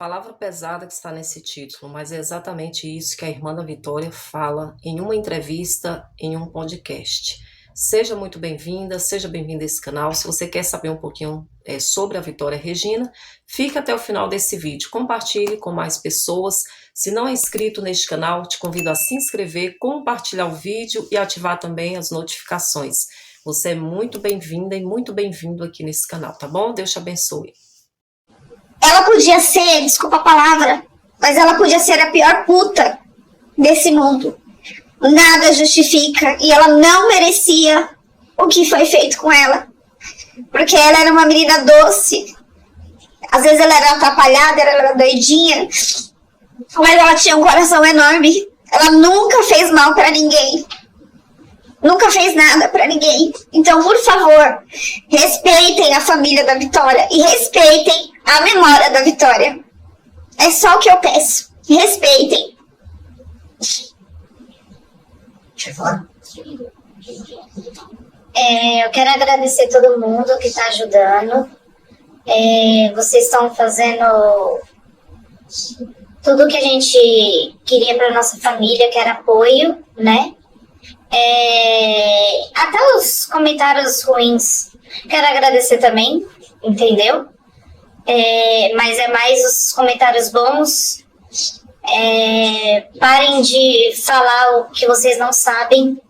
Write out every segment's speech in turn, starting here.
Palavra pesada que está nesse título, mas é exatamente isso que a irmã da Vitória fala em uma entrevista, em um podcast. Seja muito bem-vinda, seja bem-vinda a esse canal. Se você quer saber um pouquinho sobre a Vitória Regina, fique até o final desse vídeo. Compartilhe com mais pessoas. Se não é inscrito neste canal, te convido a se inscrever, compartilhar o vídeo e ativar também as notificações. Você é muito bem-vinda e muito bem-vindo aqui nesse canal, tá bom? Deus te abençoe. Ela podia ser, desculpa a palavra, mas ela podia ser a pior puta desse mundo. Nada justifica e ela não merecia o que foi feito com ela. Porque ela era uma menina doce. Às vezes ela era atrapalhada, ela era doidinha, mas ela tinha um coração enorme. Ela nunca fez mal pra ninguém. Nunca fez nada pra ninguém. Então, por favor, respeitem a família da Vitória e respeitem a memória da Vitória. É só o que eu peço. Respeitem. Eu quero agradecer todo mundo que está ajudando. Vocês estão fazendo tudo o que a gente queria para nossa família, que era apoio, né? Até os comentários ruins quero agradecer também, entendeu? Mas é mais os comentários bons. Parem de falar o que vocês não sabem,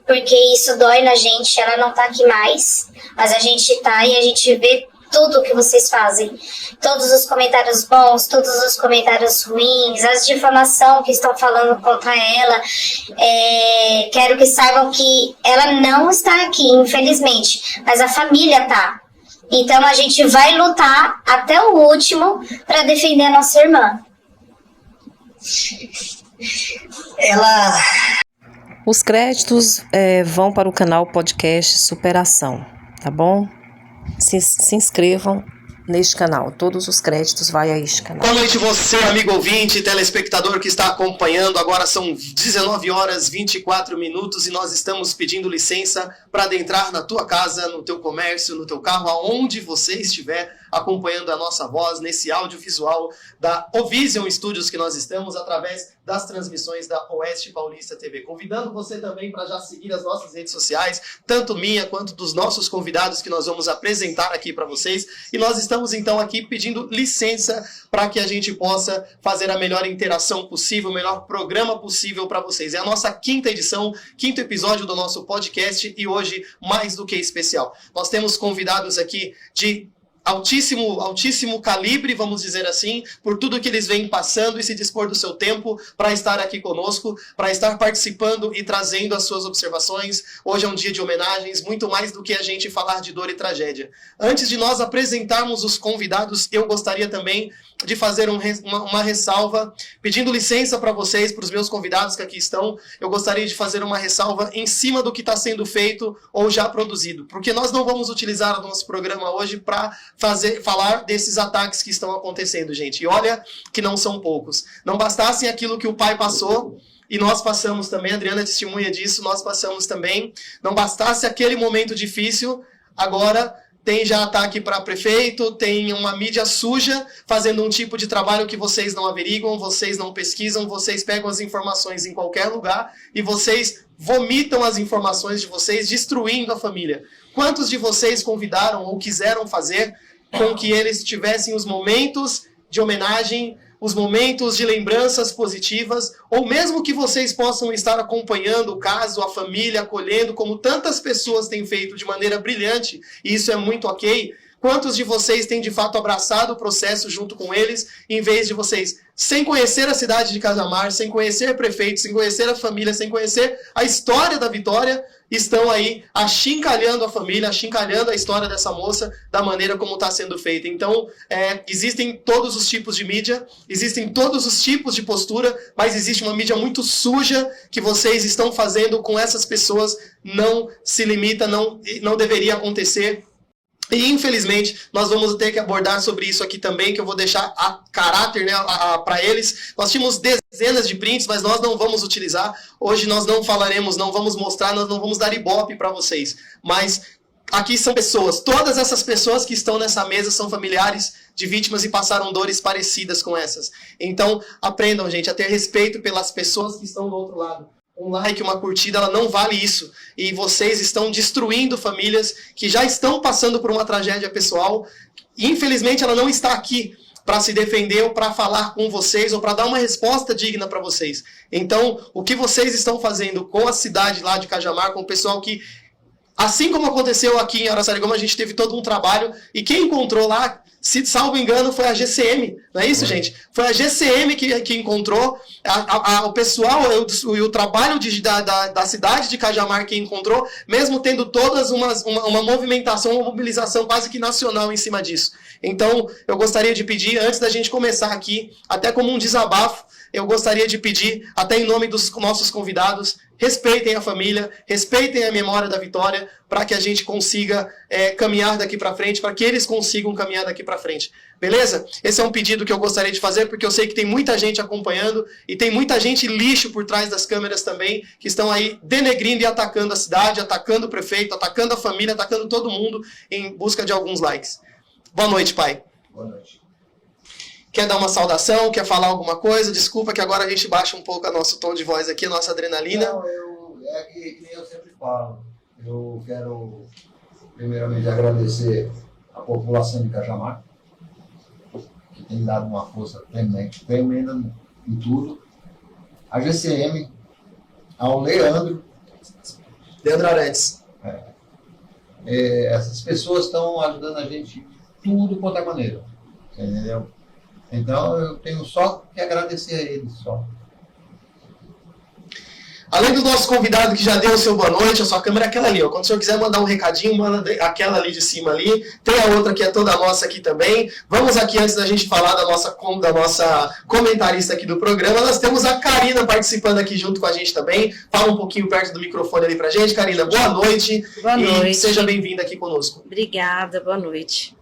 porque isso dói na gente. Ela não tá aqui mais, mas a gente tá e a gente vê tudo que vocês fazem, todos os comentários bons, todos os comentários ruins, as difamação que estão falando contra ela. Quero que saibam que ela não está aqui, infelizmente, mas a família tá. Então a gente vai lutar até o último para defender a nossa irmã. Os créditos vão para o canal Podcast Superação, tá bom? Se inscrevam neste canal, todos os créditos vai a este canal. Boa noite você, amigo ouvinte, telespectador que está acompanhando. Agora são 19 horas 24 minutos e nós estamos pedindo licença para adentrar na tua casa, no teu comércio, no teu carro, aonde você estiver acompanhando a nossa voz nesse audiovisual da Ovision Studios que nós estamos através das transmissões da Oeste Paulista TV. Convidando você também para já seguir as nossas redes sociais, tanto minha quanto dos nossos convidados que nós vamos apresentar aqui para vocês. E nós estamos então aqui pedindo licença para que a gente possa fazer a melhor interação possível, o melhor programa possível para vocês. É a nossa quinta edição, quinto episódio do nosso podcast e hoje mais do que especial. Nós temos convidados aqui de altíssimo calibre, vamos dizer assim, por tudo que eles vêm passando e se dispor do seu tempo para estar aqui conosco, para estar participando e trazendo as suas observações. Hoje é um dia de homenagens, muito mais do que a gente falar de dor e tragédia. Antes de nós apresentarmos os convidados, eu gostaria também de fazer uma ressalva, pedindo licença para vocês, para os meus convidados que aqui estão. Eu gostaria de fazer uma ressalva em cima do que está sendo feito ou já produzido, porque nós não vamos utilizar o nosso programa hoje para falar desses ataques que estão acontecendo, gente. E olha que não são poucos. Não bastasse aquilo que o pai passou, e nós passamos também, a Adriana é testemunha disso, nós passamos também. Não bastasse aquele momento difícil, agora tem já ataque para prefeito, tem uma mídia suja fazendo um tipo de trabalho que vocês não averiguam, vocês não pesquisam, vocês pegam as informações em qualquer lugar e vocês vomitam as informações de vocês, destruindo a família. Quantos de vocês convidaram ou quiseram fazer com que eles tivessem os momentos de homenagem, os momentos de lembranças positivas, ou mesmo que vocês possam estar acompanhando o caso, a família, acolhendo, como tantas pessoas têm feito de maneira brilhante, e isso é muito ok. Quantos de vocês têm de fato abraçado o processo junto com eles, em vez de vocês, sem conhecer a cidade de Cajamar, sem conhecer prefeito, sem conhecer a família, sem conhecer a história da Vitória, estão aí achincalhando a família, achincalhando a história dessa moça da maneira como está sendo feita. Então, existem todos os tipos de mídia, existem todos os tipos de postura, mas existe uma mídia muito suja que vocês estão fazendo com essas pessoas, não se limita, não deveria acontecer. E, infelizmente, nós vamos ter que abordar sobre isso aqui também, que eu vou deixar a caráter, né, para eles. Nós tínhamos dezenas de prints, mas nós não vamos utilizar. Hoje nós não falaremos, não vamos mostrar, nós não vamos dar ibope para vocês. Mas aqui são pessoas, todas essas pessoas que estão nessa mesa são familiares de vítimas e passaram dores parecidas com essas. Então, aprendam, gente, a ter respeito pelas pessoas que estão do outro lado. Um like, uma curtida, ela não vale isso. E vocês estão destruindo famílias que já estão passando por uma tragédia pessoal. E, infelizmente, ela não está aqui para se defender ou para falar com vocês ou para dar uma resposta digna para vocês. Então, o que vocês estão fazendo com a cidade lá de Cajamar, com o pessoal que, assim como aconteceu aqui em Araçariguama, a gente teve todo um trabalho, e quem encontrou lá, se salvo engano, foi a GCM, não é isso, gente? Foi a GCM que encontrou, o pessoal e o trabalho da cidade de Cajamar que encontrou, mesmo tendo todas uma movimentação, uma mobilização quase que nacional em cima disso. Então, eu gostaria de pedir, antes da gente começar aqui, até como um desabafo, eu gostaria de pedir, até em nome dos nossos convidados, respeitem a família, respeitem a memória da Vitória, para que a gente consiga caminhar daqui para frente, para que eles consigam caminhar daqui para frente. Beleza? Esse é um pedido que eu gostaria de fazer, porque eu sei que tem muita gente acompanhando, e tem muita gente lixo por trás das câmeras também, que estão aí denegrindo e atacando a cidade, atacando o prefeito, atacando a família, atacando todo mundo, em busca de alguns likes. Boa noite, pai. Boa noite. Quer dar uma saudação? Quer falar alguma coisa? Desculpa que agora a gente baixa um pouco o nosso tom de voz aqui, a nossa adrenalina. Não, é que nem eu sempre falo. Eu quero, primeiramente, agradecer a população de Cajamar, que tem dado uma força tremenda em tudo. A GCM, ao Leandro Arantes. Essas pessoas estão ajudando a gente de tudo quanto é maneira. Entendeu? Então, eu tenho só que agradecer a eles, só. Além do nosso convidado que já deu o seu boa noite, a sua câmera é aquela ali, ó. Quando o senhor quiser mandar um recadinho, manda aquela ali de cima ali. Tem a outra que é toda nossa aqui também. Vamos aqui, antes da gente falar da nossa comentarista aqui do programa, nós temos a Karina participando aqui junto com a gente também. Fala um pouquinho perto do microfone ali pra gente. Karina, boa noite. Boa noite. E seja bem-vinda aqui conosco. Obrigada, boa noite.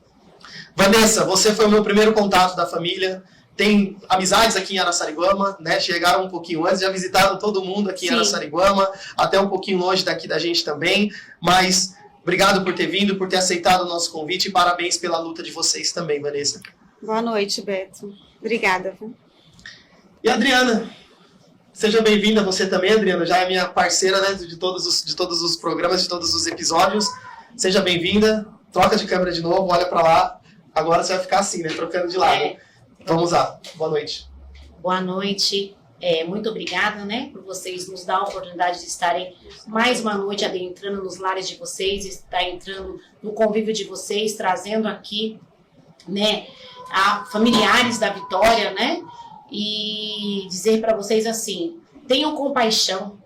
Vanessa, você foi o meu primeiro contato da família. Tem amizades aqui em Araçariguama, né? Chegaram um pouquinho antes, já visitaram todo mundo aqui em Araçariguama, até um pouquinho longe daqui da gente também. Mas obrigado por ter vindo, por ter aceitado o nosso convite, e parabéns pela luta de vocês também, Vanessa. Boa noite, Beto. Obrigada. E a Adriana, seja bem-vinda você também, Adriana. Já é minha parceira, né, de todos os programas, de todos os episódios. Seja bem-vinda. Troca de câmera de novo, olha para lá. Agora você vai ficar assim, né? Trocando de lado. Vamos lá. Boa noite. Boa noite. Muito obrigada, né, por vocês nos dar a oportunidade de estarem mais uma noite adentrando nos lares de vocês, estar entrando no convívio de vocês, trazendo aqui, né, a familiares da Vitória, né, e dizer para vocês assim, tenham compaixão,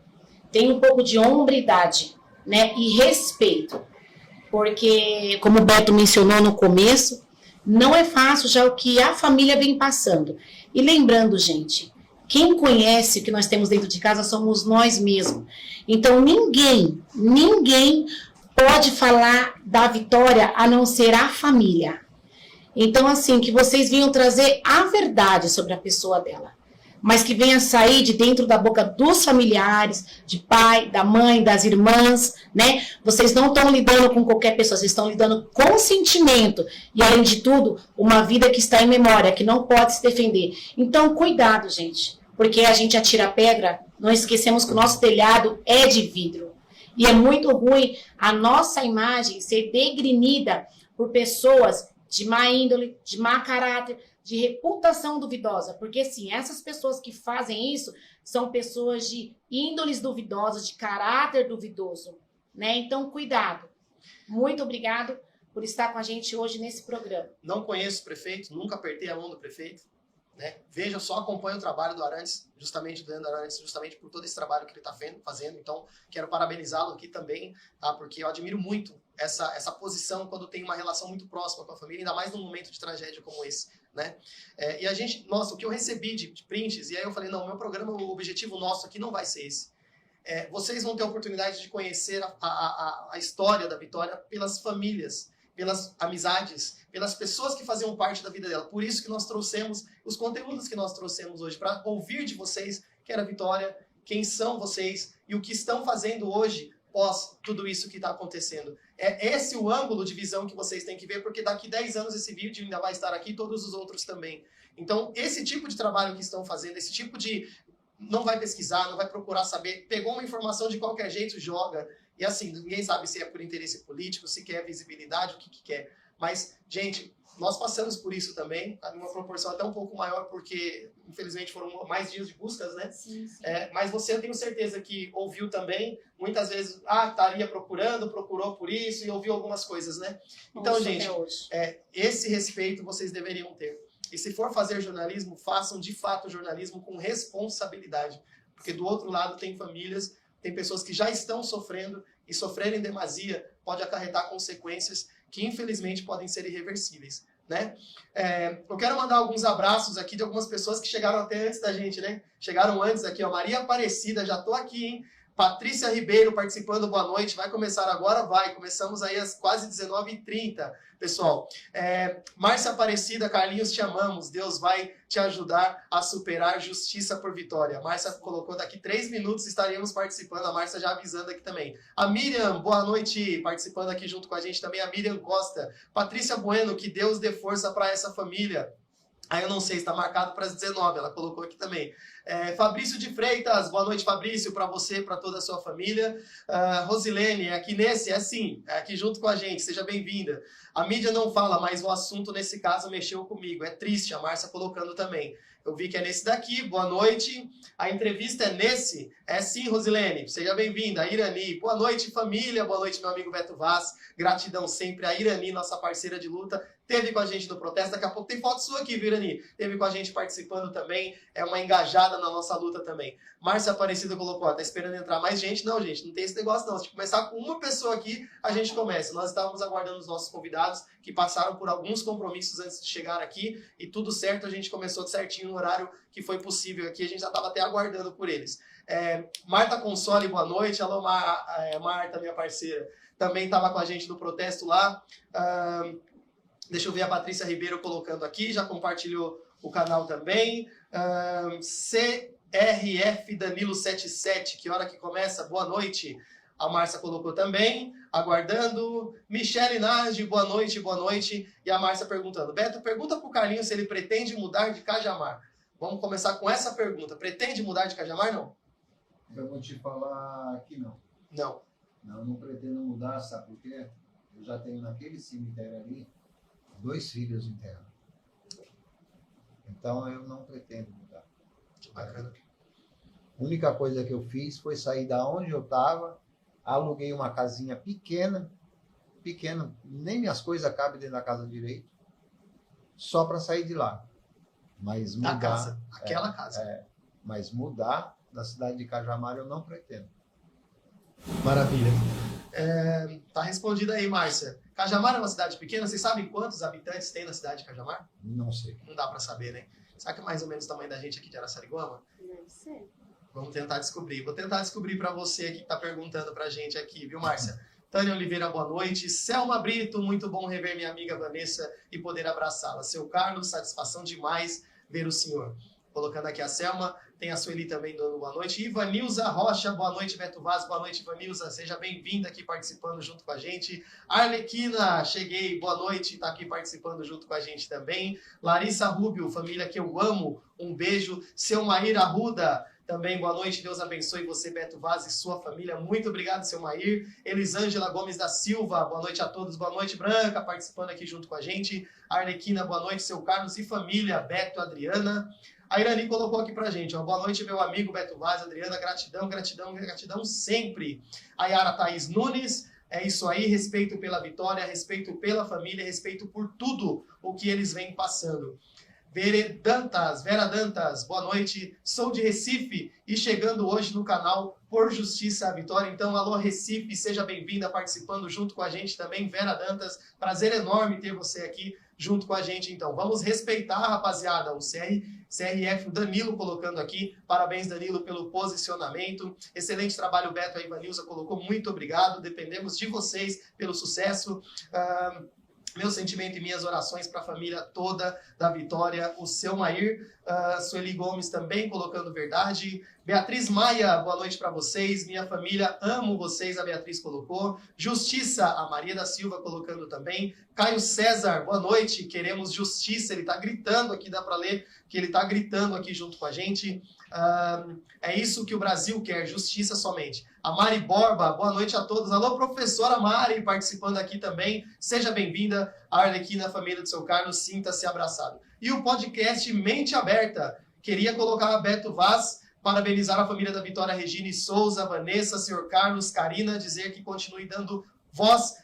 tenham um pouco de hombridade, né, e respeito, porque, como o Beto mencionou no começo, não é fácil já o que a família vem passando. E lembrando, gente, quem conhece o que nós temos dentro de casa somos nós mesmos. Então, ninguém pode falar da Vitória a não ser a família. Então, assim, que vocês venham trazer a verdade sobre a pessoa dela, mas que venha sair de dentro da boca dos familiares, de pai, da mãe, das irmãs, né? Vocês não estão lidando com qualquer pessoa, vocês estão lidando com sentimento. E, além de tudo, uma vida que está em memória, que não pode se defender. Então, cuidado, gente. Porque a gente atira pedra, não esquecemos que o nosso telhado é de vidro. E é muito ruim a nossa imagem ser degrinida por pessoas de má índole, de má caráter, de reputação duvidosa, porque sim, essas pessoas que fazem isso são pessoas de índoles duvidosas, de caráter duvidoso, né? Então, cuidado. Muito obrigado por estar com a gente hoje nesse programa. Não conheço o prefeito, nunca apertei a mão do prefeito, né? Veja só, acompanho o trabalho do Arantes, justamente do Leandro Arantes, justamente por todo esse trabalho que ele está fazendo. Então, quero parabenizá-lo aqui também, tá? Porque eu admiro muito essa posição quando tem uma relação muito próxima com a família, ainda mais num momento de tragédia como esse, né? E a gente, nossa, o que eu recebi de prints, e aí eu falei, não, meu programa, o objetivo nosso aqui não vai ser esse. Vocês vão ter a oportunidade de conhecer a história da Vitória pelas famílias, pelas amizades, pelas pessoas que faziam parte da vida dela. Por isso que nós trouxemos os conteúdos que nós trouxemos hoje, para ouvir de vocês que era a Vitória, quem são vocês e o que estão fazendo hoje pós tudo isso que está acontecendo. É esse o ângulo de visão que vocês têm que ver, porque daqui 10 anos esse vídeo ainda vai estar aqui, todos os outros também. Então, esse tipo de trabalho que estão fazendo, esse tipo de... Não vai pesquisar, não vai procurar saber, pegou uma informação de qualquer jeito, joga. E assim, ninguém sabe se é por interesse político, se quer visibilidade, o que quer. Mas, gente, nós passamos por isso também, em uma proporção até um pouco maior, porque, infelizmente, foram mais dias de buscas, né? Sim, sim. Mas você, eu tenho certeza que ouviu também, muitas vezes, estaria procurando, procurou por isso, e ouviu algumas coisas, né? Então, Ouço gente, até hoje. esse respeito vocês deveriam ter. E se for fazer jornalismo, façam, de fato, jornalismo com responsabilidade. Porque do outro lado tem famílias, tem pessoas que já estão sofrendo, e sofrer em demasia pode acarretar consequências que, infelizmente, podem ser irreversíveis, né? Eu quero mandar alguns abraços aqui de algumas pessoas que chegaram até antes da gente, né? Chegaram antes aqui, ó. Maria Aparecida, já tô aqui, hein? Patrícia Ribeiro participando, boa noite. Vai começar agora? Vai. Começamos aí às quase 19h30, pessoal. Márcia Aparecida, Carlinhos, te amamos. Deus vai te ajudar a superar justiça por vitória. A Márcia colocou daqui 3 minutos, estaremos participando. A Márcia já avisando aqui também. A Miriam, boa noite, participando aqui junto com a gente também. A Miriam Costa. Patrícia Bueno, que Deus dê força para essa família. Aí eu não sei, está marcado para as 19, ela colocou aqui também. Fabrício de Freitas, boa noite, Fabrício, para você, para toda a sua família. Rosilene, aqui nesse, aqui junto com a gente, seja bem-vinda. A mídia não fala, mas o assunto nesse caso mexeu comigo. É triste, a Márcia colocando também. Eu vi que é nesse daqui, boa noite. A entrevista é nesse? É sim, Rosilene, seja bem-vinda. A Irani, boa noite, família, boa noite, meu amigo Beto Vaz. Gratidão sempre. A Irani, nossa parceira de luta, teve com a gente no protesto. Daqui a pouco tem foto sua aqui, viu, Irani? Teve com a gente participando também. É uma engajada na nossa luta também. Márcia Aparecida colocou, tá esperando entrar mais gente? Não, gente, não tem esse negócio não. Se começar com uma pessoa aqui, a gente começa. Nós estávamos aguardando os nossos convidados, que passaram por alguns compromissos antes de chegar aqui, e tudo certo, a gente começou certinho no horário que foi possível aqui. A gente já estava até aguardando por eles. Marta Console, boa noite. Alô, Marta, minha parceira. Também estava com a gente no protesto lá. Deixa eu ver a Patrícia Ribeiro colocando aqui, já compartilhou o canal também. CRF Danilo 77, que hora que começa? Boa noite. A Márcia colocou também, aguardando. Michele Nardi, boa noite, boa noite. E a Márcia perguntando, Beto, pergunta pro Carlinhos se ele pretende mudar de Cajamar. Vamos começar com essa pergunta. Pretende mudar de Cajamar, não? Eu vou te falar que não. Não. Não, não pretendo mudar, sabe por quê? Eu já tenho naquele cemitério ali 2 filhos enterrados. Então eu não pretendo mudar. Que bacana. A única coisa que eu fiz foi sair da onde eu estava, aluguei uma casinha pequena, nem minhas coisas cabem dentro da casa direito, só para sair de lá. Mas mudar, da casa, aquela casa. Mas mudar da cidade de Cajamar eu não pretendo. Maravilha. Tá respondido aí, Márcia. Cajamar é uma cidade pequena, vocês sabem quantos habitantes tem na cidade de Cajamar? Não sei. Não dá para saber, né? Sabe que é mais ou menos o tamanho da gente aqui de Araçariguama? Deve ser. Vamos tentar descobrir. Vou tentar descobrir para você que está perguntando para a gente aqui, viu, Márcia? Tânia Oliveira, boa noite. Selma Brito, muito bom rever minha amiga Vanessa e poder abraçá-la. Seu Carlos, satisfação demais ver o senhor. Colocando aqui a Selma, tem a Sueli também dando boa noite. Ivanilza Rocha, boa noite, Beto Vaz, boa noite, Ivanilza, seja bem-vinda aqui participando junto com a gente. Arlequina, cheguei, boa noite, está aqui participando junto com a gente também. Larissa Rubio, família que eu amo, um beijo. Seu Maíra Arruda, também boa noite, Deus abençoe você, Beto Vaz, e sua família. Muito obrigado, seu Maír. Elisângela Gomes da Silva, boa noite a todos. Boa noite, Branca, participando aqui junto com a gente. Arlequina, boa noite, seu Carlos e família. Beto, Adriana. A Irani colocou aqui pra gente, ó, boa noite, meu amigo Beto Vaz, Adriana, gratidão, gratidão, gratidão sempre. A Yara Thaís Nunes, é isso aí, respeito pela vitória, respeito pela família, respeito por tudo o que eles vêm passando. Vera Dantas, boa noite, sou de Recife e chegando hoje no canal Por Justiça à Vitória. Então, alô Recife, seja bem-vinda participando junto com a gente também, Vera Dantas, prazer enorme ter você aqui junto com a gente. Então, vamos respeitar, rapaziada, o CRF, o Danilo colocando aqui, parabéns Danilo pelo posicionamento, excelente trabalho Beto, a Ivanilza colocou, muito obrigado, dependemos de vocês pelo sucesso. Meu sentimento e minhas orações para a família toda da Vitória. O seu Maír, Sueli Gomes também colocando verdade. Beatriz Maia, boa noite para vocês. Minha família, amo vocês, a Beatriz colocou. Justiça, a Maria da Silva colocando também. Caio César, boa noite. Queremos justiça. Ele está gritando aqui, dá para ler que ele está gritando aqui junto com a gente. É isso que o Brasil quer, justiça somente. A Mari Borba, boa noite a todos. Alô, professora Mari, participando aqui também. Seja bem-vinda. A Arlequina, família do seu Carlos, sinta-se abraçado. E o podcast Mente Aberta. Queria colocar a Beto Vaz, parabenizar a família da Vitória, Regina e Souza, Vanessa, senhor Carlos, Karina, dizer que continue dando voz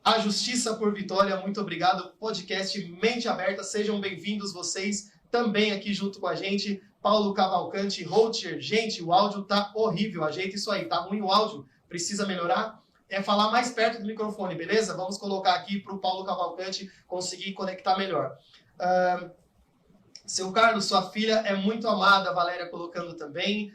à justiça por Vitória. Muito obrigado. Podcast Mente Aberta. Sejam bem-vindos vocês também aqui junto com a gente. Paulo Cavalcante, Rocher. Gente, o áudio tá horrível. Ajeita isso aí. Tá ruim o áudio. Precisa melhorar. É falar mais perto do microfone, beleza? Vamos colocar aqui para o Paulo Cavalcante conseguir conectar melhor. Seu Carlos, sua filha é muito amada, Valéria colocando também.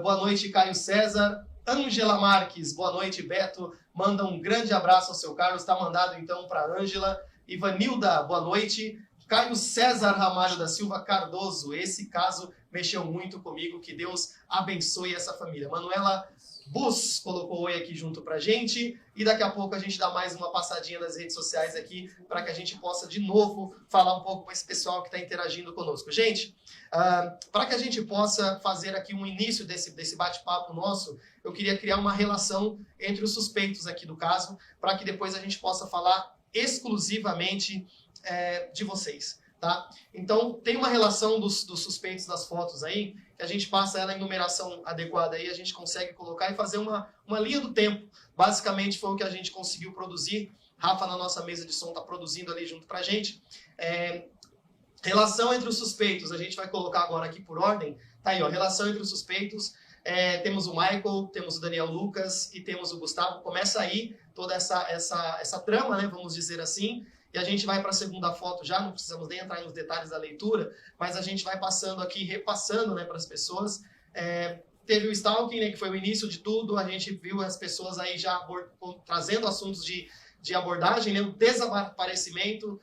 Boa noite, Caio César. Ângela Marques, boa noite, Beto. Manda um grande abraço ao seu Carlos. Está mandado então para Ângela. Ivanilda, boa noite. Caio César Ramalho da Silva Cardoso. Esse caso mexeu muito comigo. Que Deus abençoe essa família. Manuela Bus colocou oi aqui junto pra gente, e daqui a pouco a gente dá mais uma passadinha nas redes sociais aqui, para que a gente possa de novo falar um pouco com esse pessoal que está interagindo conosco. Gente, para que a gente possa fazer aqui um início desse bate-papo nosso, eu queria criar uma relação entre os suspeitos aqui do caso, para que depois a gente possa falar exclusivamente de vocês. Tá? Então, tem uma relação dos suspeitos das fotos aí, que a gente passa ela em numeração adequada aí, a gente consegue colocar e fazer uma linha do tempo. Basicamente foi o que a gente conseguiu produzir. Rafa, na nossa mesa de som, está produzindo ali junto pra gente. Relação entre os suspeitos, a gente vai colocar agora aqui por ordem. Tá aí, ó, relação entre os suspeitos. Temos o Michael, temos o Daniel Lucas e temos o Gustavo. Começa aí toda essa trama, né, vamos dizer assim. E a gente vai para a segunda foto já, não precisamos nem entrar nos detalhes da leitura, mas a gente vai passando aqui, repassando, né, para as pessoas. Teve o stalking, né, que foi o início de tudo, a gente viu as pessoas aí já trazendo assuntos de abordagem, né, o desaparecimento.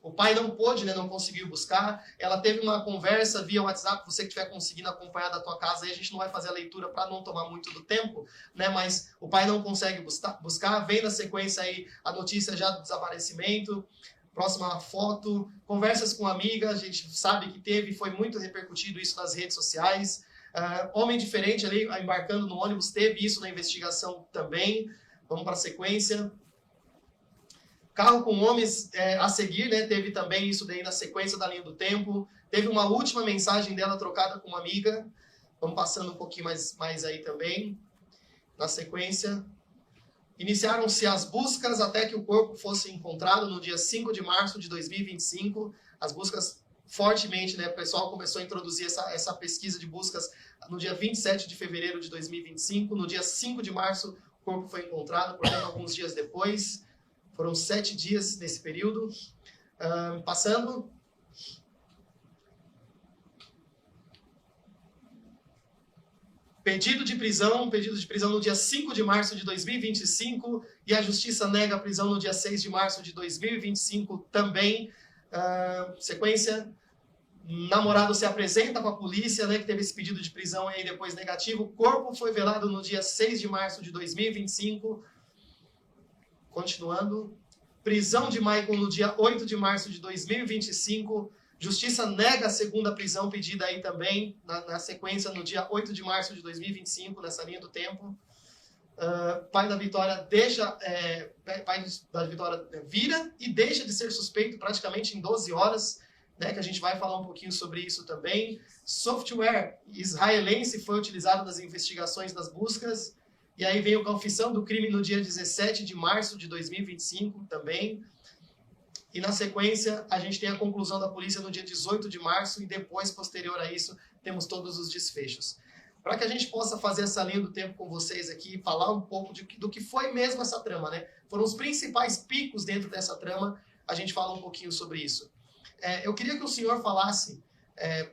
O pai não pôde, né, não conseguiu buscar. Ela teve uma conversa via WhatsApp, você que estiver conseguindo acompanhar da tua casa, aí a gente não vai fazer a leitura para não tomar muito do tempo, né, mas o pai não consegue buscar. Vem na sequência aí a notícia já do desaparecimento. Próxima foto, conversas com amiga, a gente sabe que teve, foi muito repercutido isso nas redes sociais. Homem diferente ali, embarcando no ônibus, teve isso na investigação também. Vamos para a sequência. Carro com homens a seguir, né? Teve também isso daí na sequência da linha do tempo. Teve uma última mensagem dela trocada com uma amiga. Vamos passando um pouquinho mais aí também. Na sequência. Iniciaram-se as buscas até que o corpo fosse encontrado no dia 5 de março de 2025. As buscas fortemente, né? O pessoal começou a introduzir essa pesquisa de buscas no dia 27 de fevereiro de 2025. No dia 5 de março, o corpo foi encontrado, portanto, alguns dias depois. Foram 7 dias nesse período. Passando. Pedido de prisão no dia 5 de março de 2025, e a justiça nega a prisão no dia 6 de março de 2025 também. Sequência. Namorado se apresenta com a polícia, né, que teve esse pedido de prisão aí depois negativo. O corpo foi velado no dia 6 de março de 2025. Continuando. Prisão de Michael no dia 8 de março de 2025. Justiça nega a segunda prisão pedida aí também, na sequência, no dia 8 de março de 2025, nessa linha do tempo. Pai da Vitória vira e deixa de ser suspeito praticamente em 12 horas, né, que a gente vai falar um pouquinho sobre isso também. Software israelense foi utilizado nas investigações das buscas. E aí veio a confissão do crime no dia 17 de março de 2025 também. E na sequência, a gente tem a conclusão da polícia no dia 18 de março e depois, posterior a isso, temos todos os desfechos. Para que a gente possa fazer essa linha do tempo com vocês aqui e falar um pouco do que foi mesmo essa trama, né? Foram os principais picos dentro dessa trama, a gente fala um pouquinho sobre isso. Eu queria que o senhor falasse,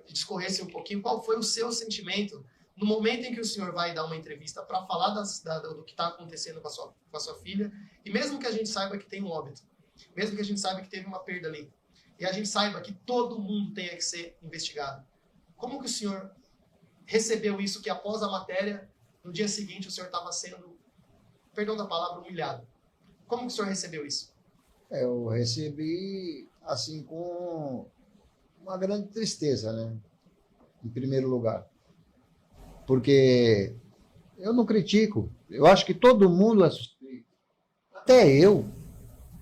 discorresse um pouquinho, qual foi o seu sentimento no momento em que o senhor vai dar uma entrevista para falar do que está acontecendo com a sua filha, e mesmo que a gente saiba que tem um óbito, mesmo que a gente saiba que teve uma perda ali, e a gente saiba que todo mundo tenha que ser investigado, como que o senhor recebeu isso que após a matéria, no dia seguinte o senhor estava sendo, perdão da palavra, humilhado? Como que o senhor recebeu isso? Eu recebi, assim, com uma grande tristeza, né? Em primeiro lugar. Porque eu não critico. Eu acho que todo mundo é suspeito. Até eu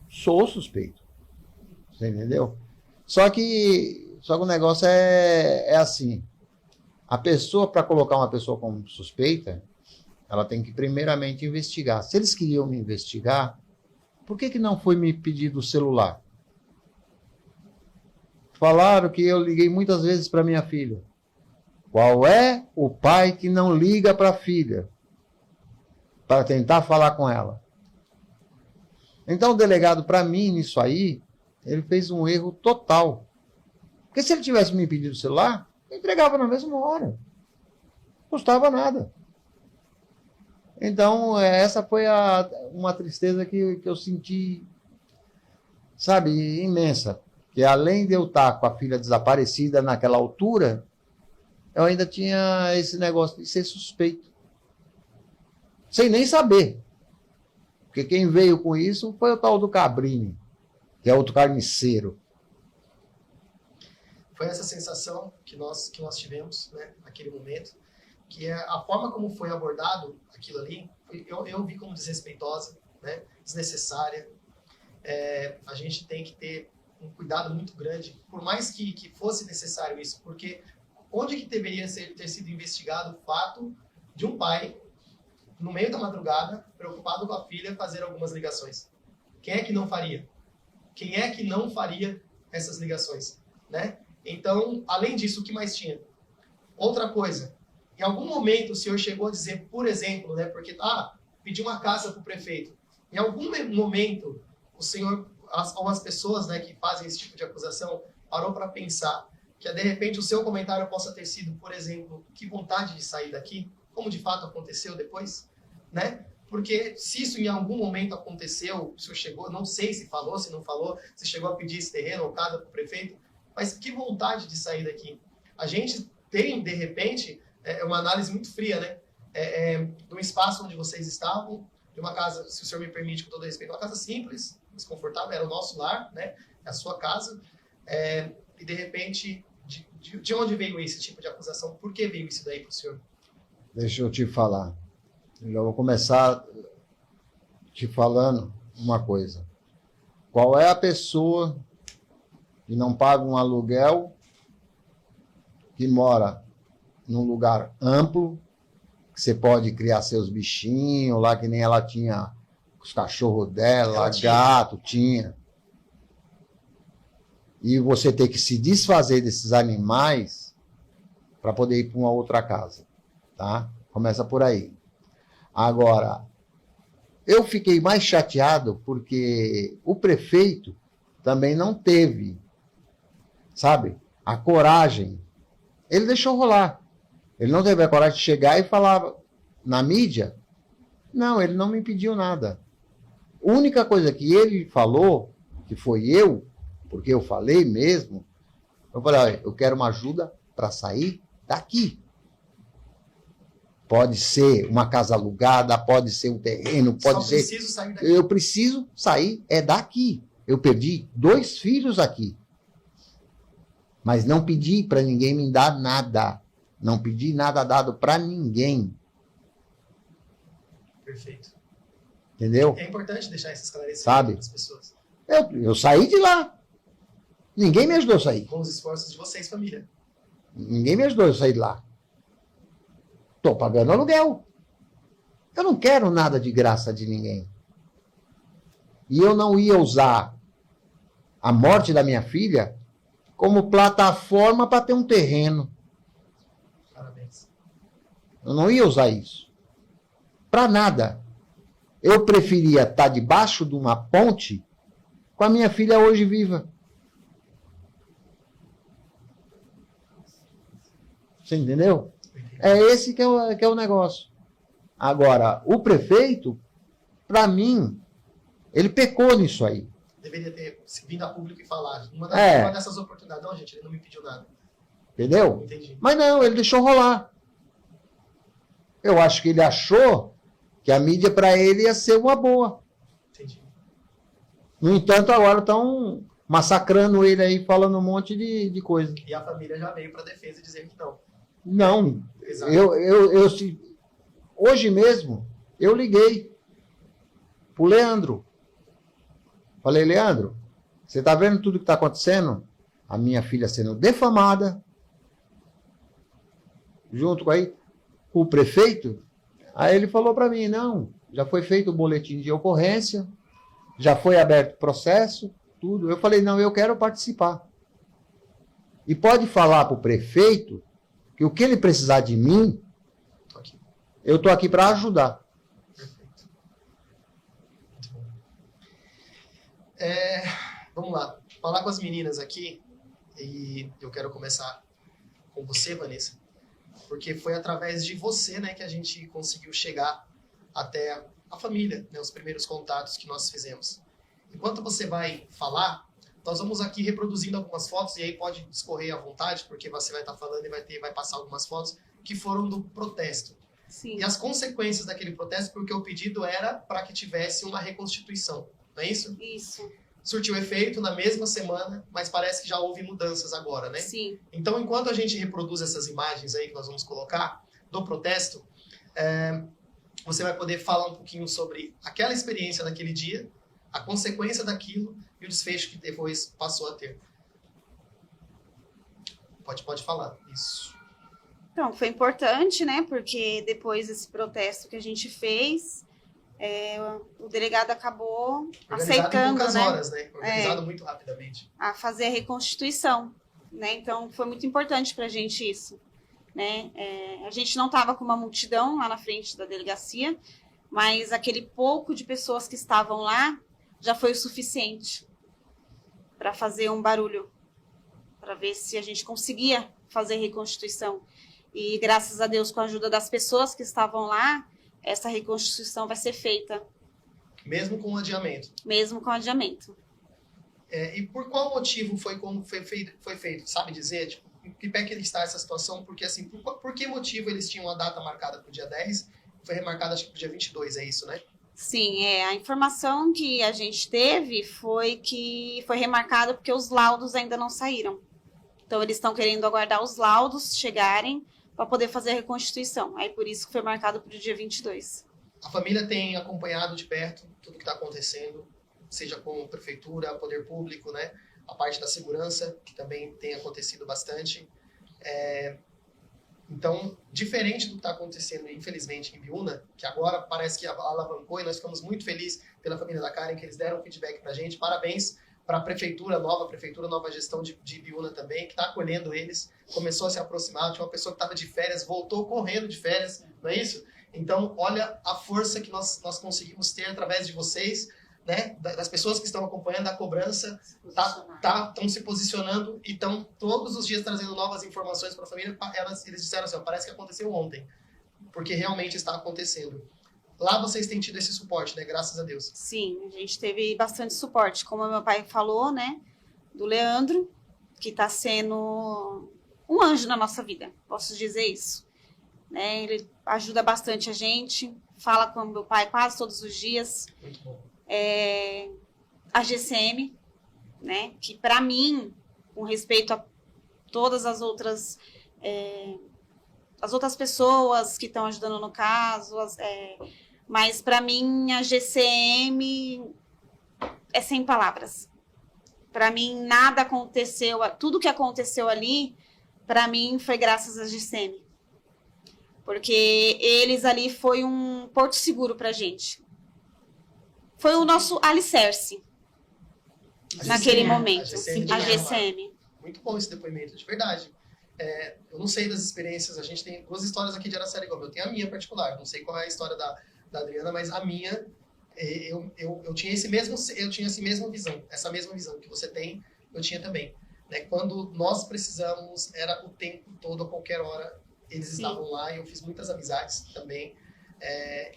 sou suspeito. Você entendeu? Só que o negócio é assim. A pessoa, para colocar uma pessoa como suspeita, ela tem que primeiramente investigar. Se eles queriam me investigar, por que não foi me pedido o celular? Falaram que eu liguei muitas vezes para minha filha. Qual é o pai que não liga para a filha para tentar falar com ela? Então o delegado, para mim, nisso aí, ele fez um erro total. Porque se ele tivesse me pedido o celular, eu entregava na mesma hora. Não custava nada. Então, essa foi uma tristeza que eu senti, sabe, imensa. Que além de eu estar com a filha desaparecida naquela altura, eu ainda tinha esse negócio de ser suspeito. Sem nem saber. Porque quem veio com isso foi o tal do Cabrini, que é outro carniceiro. Foi essa sensação que nós tivemos, né, naquele momento, que é a forma como foi abordado aquilo ali, eu vi como desrespeitosa, né, desnecessária. A gente tem que ter um cuidado muito grande, por mais que fosse necessário isso, porque onde que deveria ter sido investigado o fato de um pai, no meio da madrugada, preocupado com a filha, fazer algumas ligações? Quem é que não faria? Quem é que não faria essas ligações, né? Então, além disso, o que mais tinha? Outra coisa, em algum momento o senhor chegou a dizer, por exemplo, né, porque pediu uma casa para o prefeito. Em algum momento o senhor, ou as pessoas, né, que fazem esse tipo de acusação, parou para pensar que de repente o seu comentário possa ter sido, por exemplo, que vontade de sair daqui, como de fato aconteceu depois, né? Porque se isso em algum momento aconteceu, o senhor chegou, não sei se falou, se não falou, se chegou a pedir esse terreno ou casa para o prefeito, mas que vontade de sair daqui. A gente tem, de repente, uma análise muito fria, né? De um espaço onde vocês estavam, de uma casa, se o senhor me permite, com todo respeito, uma casa simples, desconfortável, era o nosso lar, né? A sua casa. E, de repente, de onde veio esse tipo de acusação? Por que veio isso daí para o senhor? Deixa eu te falar. Eu já vou começar te falando uma coisa. Qual é a pessoa que não paga um aluguel, que mora num lugar amplo, que você pode criar seus bichinhos lá, que nem ela tinha os cachorros dela, gato, tinha. E você ter que se desfazer desses animais para poder ir para uma outra casa, tá? Começa por aí. Agora, eu fiquei mais chateado porque o prefeito também não teve, sabe, a coragem. Ele deixou rolar. Ele não teve a coragem de chegar e falar na mídia. Não, ele não me pediu nada. A única coisa que ele falou, que foi eu, porque eu falei mesmo, eu falei, olha, eu quero uma ajuda para sair daqui. Pode ser uma casa alugada, pode ser um terreno, pode ser... Preciso sair daqui. Eu preciso sair daqui. Eu perdi 2 filhos aqui. Mas não pedi para ninguém me dar nada. Não pedi nada dado para ninguém. Perfeito. Entendeu? É importante deixar esse esclarecimento Sabe? para as pessoas. Eu saí de lá. Ninguém me ajudou a sair. Com os esforços de vocês, família. Ninguém me ajudou a sair de lá. Estou pagando aluguel. Eu não quero nada de graça de ninguém. E eu não ia usar a morte da minha filha como plataforma para ter um terreno. Parabéns. Eu não ia usar isso. Para nada. Eu preferia estar debaixo de uma ponte com a minha filha hoje viva. Você entendeu? É esse que é o negócio. Agora, o prefeito, para mim, ele pecou nisso aí. Deveria ter vindo a público e falado. Uma É. dessas oportunidades. Não, gente, ele não me pediu nada. Entendeu? Entendi. Mas não, ele deixou rolar. Eu acho que ele achou que a mídia para ele ia ser uma boa. Entendi. No entanto, agora estão massacrando ele aí, falando um monte de coisa. E a família já veio para defesa dizer que não. Não. Exato. Hoje mesmo, eu liguei pro Leandro. Falei, Leandro, você tá vendo tudo que tá acontecendo? A minha filha sendo defamada, junto com aí, o prefeito. Aí ele falou para mim, não, já foi feito o boletim de ocorrência, já foi aberto processo, tudo. Eu falei, não, eu quero participar. E pode falar pro prefeito que o que ele precisar de mim, eu tô aqui para ajudar. Perfeito. Muito bom. Vamos lá. Falar com as meninas aqui, e eu quero começar com você, Vanessa, porque foi através de você, né, que a gente conseguiu chegar até a família, né, os primeiros contatos que nós fizemos. Enquanto você vai falar, nós vamos aqui reproduzindo algumas fotos, e aí pode discorrer à vontade, porque você vai estar falando e vai passar algumas fotos que foram do protesto. Sim. E as consequências daquele protesto, porque o pedido era para que tivesse uma reconstituição, não é isso? Isso. Surtiu efeito na mesma semana, mas parece que já houve mudanças agora, né? Sim. Então, enquanto a gente reproduz essas imagens aí que nós vamos colocar do protesto, você vai poder falar um pouquinho sobre aquela experiência naquele dia, a consequência daquilo e o desfecho que depois passou a ter. Pode falar, isso. Então, foi importante, né? Porque depois desse protesto que a gente fez, o delegado acabou Organizado em aceitando, poucas né? horas, né? Organizado muito rapidamente. A fazer a reconstituição, né? Então, foi muito importante para a gente isso, né? A gente não estava com uma multidão lá na frente da delegacia, mas aquele pouco de pessoas que estavam lá já foi o suficiente para fazer um barulho, para ver se a gente conseguia fazer reconstituição. E graças a Deus, com a ajuda das pessoas que estavam lá, essa reconstituição vai ser feita. Mesmo com o adiamento. Mesmo com adiamento. E por qual motivo foi feito? Sabe dizer? Tipo, em que pé que está essa situação? Porque, assim, por que motivo eles tinham a data marcada para o dia 10? Foi remarcada, acho que para o dia 22, é isso, né? Sim, a informação que a gente teve foi que foi remarcada porque os laudos ainda não saíram. Então, eles estão querendo aguardar os laudos chegarem para poder fazer a reconstituição. Aí, por isso que foi marcado para o dia 22. A família tem acompanhado de perto tudo que está acontecendo, seja com prefeitura, poder público, né? A parte da segurança, que também tem acontecido bastante. Então, diferente do que está acontecendo, infelizmente, em Biúna, que agora parece que alavancou, e nós ficamos muito felizes pela família da Karen, que eles deram feedback para a gente. Parabéns para a prefeitura, nova gestão de Biúna também, que está acolhendo eles, começou a se aproximar. Tinha uma pessoa que estava de férias, voltou correndo de férias, não é isso? Então, olha a força que nós conseguimos ter através de vocês, né? Das pessoas que estão acompanhando a cobrança, estão se posicionando e estão todos os dias trazendo novas informações para a família. Eles disseram assim, parece que aconteceu ontem, porque realmente está acontecendo. Lá vocês têm tido esse suporte, né? Graças a Deus. Sim, a gente teve bastante suporte. Como meu pai falou, né? Do Leandro, que está sendo um anjo na nossa vida, posso dizer isso. Né? Ele ajuda bastante a gente, fala com meu pai quase todos os dias. Muito bom. A GCM, né? Que para mim, com respeito a todas as outras pessoas que estão ajudando no caso, mas para mim a GCM é sem palavras. Para mim nada aconteceu, tudo que aconteceu ali, para mim foi graças à GCM. Porque eles ali foi um porto seguro pra gente. Foi o nosso alicerce naquele momento. A GCM. Muito bom esse depoimento, de verdade. Eu não sei das experiências, a gente tem 2 histórias aqui de Araçariguama. Eu tenho a minha particular, não sei qual é a história da Adriana, mas a minha, eu tinha essa mesma visão que você tem, eu tinha também. Né? Quando nós precisamos, era o tempo todo, a qualquer hora, eles estavam lá, e eu fiz muitas amizades também.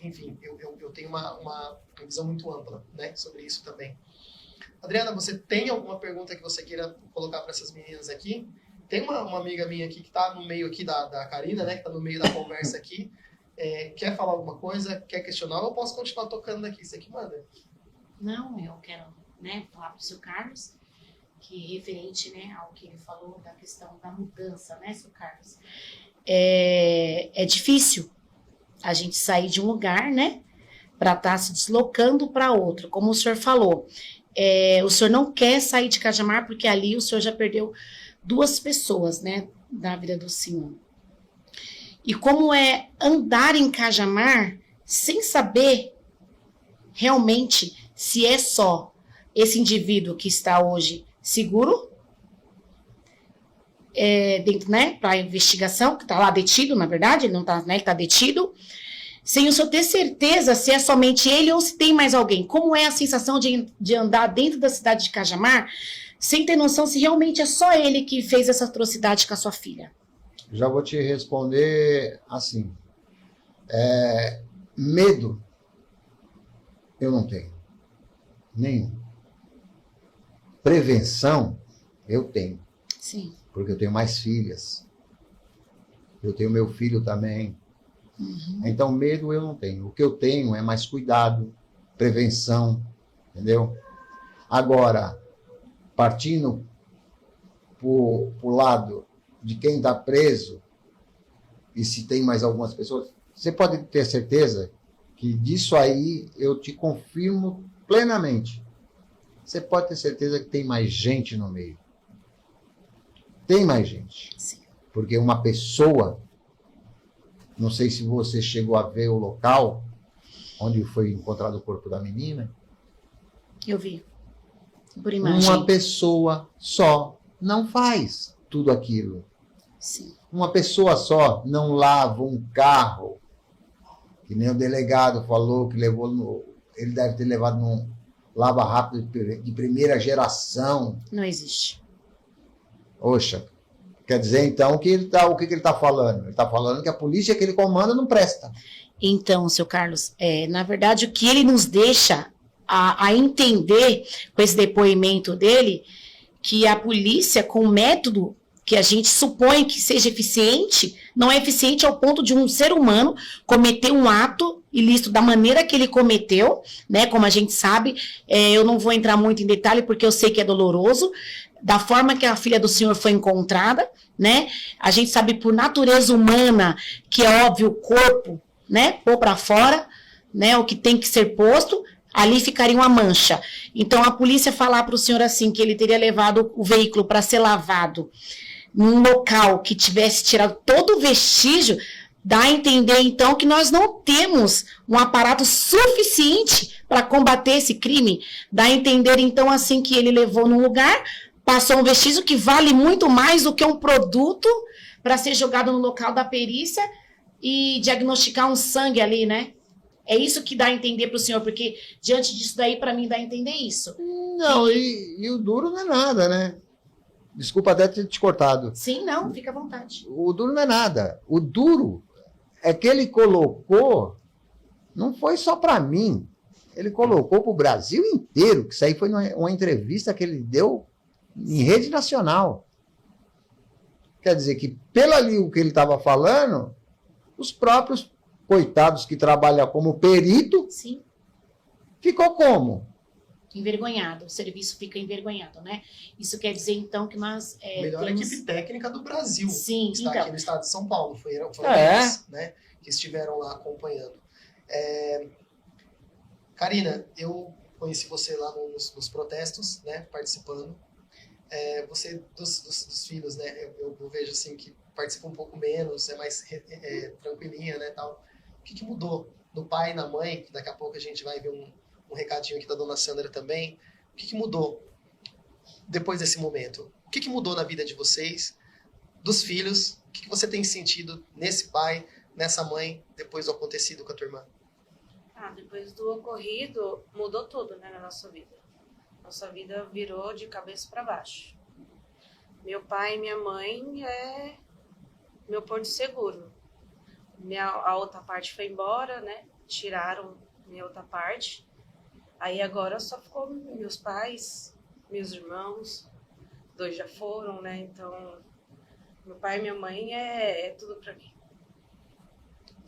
Enfim, eu tenho uma visão muito ampla, né, sobre isso também. Adriana, você tem alguma pergunta que você queira colocar para essas meninas aqui? Tem uma amiga minha aqui que está no meio aqui da Karina, né, que está no meio da conversa aqui. quer falar alguma coisa? Quer questionar? Ou eu posso continuar tocando daqui? Você que manda. Não, eu quero, né, falar para o seu Carlos que referente, né, ao que ele falou da questão da mudança, né, seu Carlos? É difícil a gente sair de um lugar, né, para estar se deslocando para outro. Como o senhor falou, o senhor não quer sair de Cajamar porque ali o senhor já perdeu 2 pessoas, né, da vida do senhor. E como é andar em Cajamar sem saber realmente se é só esse indivíduo que está hoje seguro, dentro, né, para a investigação, que está lá detido, na verdade, ele não está, né, ele está detido, sem o senhor ter certeza se é somente ele ou se tem mais alguém. Como é a sensação de andar dentro da cidade de Cajamar sem ter noção se realmente é só ele que fez essa atrocidade com a sua filha? Já vou te responder assim. Medo eu não tenho. Nenhum. Prevenção eu tenho. Sim. Porque eu tenho mais filhas. Eu tenho meu filho também. Uhum. Então, medo eu não tenho. O que eu tenho é mais cuidado, prevenção, entendeu? Agora, partindo pro lado de quem está preso, e se tem mais algumas pessoas, você pode ter certeza que disso aí eu te confirmo plenamente. Você pode ter certeza que tem mais gente no meio. Tem mais gente. Sim. Porque uma pessoa, não sei se você chegou a ver o local onde foi encontrado o corpo da menina. Eu vi. Por imagem. Uma pessoa só não faz tudo aquilo. Sim. Uma pessoa só não lava um carro, que nem o delegado falou que levou ele deve ter levado num lava rápido de primeira geração. Não existe. Oxa, quer dizer então que o que ele está falando? Ele está falando que a polícia que ele comanda não presta. Então, seu Carlos, na verdade, o que ele nos deixa a entender com esse depoimento dele, que a polícia, com o método que a gente supõe que seja eficiente, não é eficiente ao ponto de um ser humano cometer um ato ilícito da maneira que ele cometeu, né? Como a gente sabe, eu não vou entrar muito em detalhe porque eu sei que é doloroso, da forma que a filha do senhor foi encontrada, né? A gente sabe por natureza humana que é óbvio o corpo, né? Pôr para fora, né? O que tem que ser posto, ali ficaria uma mancha. Então a polícia falar para o senhor assim que ele teria levado o veículo para ser lavado num local que tivesse tirado todo o vestígio, dá a entender, então, que nós não temos um aparato suficiente para combater esse crime. Dá a entender, então, assim, que ele levou num lugar, passou um vestígio que vale muito mais do que um produto para ser jogado no local da perícia e diagnosticar um sangue ali, né? É isso que dá a entender para o senhor, porque diante disso daí, para mim, dá a entender isso. Não, e o duro não é nada, né? Desculpa até ter te cortado. Sim, não, fica à vontade. O duro não é nada. O duro é que ele colocou, não foi só para mim, ele colocou para o Brasil inteiro, que isso aí foi uma entrevista que ele deu em rede nacional. Quer dizer que, pelo ali o que ele estava falando, os próprios coitados que trabalham como perito, Sim. ficou como? Envergonhado, o serviço fica envergonhado, né? Isso quer dizer, então, que nós Melhor temos... equipe técnica do Brasil. Sim, que está então. aqui no estado de São Paulo. Foram eles, né, que estiveram lá acompanhando. Karina, eu conheci você lá nos protestos, né, participando. Você, dos filhos, né, eu vejo assim que participa um pouco menos, é mais tranquilinha, né, tal. O que mudou no pai e na mãe? Que daqui a pouco a gente vai ver um recadinho aqui da dona Sandra também. O que mudou depois desse momento? O que mudou na vida de vocês, dos filhos? O que você tem sentido nesse pai, nessa mãe, depois do acontecido com a tua irmã? Depois do ocorrido, mudou tudo, né, na nossa vida. Nossa vida virou de cabeça para baixo. Meu pai e minha mãe é meu porto seguro. A outra parte foi embora, né? Tiraram minha outra parte. Aí agora só ficou meus pais, meus irmãos, 2 já foram, né? Então, meu pai e minha mãe é tudo para mim.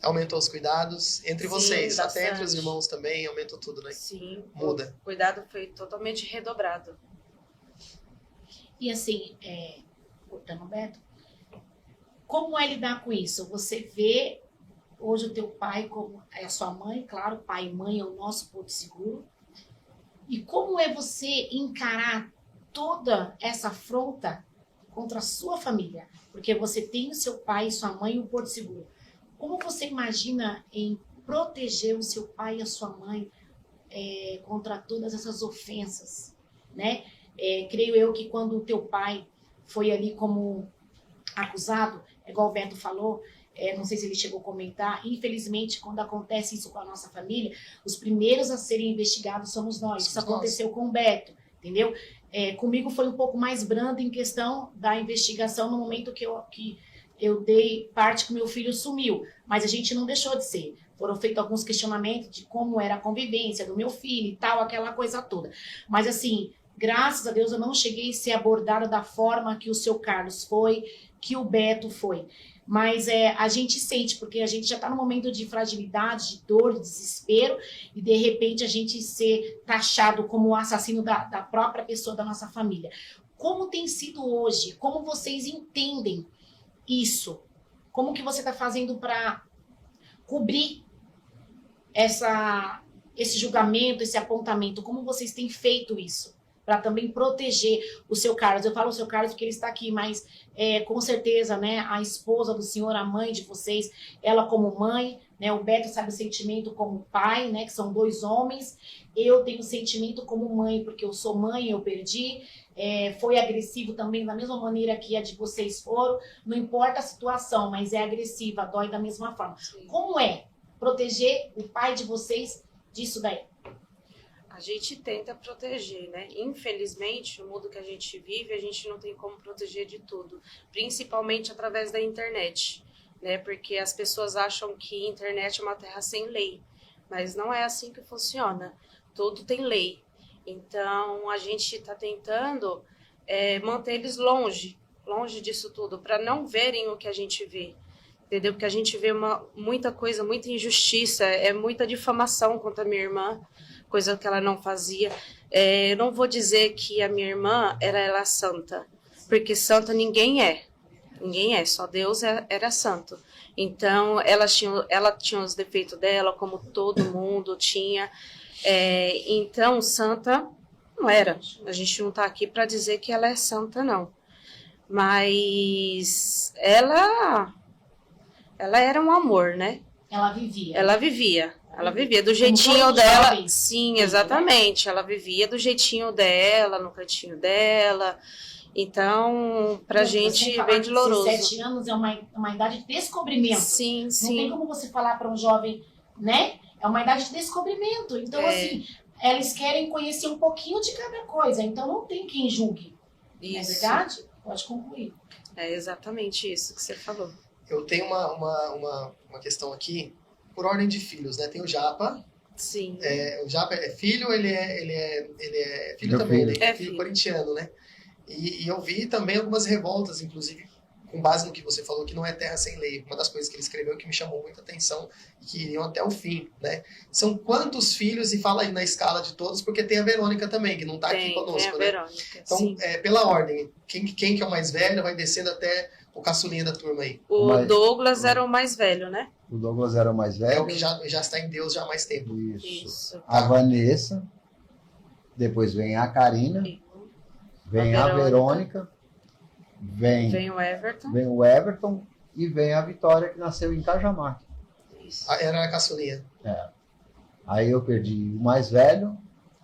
Aumentou os cuidados entre Sim, vocês, até entre os bastante. irmãos também, aumentou tudo, né? Sim, Muda. o cuidado foi totalmente redobrado. E assim, cortando o Beto, como é lidar com isso? Você vê hoje o teu pai como é a sua mãe, claro, pai e mãe é o nosso porto seguro. E como é você encarar toda essa afronta contra a sua família? Porque você tem o seu pai e sua mãe e o porto seguro. Como você imagina em proteger o seu pai e a sua mãe contra todas essas ofensas, né? Creio eu que quando o teu pai foi ali como acusado, igual o Beto falou, não sei se ele chegou a comentar, infelizmente, quando acontece isso com a nossa família, os primeiros a serem investigados somos nós. Isso aconteceu com o Beto, entendeu? Comigo foi um pouco mais brando em questão da investigação no momento que eu dei parte que meu filho sumiu, mas a gente não deixou de ser. Foram feitos alguns questionamentos de como era a convivência do meu filho e tal, aquela coisa toda. Mas assim, graças a Deus eu não cheguei a ser abordada da forma que o seu Carlos foi, que o Beto foi. Mas a gente sente, porque a gente já está num momento de fragilidade, de dor, de desespero, e de repente a gente ser taxado como o assassino da própria pessoa da nossa família. Como tem sido hoje? Como vocês entendem isso? Como que você está fazendo para cobrir esse julgamento, esse apontamento? Como vocês têm feito isso? Para também proteger o seu Carlos. Eu falo o seu Carlos porque ele está aqui, mas com certeza, né, a esposa do senhor, a mãe de vocês, ela como mãe, né, o Beto sabe o sentimento como pai, né, que são 2 homens. Eu tenho sentimento como mãe, porque eu sou mãe, eu perdi. Foi agressivo também, da mesma maneira que a de vocês foram. Não importa a situação, mas é agressiva, dói da mesma forma. Sim. Como é proteger o pai de vocês disso daí? A gente tenta proteger, né? Infelizmente, no mundo que a gente vive, a gente não tem como proteger de tudo, principalmente através da internet, né? Porque as pessoas acham que a internet é uma terra sem lei, mas não é assim que funciona. Tudo tem lei. Então, a gente está tentando manter eles longe disso tudo, para não verem o que a gente vê. Entendeu? Porque a gente vê muita coisa, muita injustiça, muita difamação contra a minha irmã, coisa que ela não fazia. Eu não vou dizer que a minha irmã ela santa, porque santa ninguém é, só Deus era santo. Então, ela tinha os defeitos dela, como todo mundo tinha. Então, santa não era. A gente não está aqui para dizer que ela é santa, não. Mas ela era um amor, né? Ela vivia. Ela vivia do jeitinho dela. jovens. Sim, exatamente. Ela vivia do jeitinho dela, no cantinho dela. Então, pra gente, bem doloroso. 17 anos é uma idade de descobrimento. Sim, Não tem sim. como você falar para um jovem, né? É uma idade de descobrimento. Então, assim, eles querem conhecer um pouquinho de cada coisa. Então, não tem quem julgue. Não é Isso. verdade? Pode concluir. É exatamente isso que você falou. Eu tenho uma questão aqui, por ordem de filhos, né? Tem o Japa. Sim. O Japa é filho, ele é filho Meu também, filho. ele é É filho filho. corintiano, né? E eu vi também algumas revoltas, inclusive, com base no que você falou, que não é terra sem lei. Uma das coisas que ele escreveu que me chamou muita atenção e que iriam até o fim, né? São quantos filhos, e fala aí na escala de todos, porque tem a Verônica também, que não tá aqui Tem conosco, a né? Verônica. Então, Sim. pela ordem, quem que é o mais velho vai descendo até o caçulinha da turma aí. O Mas- Douglas era o mais velho, né? O Douglas era o mais É velho. o que já está em Deus já há mais tempo. Isso. Isso. A Vanessa. Depois vem a Karina. Vem A a Verônica. Vem Vem o Everton. o Everton. E vem a Vitória, que nasceu em Cajamar. Isso. Era a caçulinha Aí eu perdi o mais velho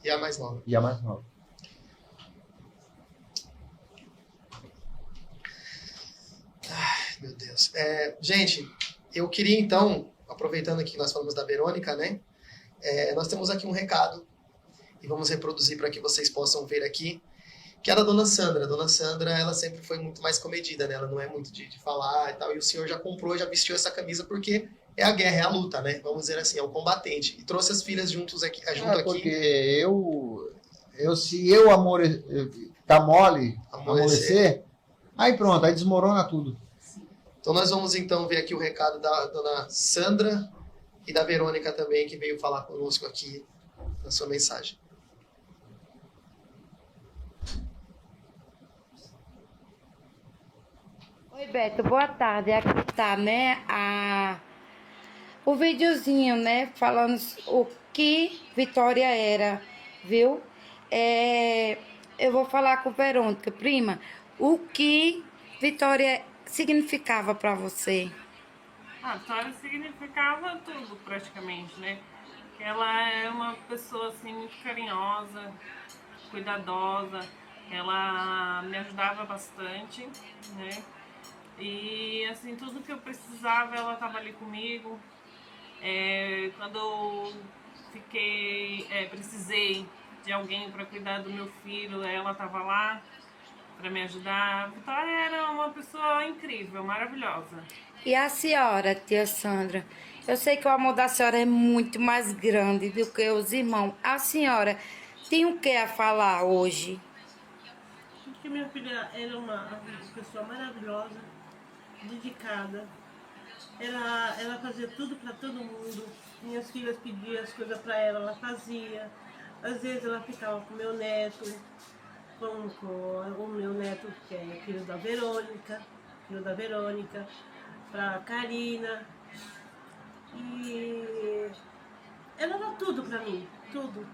e a mais nova. e a mais nova. Meu Deus. Gente, eu queria então, aproveitando aqui que nós falamos da Verônica, né? Nós temos aqui um recado e vamos reproduzir para que vocês possam ver aqui, que é da Dona Sandra. A Dona Sandra, ela sempre foi muito mais comedida, né? Ela não é muito de falar e tal. E o senhor já comprou, já vestiu essa camisa porque é a guerra, é a luta, né? Vamos dizer assim, é o combatente. E trouxe as filhas junto aqui. Porque se eu ficar mole, Amolecer. amolecer, aí pronto, aí desmorona tudo. Então nós vamos então ver aqui o recado da dona Sandra e da Verônica também, que veio falar conosco aqui na sua mensagem. Oi, Beto, boa tarde. Aqui tá, né, o videozinho, né, falando o que Vitória era, viu? Eu vou falar com Verônica. Prima, o que Vitória significava para você? A Vitória significava tudo, praticamente, né? Ela é uma pessoa, assim, muito carinhosa, cuidadosa. Ela me ajudava bastante, né? E, assim, tudo que eu precisava, ela estava ali comigo. Quando eu precisei de alguém para cuidar do meu filho, ela estava lá para me ajudar. A Vitória era uma pessoa incrível, maravilhosa. E a senhora, tia Sandra? Eu sei que o amor da senhora é muito mais grande do que os irmãos. A senhora tem o que a falar hoje? Porque minha filha era uma pessoa maravilhosa, dedicada. Ela fazia tudo para todo mundo. Minhas filhas pediam as coisas para ela fazia. Às vezes ela ficava com meu neto, com o meu neto, que é filho da Verônica, para Karina. E ela era tudo para mim, tudo.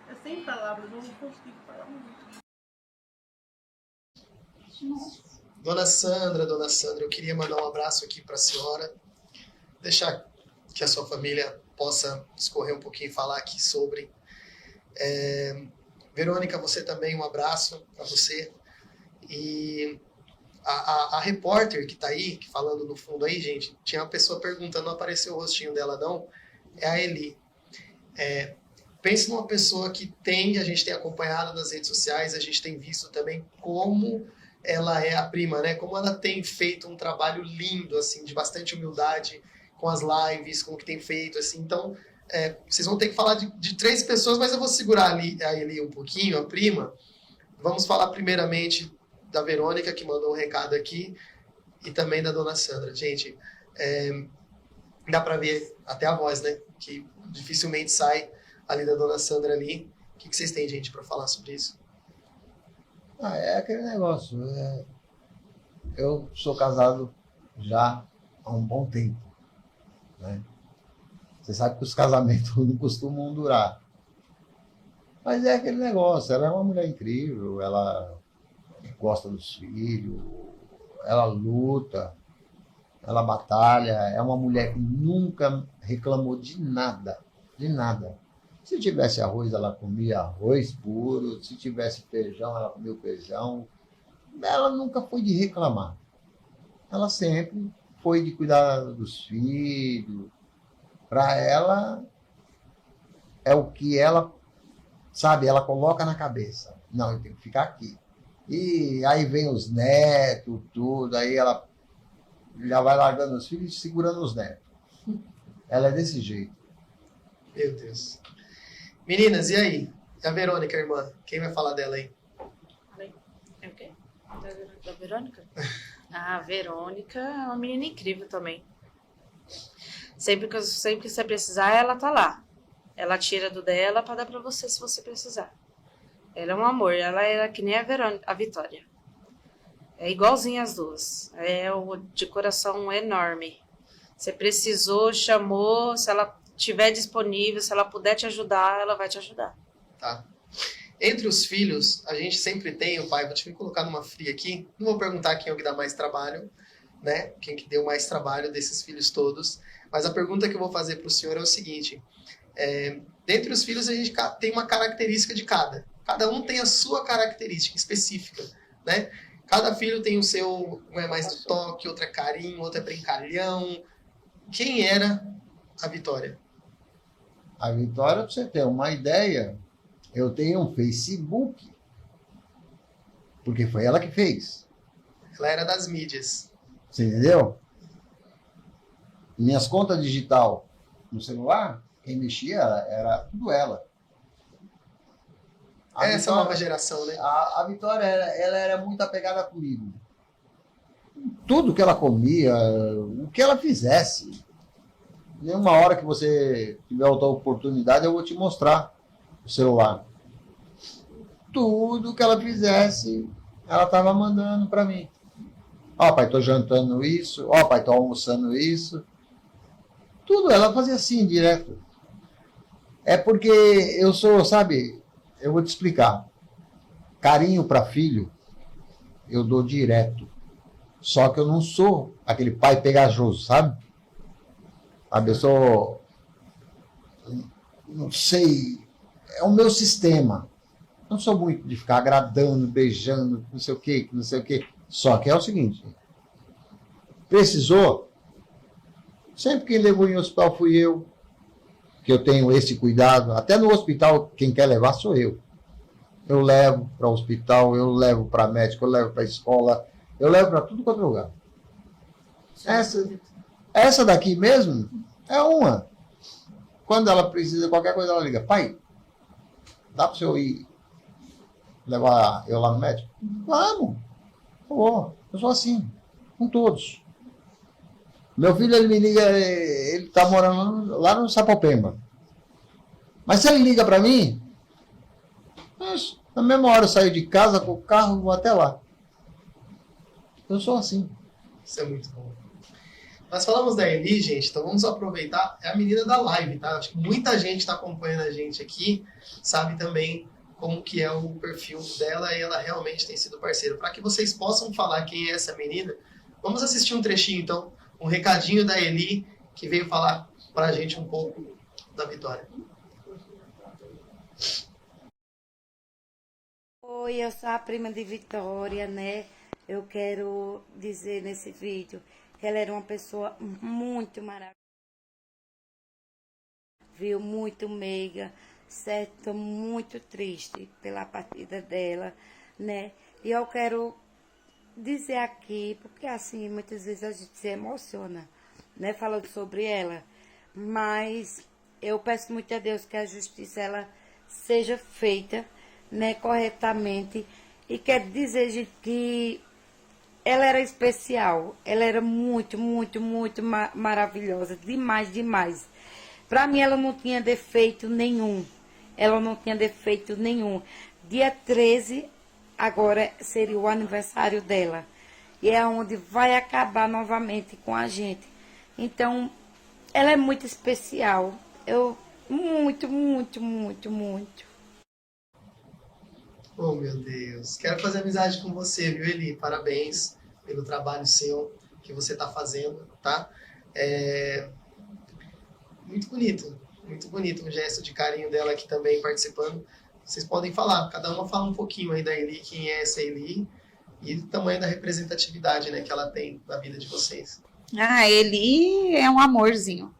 É sem palavras, não consigo falar muito. Dona Sandra, eu queria mandar um abraço aqui para a senhora, deixar que a sua família possa escorrer um pouquinho e falar aqui sobre. Verônica, você também, um abraço para você. E a repórter que está aí, falando no fundo aí, gente, tinha uma pessoa perguntando, não apareceu o rostinho dela não, é a Eli. Pense numa pessoa que a gente tem acompanhado nas redes sociais, a gente tem visto também como ela é a prima, né? Como ela tem feito um trabalho lindo, assim, de bastante humildade, com as lives, com o que tem feito, assim. Então, vocês vão ter que falar de 3 pessoas, mas eu vou segurar a Eli um pouquinho, a prima. Vamos falar primeiramente da Verônica, que mandou um recado aqui, e também da dona Sandra. Gente, dá para ver até a voz, né? Que dificilmente sai ali da dona Sandra ali. O que vocês têm, gente, para falar sobre isso? É aquele negócio. Eu sou casado já há um bom tempo, né? Você sabe que os casamentos não costumam durar. Mas é aquele negócio. Ela é uma mulher incrível, ela gosta dos filhos, ela luta, ela batalha. É uma mulher que nunca reclamou de nada, de nada. Se tivesse arroz, ela comia arroz puro. Se tivesse feijão, ela comia o feijão. Ela nunca foi de reclamar. Ela sempre foi de cuidar dos filhos. Para ela, é o que ela, sabe, ela coloca na cabeça. Não, eu tenho que ficar aqui. E aí vem os netos, tudo. Aí ela já vai largando os filhos e segurando os netos. Ela é desse jeito. Meu Deus. Meninas, e aí? E a Verônica, irmã? Quem vai falar dela aí? É o quê? Da Verônica? A Verônica é uma menina incrível também. Sempre que você precisar, ela tá lá. Ela tira do dela pra dar pra você se você precisar. Ela é um amor. Ela era que nem a Vitória. É igualzinha as duas. De coração enorme. Você precisou, chamou, se ela estiver disponível, se ela puder te ajudar, ela vai te ajudar. Tá. Entre os filhos, a gente sempre tem, o pai, vou te colocar numa fria aqui, não vou perguntar quem é o que dá mais trabalho, né? Quem que deu mais trabalho desses filhos todos, mas a pergunta que eu vou fazer para o senhor é o seguinte, dentre os filhos a gente tem uma característica de cada um tem a sua característica específica, né? Cada filho tem o seu, um é mais do toque, outro é carinho, outro é brincalhão. Quem era a Vitória? A Vitória, para você ter uma ideia, eu tenho um Facebook, porque foi ela que fez. Ela era das mídias. Você entendeu? Minhas contas digital no celular, quem mexia era tudo ela. Essa nova geração, né? A Vitória, ela era muito apegada comigo. tudo que ela comia, o que ela fizesse. Nenhuma hora que você tiver outra oportunidade, eu vou te mostrar o celular. Tudo que ela fizesse, ela estava mandando para mim. Ó, pai, tô jantando isso. Ó, pai, tô almoçando isso. Tudo, ela fazia assim, direto. É porque eu sou, sabe, eu vou te explicar. Carinho para filho, eu dou direto. Só que eu não sou aquele pai pegajoso, sabe? Sabe, eu sou, não sei, é o meu sistema. Não sou muito de ficar agradando, beijando, não sei o quê, não sei o quê. Só que é o seguinte, precisou, sempre quem levou em hospital fui eu, que eu tenho esse cuidado. Até no hospital, quem quer levar sou eu. Eu levo para o hospital, eu levo para médico, eu levo para a escola, eu levo para tudo quanto é lugar. Essa daqui mesmo é uma. Quando ela precisa de qualquer coisa, ela liga. Pai, dá para o senhor ir levar eu lá no médico? Vamos. Oh, eu sou assim, com todos. Meu filho, ele me liga, ele está morando lá no Sapopemba. Mas se ele liga para mim, na mesma hora eu saio de casa com o carro e vou até lá. Eu sou assim. Isso é muito bom. Nós falamos da Eli, gente, então vamos aproveitar. É a menina da live, tá? Acho que muita gente está acompanhando a gente aqui, sabe também como que é o perfil dela e ela realmente tem sido parceira. Para que vocês possam falar quem é essa menina, vamos assistir um trechinho, então, um recadinho da Eli, que veio falar para a gente um pouco da Vitória. Oi, eu sou a prima de Vitória, né? Eu quero dizer nesse vídeo que ela era uma pessoa muito maravilhosa, viu? Muito meiga, certo? Muito triste pela partida dela, né? E eu quero dizer aqui, porque assim, muitas vezes a gente se emociona, né? Falando sobre ela, mas eu peço muito a Deus que a justiça ela seja feita, né, corretamente. E quero dizer, gente, que ela era especial, ela era muito, muito, muito maravilhosa, demais, demais. Para mim, ela não tinha defeito nenhum, ela não tinha defeito nenhum. Dia 13, agora seria o aniversário dela, e é onde vai acabar novamente com a gente. Então, ela é muito especial, muito, muito, muito, muito. Oh, meu Deus. Quero fazer amizade com você, viu, Eli? Parabéns pelo trabalho seu que você está fazendo, tá? Muito bonito um gesto de carinho dela aqui também participando. Vocês podem falar, cada uma fala um pouquinho aí da Eli, quem é essa Eli e o tamanho da representatividade, né, que ela tem na vida de vocês. A Eli é um amorzinho.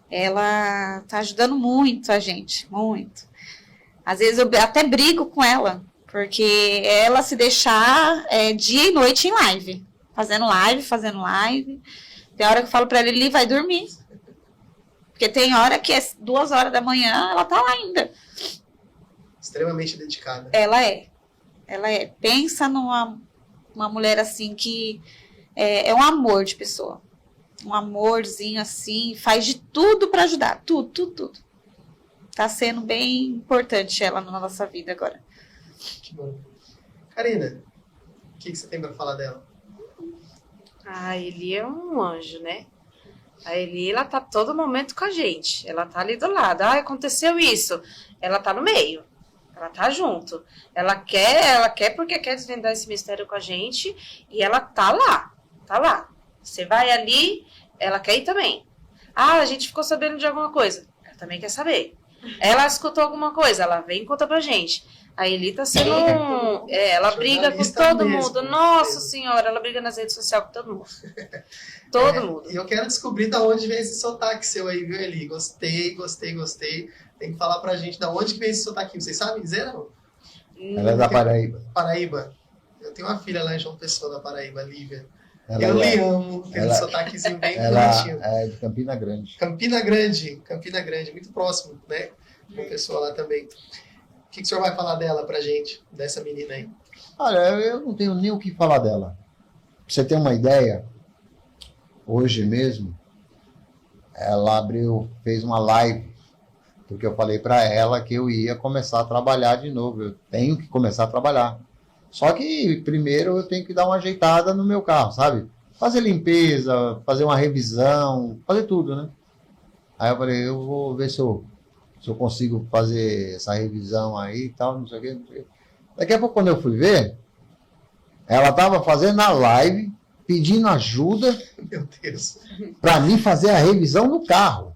Ela tá ajudando muito a gente, muito. Às vezes eu até brigo com ela, porque ela se deixar dia e noite em live. Fazendo live. Tem hora que eu falo pra ela, Eli, vai dormir. Porque tem hora que é 2 horas da manhã, ela tá lá ainda. Extremamente dedicada. Ela é. Pensa numa mulher assim que é um amor de pessoa. Um amorzinho assim, faz de tudo pra ajudar. Tudo. Tá sendo bem importante ela na nossa vida agora. Que bom. Karina, o que você tem pra falar dela? A Eli é um anjo, né? A Eli, ela tá todo momento com a gente. Ela tá ali do lado. Ah, aconteceu isso. Ela tá no meio. Ela tá junto. Ela quer porque quer desvendar esse mistério com a gente. E ela tá lá. Tá lá. Você vai ali, ela quer ir também. Ah, a gente ficou sabendo de alguma coisa. Ela também quer saber. Ela escutou alguma coisa, ela vem e conta pra gente. A Eli tá sendo ela briga com todo mundo. Nossa senhora, ela briga nas redes sociais com todo mundo. Todo mundo. E eu quero descobrir de onde vem esse sotaque seu aí, viu, Eli? Gostei. Tem que falar pra gente de onde que vem esse sotaque. Vocês sabem dizer, não? Ela é da Paraíba. Paraíba. Eu tenho uma filha lá em João Pessoa, da Paraíba, Lívia. Ela eu lhe amo, aquele sotaquezinho bem bonitinho. Ela é de Campina Grande. Campina Grande, muito próximo, né? Uma pessoa lá também. O que o senhor vai falar dela pra gente, dessa menina aí? Olha, eu não tenho nem o que falar dela. você ter uma ideia, hoje mesmo, ela fez uma live, porque eu falei para ela que eu ia começar a trabalhar de novo. Eu tenho que começar a trabalhar. Só que primeiro eu tenho que dar uma ajeitada no meu carro, sabe? Fazer limpeza, fazer uma revisão, fazer tudo, né? Aí eu falei, eu vou ver se eu consigo fazer essa revisão aí e tal, não sei o quê, não sei o quê. Daqui a pouco, quando eu fui ver, ela estava fazendo a live, pedindo ajuda Meu Deus. para mim fazer a revisão no carro.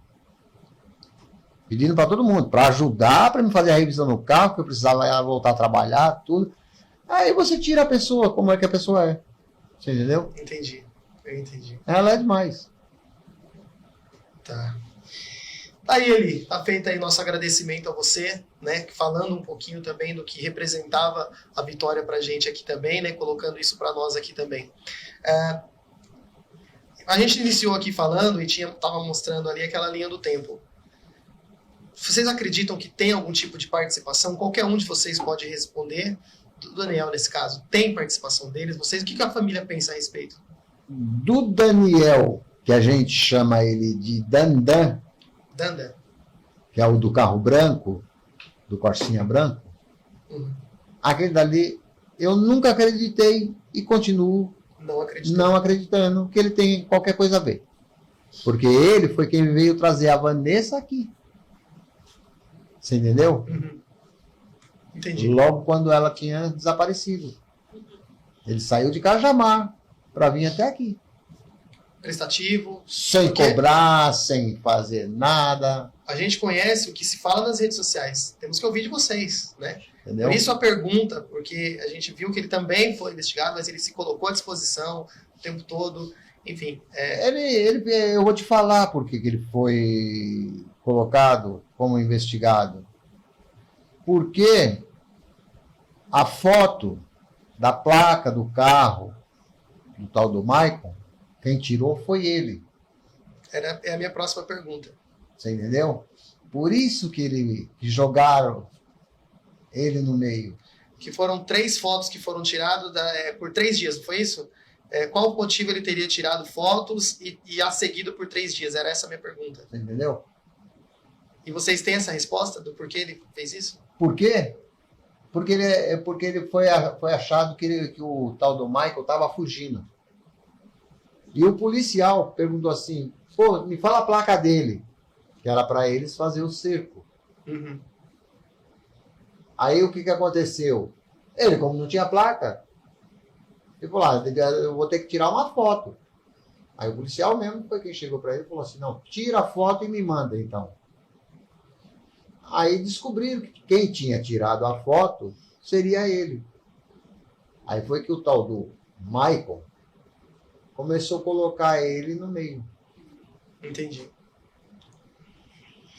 Pedindo para todo mundo, para ajudar, para me fazer a revisão no carro, que eu precisava voltar a trabalhar, tudo. Aí você tira a pessoa, como é que a pessoa é. Você entendeu? Entendi. Eu entendi. Ela é demais. Tá. Tá aí, Eli. Tá feito aí nosso agradecimento a você, né? Falando um pouquinho também do que representava a Vitória pra gente aqui também, né? Colocando isso pra nós aqui também. A gente iniciou aqui falando e tava mostrando ali aquela linha do tempo. Vocês acreditam que tem algum tipo de participação? Qualquer um de vocês pode responder. Do Daniel, nesse caso, tem participação deles? Vocês, o que a família pensa a respeito? Do Daniel, que a gente chama ele de Dandan, Danda? que é o do carro branco, do Corsinha branco, aquele dali eu nunca acreditei e continuo não acreditando que ele tem qualquer coisa a ver. Porque ele foi quem veio trazer a Vanessa aqui. Você entendeu? Entendi. Logo quando ela tinha desaparecido. Ele saiu de Cajamar para vir até aqui. Prestativo. Sem cobrar, sem fazer nada. A gente conhece o que se fala nas redes sociais. Temos que ouvir de vocês, né? Entendeu? Por isso a pergunta, porque a gente viu que ele também foi investigado, mas ele se colocou à disposição o tempo todo. Enfim. Eu vou te falar por que ele foi colocado como investigado. Porque a foto da placa do carro do tal do Maicon, quem tirou foi ele. É a minha próxima pergunta. Você entendeu? Por isso que jogaram ele no meio. Que foram 3 fotos que foram tiradas por 3 dias, não foi isso? Qual o motivo ele teria tirado fotos e a seguido por 3 dias? Era essa a minha pergunta. Você entendeu? E vocês têm essa resposta do porquê ele fez isso? Por quê? Porque ele foi achado que o tal do Michael estava fugindo. E o policial perguntou assim, pô, me fala a placa dele. Que era para eles fazer o cerco. Aí o que aconteceu? Ele, como não tinha placa, ele falou, eu vou ter que tirar uma foto. Aí o policial mesmo foi quem chegou para ele e falou assim, não, tira a foto e me manda então. Aí descobriram que quem tinha tirado a foto seria ele. Aí foi que o tal do Michael começou a colocar ele no meio. Entendi.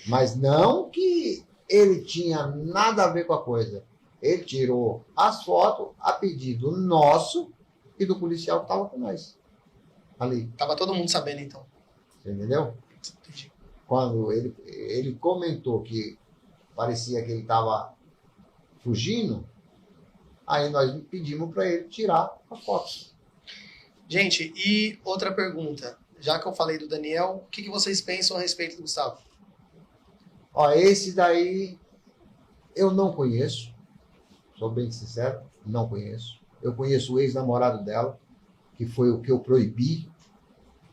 Mas não que ele tinha nada a ver com a coisa. Ele tirou as fotos a pedido nosso e do policial que estava com nós. Ali. Tava todo mundo sabendo, então. Você entendeu? Entendi. Quando ele comentou que parecia que ele estava fugindo, aí nós pedimos para ele tirar a foto. Gente, e outra pergunta. Já que eu falei do Daniel, o que vocês pensam a respeito do Gustavo? Ó, esse daí eu não conheço. Sou bem sincero, não conheço. Eu conheço o ex-namorado dela, que foi o que eu proibi.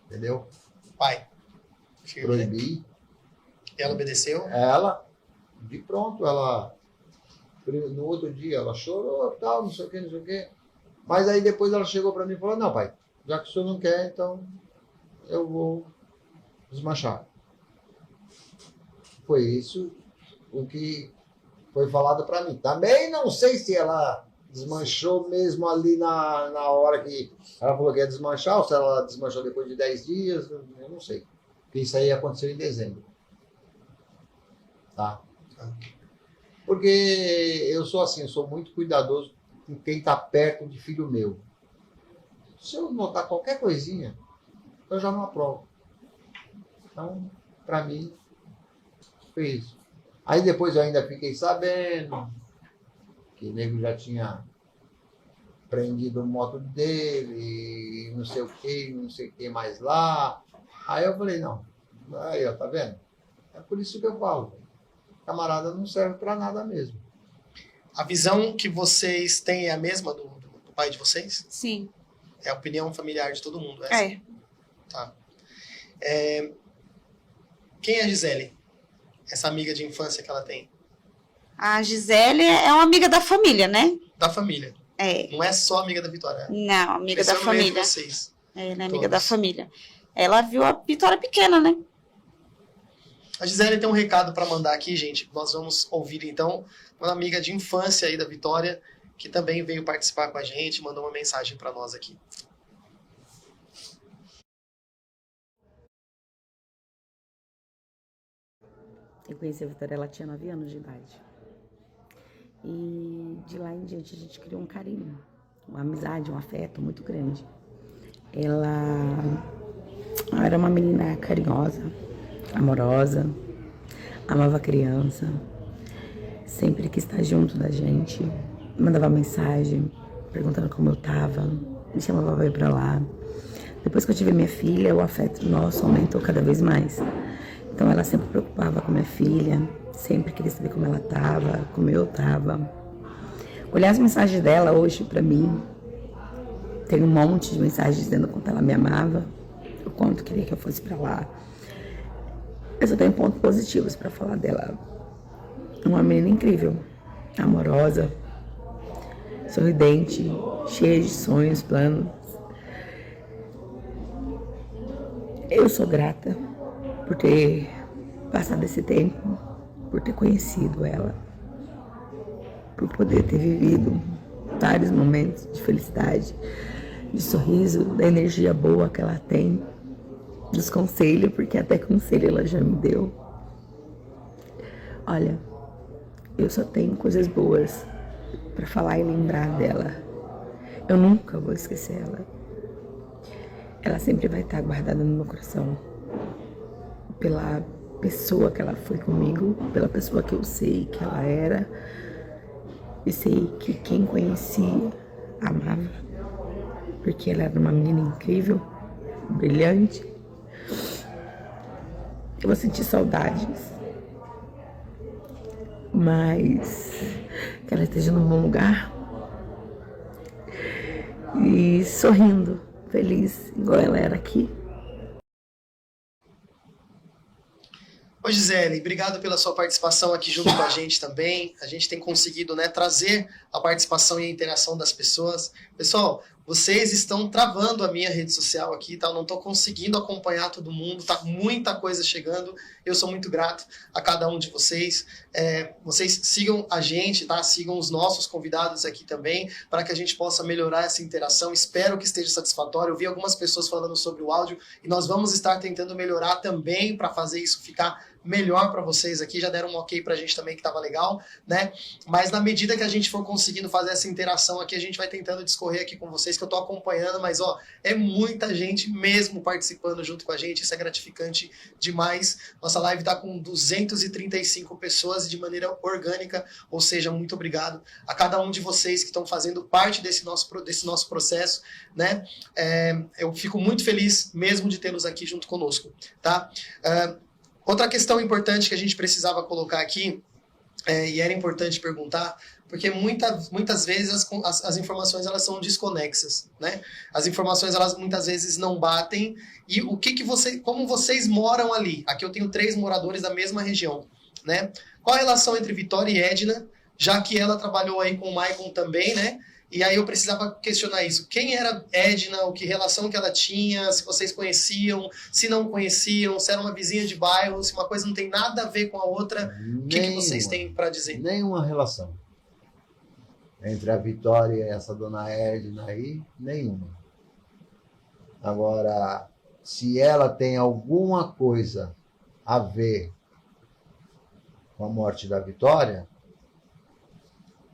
Entendeu? Pai. Proibi. E ela obedeceu? Ela, de pronto, no outro dia, ela chorou, tal, não sei o que, não sei o que. Mas aí depois ela chegou para mim e falou, não, pai, já que o senhor não quer, então eu vou desmanchar. Foi isso o que foi falado para mim. Também não sei se ela desmanchou mesmo ali na hora que ela falou que ia desmanchar, ou se ela desmanchou depois de 10 dias, eu não sei. Porque isso aí aconteceu em dezembro. Tá? Porque eu sou assim, eu sou muito cuidadoso com quem está perto de filho meu. Se eu notar qualquer coisinha, eu já não aprovo. Então, para mim, foi isso. Aí depois eu ainda fiquei sabendo que o nego já tinha prendido a moto dele, não sei o que mais lá. Aí eu falei, não, aí ó, tá vendo? É por isso que eu falo, camarada não serve para nada mesmo. A visão que vocês têm é a mesma do pai de vocês? Sim. É a opinião familiar de todo mundo, essa? É. Tá. Quem é a Gisele? Essa amiga de infância que ela tem? A Gisele é uma amiga da família, né? Da família. É. Não é só amiga da Vitória. Não, amiga da Cresceu no meio de família. vocês. É, ela é Todos. amiga da família. Ela viu a Vitória pequena, né? A Gisele tem um recado para mandar aqui, gente. Nós vamos ouvir, então, uma amiga de infância aí da Vitória, que também veio participar com a gente, mandou uma mensagem para nós aqui. Eu conheci a Vitória, ela tinha 9 anos de idade. E de lá em diante a gente criou um carinho, uma amizade, um afeto muito grande. Ela era uma menina carinhosa, amorosa, amava a criança, sempre quis estar junto da gente, mandava mensagem perguntando como eu tava, me chamava pra ir pra lá. Depois que eu tive minha filha, o afeto nosso aumentou cada vez mais. Então ela sempre preocupava com minha filha, sempre queria saber como ela tava, como eu tava. Olhar as mensagens dela hoje pra mim, tem um monte de mensagens dizendo o quanto ela me amava, o quanto queria que eu fosse pra lá. Eu só tenho pontos positivos pra falar dela. Uma menina incrível, amorosa, sorridente, cheia de sonhos, planos. Eu sou grata por ter passado esse tempo, por ter conhecido ela, por poder ter vivido vários momentos de felicidade, de sorriso, da energia boa que ela tem, dos conselhos, porque até conselho ela já me deu. Olha, eu só tenho coisas boas para falar e lembrar dela. Eu nunca vou esquecer ela. Ela sempre vai estar guardada no meu coração. Pela pessoa que ela foi comigo, pela pessoa que eu sei que ela era. E sei que quem conhecia amava. Porque ela era uma menina incrível, brilhante. Eu vou sentir saudades. Mas que ela esteja num bom lugar. E sorrindo, feliz, igual ela era aqui. Ô Gisele, obrigado pela sua participação aqui junto com a gente também. A gente tem conseguido, né, trazer a participação e a interação das pessoas. Pessoal, vocês estão travando a minha rede social aqui, tá? Eu não estou conseguindo acompanhar todo mundo, tá muita coisa chegando. Eu sou muito grato a cada um de vocês. Vocês sigam a gente, tá? Sigam os nossos convidados aqui também, para que a gente possa melhorar essa interação. Espero que esteja satisfatório. Eu vi algumas pessoas falando sobre o áudio e nós vamos estar tentando melhorar também para fazer isso ficar melhor para vocês aqui. Já deram um ok pra gente também, que estava legal, né? Mas na medida que a gente for conseguindo fazer essa interação aqui, a gente vai tentando discorrer aqui com vocês, que eu tô acompanhando, mas ó, é muita gente mesmo participando junto com a gente, isso é gratificante demais. Nossa live tá com 235 pessoas de maneira orgânica, ou seja, muito obrigado a cada um de vocês que estão fazendo parte desse nosso processo, né? Eu fico muito feliz mesmo de tê-los aqui junto conosco, tá? Outra questão importante que a gente precisava colocar aqui, e era importante perguntar, porque muitas vezes as informações elas são desconexas, né? As informações elas muitas vezes não batem. E como vocês moram ali? Aqui eu tenho 3 moradores da mesma região, né? Qual a relação entre Vitória e Edna, já que ela trabalhou aí com o Maicon também, né? E aí eu precisava questionar isso. Quem era Edna, que relação que ela tinha, se vocês conheciam, se não conheciam, se era uma vizinha de bairro, se uma coisa não tem nada a ver com a outra. O que vocês têm para dizer? Nenhuma relação. Entre a Vitória e essa dona Edna aí, nenhuma. Agora, se ela tem alguma coisa a ver com a morte da Vitória,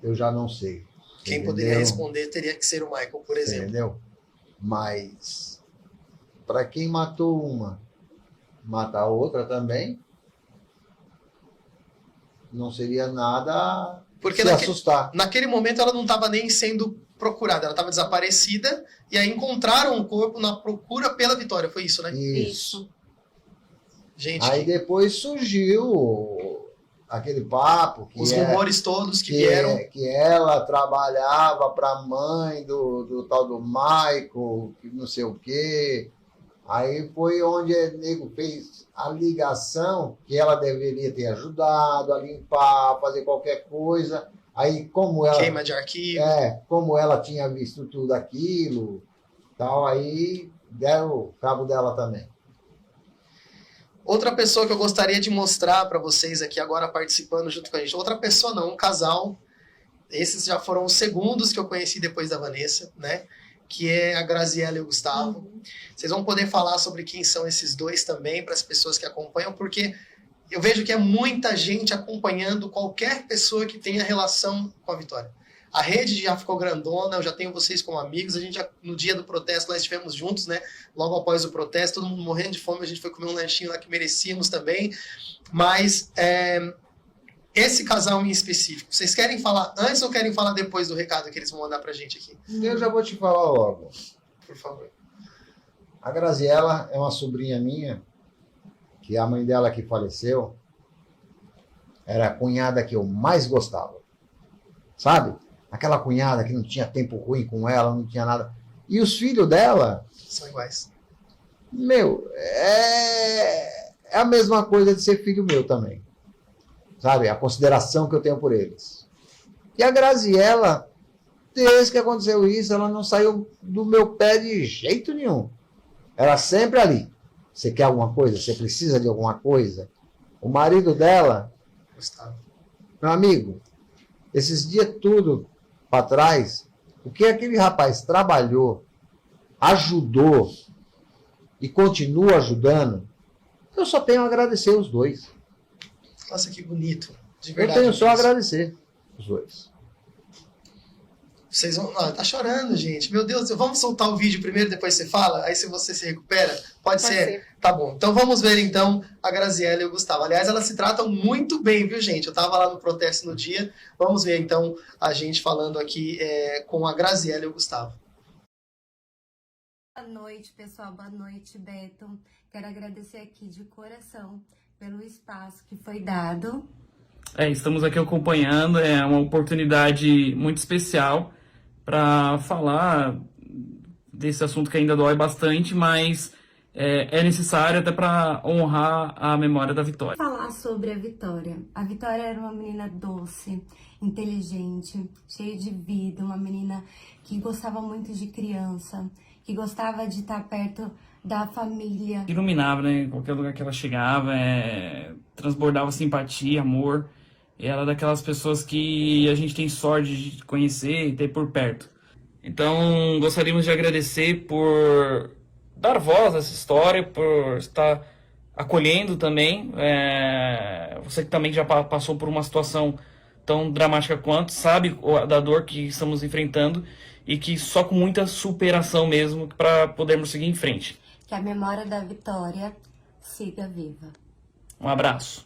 eu já não sei. Quem poderia responder teria que ser o Michael, por exemplo. Entendeu? Mas, para quem matou uma, matar a outra também, não seria nada se assustar. Naquele momento ela não estava nem sendo procurada, ela estava desaparecida, e aí encontraram o corpo na procura pela Vitória, foi isso, né? Isso. Gente, Aí depois surgiu aquele papo que os rumores todos que vieram. Que ela trabalhava para a mãe do tal do Michael, que não sei o quê. Aí foi onde o nego fez a ligação que ela deveria ter ajudado a limpar, a fazer qualquer coisa. Aí como ela... Queima de arquivo. Como ela tinha visto tudo aquilo, tal, aí deram o cabo dela também. Outra pessoa que eu gostaria de mostrar para vocês aqui agora participando junto com a gente. Outra pessoa não, um casal. Esses já foram os segundos que eu conheci depois da Vanessa, né? Que é a Graziella e o Gustavo. Vocês vão poder falar sobre quem são esses dois também, para as pessoas que acompanham, porque eu vejo que é muita gente acompanhando qualquer pessoa que tenha relação com a Vitória. A rede já ficou grandona, eu já tenho vocês como amigos, a gente já, no dia do protesto, nós estivemos juntos, né? Logo após o protesto, todo mundo morrendo de fome, a gente foi comer um lanchinho lá que merecíamos também. Mas esse casal em específico, vocês querem falar antes ou querem falar depois do recado que eles vão mandar pra gente aqui? Eu já vou te falar logo. Por favor. A Graziella é uma sobrinha minha, que a mãe dela que faleceu, era a cunhada que eu mais gostava. Sabe? Aquela cunhada que não tinha tempo ruim com ela, não tinha nada. E os filhos dela... São iguais. Meu, é a mesma coisa de ser filho meu também. Sabe? A consideração que eu tenho por eles. E a Graziella, desde que aconteceu isso, ela não saiu do meu pé de jeito nenhum. Ela sempre ali. Você quer alguma coisa? Você precisa de alguma coisa? O marido dela... Gustavo. Meu amigo, esses dias tudo para trás, o que aquele rapaz trabalhou, ajudou e continua ajudando, eu só tenho a agradecer os dois. Nossa, que bonito. De verdade. Eu tenho só a agradecer os dois. Vocês vão... tá chorando, gente. Meu Deus, vamos soltar o vídeo primeiro, depois você fala? Aí se você se recupera? Pode ser? Tá bom. Então vamos ver então a Graziella e o Gustavo. Aliás, elas se tratam muito bem, viu, gente? Eu tava lá no protesto no dia. Vamos ver então a gente falando aqui com a Graziella e o Gustavo. Boa noite, pessoal. Boa noite, Beto. Quero agradecer aqui de coração pelo espaço que foi dado. Estamos aqui acompanhando, é uma oportunidade muito especial para falar desse assunto que ainda dói bastante, mas é necessário até para honrar a memória da Vitória. Falar sobre a Vitória. A Vitória era uma menina doce, inteligente, cheia de vida, uma menina que gostava muito de criança, que gostava de estar perto da família. Iluminava, né? Em qualquer lugar que ela chegava, transbordava simpatia, amor. E ela é daquelas pessoas que a gente tem sorte de conhecer e ter por perto. Então, gostaríamos de agradecer por dar voz a essa história, por estar acolhendo também. Você que também já passou por uma situação tão dramática quanto, sabe da dor que estamos enfrentando e que só com muita superação mesmo para podermos seguir em frente. Que a memória da Vitória siga viva. Um abraço.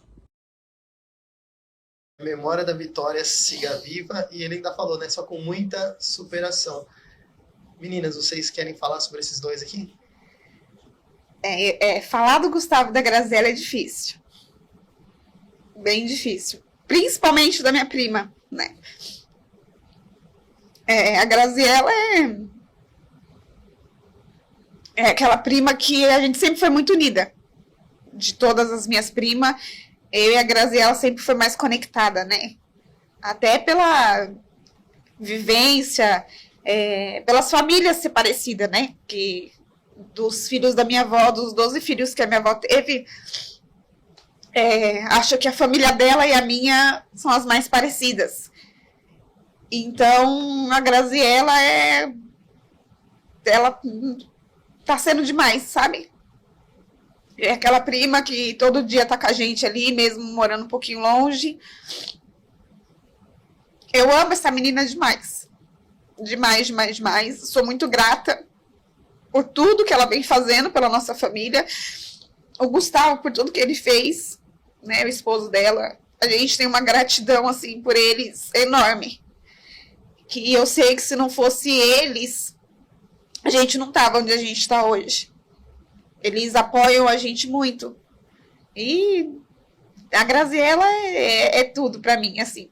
A memória da Vitória siga viva, e ele ainda falou, né? Só com muita superação. Meninas, vocês querem falar sobre esses dois aqui? Falar do Gustavo e da Graziella é difícil. Bem difícil. Principalmente da minha prima, né? A Graziella é aquela prima que a gente sempre foi muito unida. De todas as minhas primas, eu e a Graziella sempre foi mais conectada, né? Até pela vivência, pelas famílias ser parecida, né? Que dos filhos da minha avó, dos 12 filhos que a minha avó teve, acho que a família dela e a minha são as mais parecidas. Então, a Graziella ela tá sendo demais, sabe? É aquela prima que todo dia tá com a gente ali, mesmo morando um pouquinho longe. Eu amo essa menina demais. Demais, demais, demais. Sou muito grata por tudo que ela vem fazendo pela nossa família. O Gustavo, por tudo que ele fez, né? O esposo dela. A gente tem uma gratidão, assim, por eles enorme. que eu sei que se não fosse eles, a gente não tava onde a gente está hoje. Eles apoiam a gente muito. E a Graziella é tudo pra mim, assim.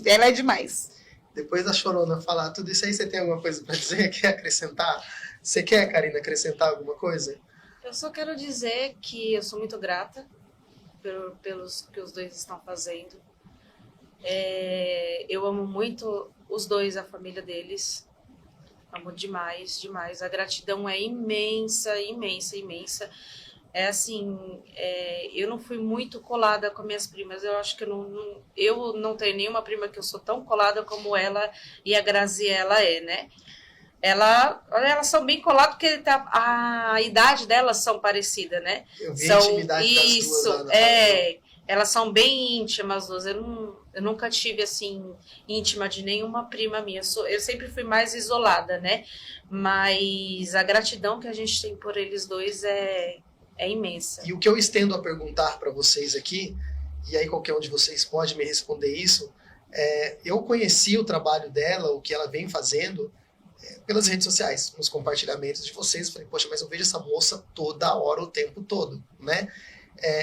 Ela é demais. Depois da Chorona falar tudo isso aí, você tem alguma coisa para dizer? Quer acrescentar? Você quer, Karina, acrescentar alguma coisa? Eu só quero dizer que eu sou muito grata pelos que os dois estão fazendo. Eu amo muito os dois, a família deles. Amo demais, demais. A gratidão é imensa, imensa, imensa. Eu não fui muito colada com minhas primas. Eu acho que eu não tenho nenhuma prima que eu sou tão colada como ela e a Graziella né? Elas são bem coladas porque a idade delas são parecida, né? Eu vi a intimidade das duas lá na família. Elas são bem íntimas, duas. Eu nunca tive, assim, íntima de nenhuma prima minha. Eu sempre fui mais isolada, né? Mas a gratidão que a gente tem por eles dois é imensa. E o que eu estendo a perguntar para vocês aqui, e aí qualquer um de vocês pode me responder isso, eu conheci o trabalho dela, o que ela vem fazendo, pelas redes sociais, nos compartilhamentos de vocês. Eu falei, poxa, mas eu vejo essa moça toda hora, o tempo todo, né?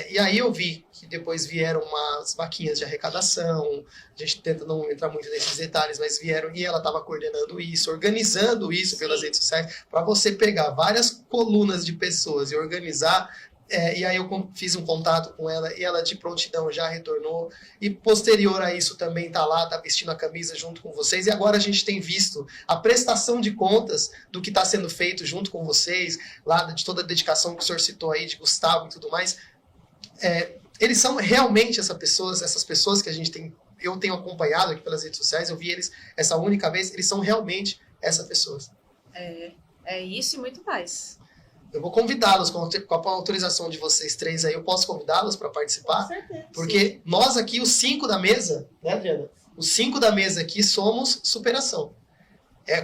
E aí eu vi que depois vieram umas vaquinhas de arrecadação, a gente tenta não entrar muito nesses detalhes, mas vieram e ela estava coordenando isso, organizando isso pelas redes sociais, para você pegar várias colunas de pessoas e organizar. E aí eu fiz um contato com ela e ela de prontidão já retornou, e posterior a isso também tá lá, tá vestindo a camisa junto com vocês, e agora a gente tem visto a prestação de contas do que está sendo feito junto com vocês, lá de toda a dedicação que o senhor citou aí, de Gustavo e tudo mais. Eles são realmente essas pessoas que eu tenho acompanhado aqui pelas redes sociais, eu vi eles essa única vez, eles são realmente essas pessoas. É isso e muito mais. Eu vou convidá-los, com a autorização de vocês três aí, eu posso convidá-los para participar? Com certeza. Porque nós aqui, os 5 da mesa, né, Adriana? Os 5 da mesa aqui somos superação.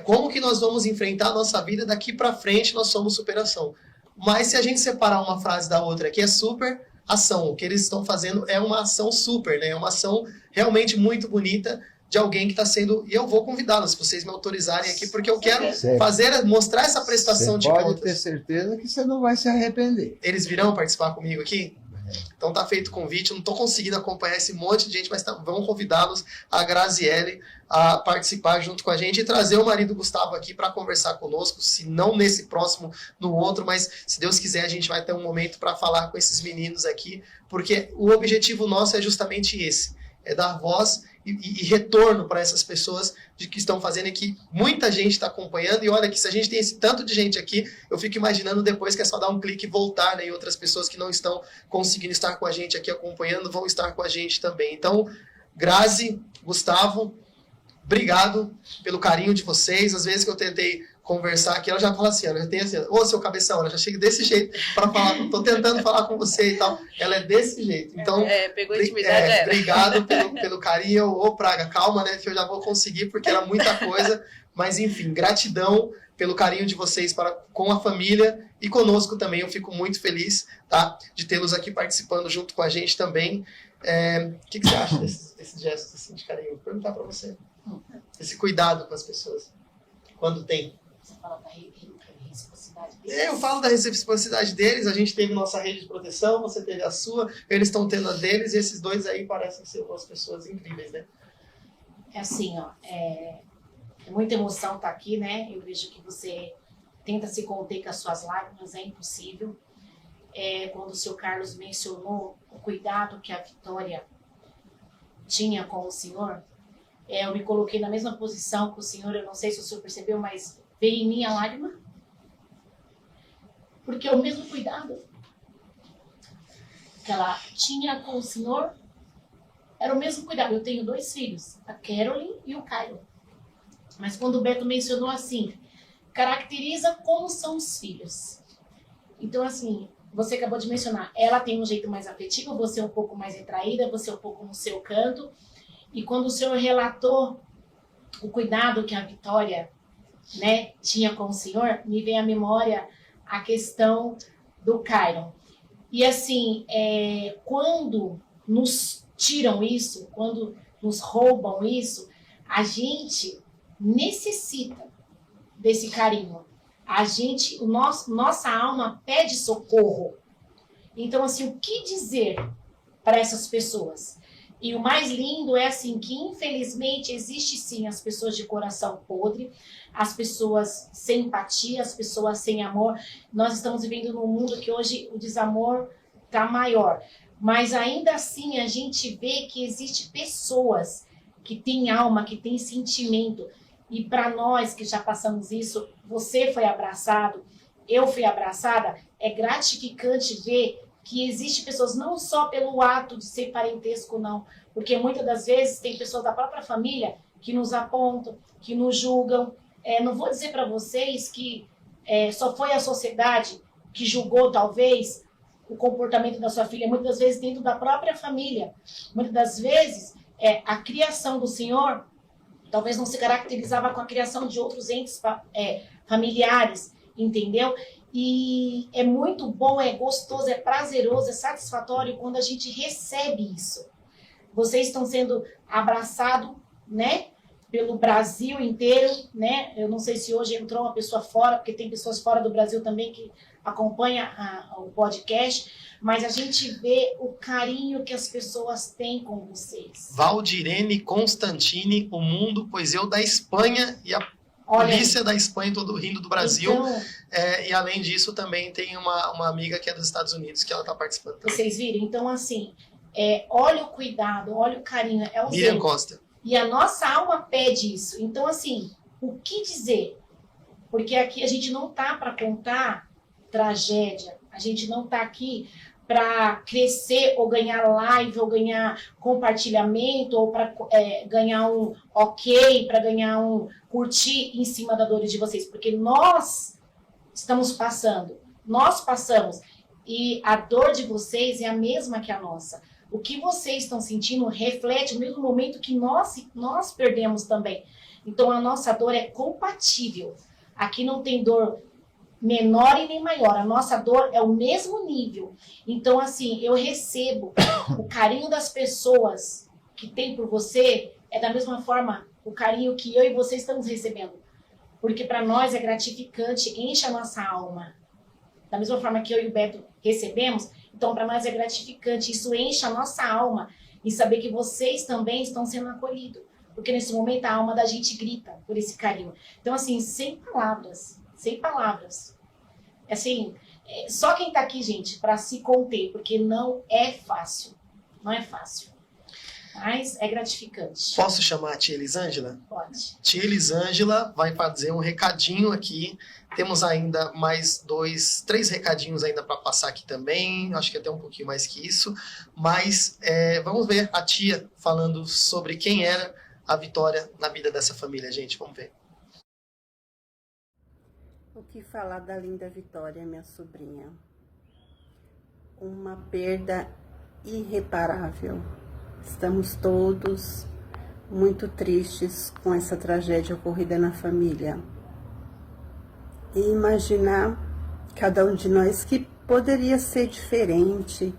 Como que nós vamos enfrentar a nossa vida daqui para frente, nós somos superação. Mas se a gente separar uma frase da outra aqui, é super ação. O que eles estão fazendo é uma ação super, né? É uma ação realmente muito bonita de alguém que está sendo... E eu vou convidá-los, se vocês me autorizarem aqui, porque eu quero mostrar essa prestação de contas. Pode ter certeza que você não vai se arrepender. Eles virão participar comigo aqui? Então tá feito o convite. Eu não estou conseguindo acompanhar esse monte de gente, mas vamos convidá-los, a Graziella, a participar junto com a gente e trazer o marido Gustavo aqui para conversar conosco, se não nesse próximo, no outro, mas se Deus quiser a gente vai ter um momento para falar com esses meninos aqui, porque o objetivo nosso é justamente esse, é dar voz e retorno para essas pessoas que estão fazendo, e que muita gente está acompanhando. E olha que se a gente tem esse tanto de gente aqui, eu fico imaginando depois que é só dar um clique e voltar, né, e outras pessoas que não estão conseguindo estar com a gente aqui acompanhando vão estar com a gente também. Então, Grazi, Gustavo, obrigado pelo carinho de vocês. Às vezes que eu tentei conversar aqui, ela já fala assim, ela já tem assim, ô seu cabeção, ela já chega desse jeito para falar, tô tentando falar com você e tal, ela é desse jeito. Então, pegou intimidade. Obrigado pelo carinho. Ô Praga, calma, né, que eu já vou conseguir, porque era muita coisa, mas enfim, gratidão pelo carinho de vocês com a família e conosco também. Eu fico muito feliz, tá, de tê-los aqui participando junto com a gente também. O que você acha desse gesto assim, de carinho? Vou perguntar para você. Esse cuidado com as pessoas, quando tem. Você fala da reciprocidade deles? Eu falo da reciprocidade deles. A gente teve nossa rede de proteção, você teve a sua, eles estão tendo a deles, e esses dois aí parecem ser umas pessoas incríveis, né? É assim, ó, é muita emoção estar aqui, né? Eu vejo que você tenta se conter com as suas lágrimas, é impossível. Quando o seu Carlos mencionou o cuidado que a Vitória tinha com o senhor, eu me coloquei na mesma posição que o senhor. Eu não sei se o senhor percebeu, mas veio em mim a lágrima, porque o mesmo cuidado que ela tinha com o senhor era o mesmo cuidado. Eu tenho 2 filhos, a Caroline e o Caio, mas quando o Beto mencionou assim, caracteriza como são os filhos. Então assim, você acabou de mencionar, ela tem um jeito mais afetivo, você é um pouco mais retraída, você é um pouco no seu canto, e quando o senhor relatou o cuidado que a Vitória, né, tinha com o senhor, me vem à memória a questão do Cairo. E assim, quando nos tiram isso, quando nos roubam isso, A gente necessita desse carinho. Nossa alma pede socorro. Então, assim, o que dizer para essas pessoas? E o mais lindo é assim que, infelizmente, existe sim as pessoas de coração podre, as pessoas sem empatia, as pessoas sem amor. Nós estamos vivendo num mundo que hoje o desamor está maior. Mas ainda assim a gente vê que existe pessoas que têm alma, que têm sentimento. E para nós que já passamos isso, você foi abraçado, eu fui abraçada, é gratificante ver que existe pessoas, não só pelo ato de ser parentesco, não. Porque muitas das vezes tem pessoas da própria família que nos apontam, que nos julgam. Não vou dizer para vocês que só foi a sociedade que julgou, talvez, o comportamento da sua filha, muitas das vezes dentro da própria família. Muitas das vezes, a criação do Senhor talvez não se caracterizava com a criação de outros entes familiares, entendeu? E é muito bom, é gostoso, é prazeroso, é satisfatório quando a gente recebe isso. Vocês estão sendo abraçados, né, pelo Brasil inteiro, né? Eu não sei se hoje entrou uma pessoa fora, porque tem pessoas fora do Brasil também que acompanham o podcast, mas a gente vê o carinho que as pessoas têm com vocês. Valdirene Constantini, o mundo, pois eu da Espanha e a polícia da Espanha, todo rindo do Brasil. Então, e além disso, também tem uma amiga que é dos Estados Unidos, que ela está participando também. Vocês viram? Então, assim, olha o cuidado, olha o carinho. É o Miriam Costa. E a nossa alma pede isso. Então, assim, o que dizer? Porque aqui a gente não tá para contar tragédia. A gente não tá aqui para crescer ou ganhar live, ou ganhar compartilhamento, ou para ganhar um ok, para ganhar um curtir em cima da dor de vocês. Porque nós estamos passando, nós passamos, e a dor de vocês é a mesma que a nossa. O que vocês estão sentindo reflete no mesmo momento que nós perdemos também. Então a nossa dor é compatível. Aqui não tem dor menor e nem maior. A nossa dor é o mesmo nível. Então, assim, eu recebo o carinho das pessoas que tem por você, é da mesma forma o carinho que eu e você estamos recebendo. Porque para nós é gratificante, enche a nossa alma. Da mesma forma que eu e o Beto recebemos, então para nós é gratificante, isso enche a nossa alma. E saber que vocês também estão sendo acolhidos. Porque nesse momento a alma da gente grita por esse carinho. Então, assim, sem palavras. Sem palavras. Assim, só quem tá aqui, gente, para se conter, porque não é fácil. Não é fácil. Mas é gratificante. Posso chamar a tia Elisângela? Pode. Tia Elisângela vai fazer um recadinho aqui. Temos ainda mais 3 recadinhos ainda para passar aqui também. Acho que até um pouquinho mais que isso. Mas vamos ver a tia falando sobre quem era a Vitória na vida dessa família, gente. Vamos ver. O que falar da linda Vitória, minha sobrinha? Uma perda irreparável. Estamos todos muito tristes com essa tragédia ocorrida na família. E imaginar cada um de nós que poderia ser diferente,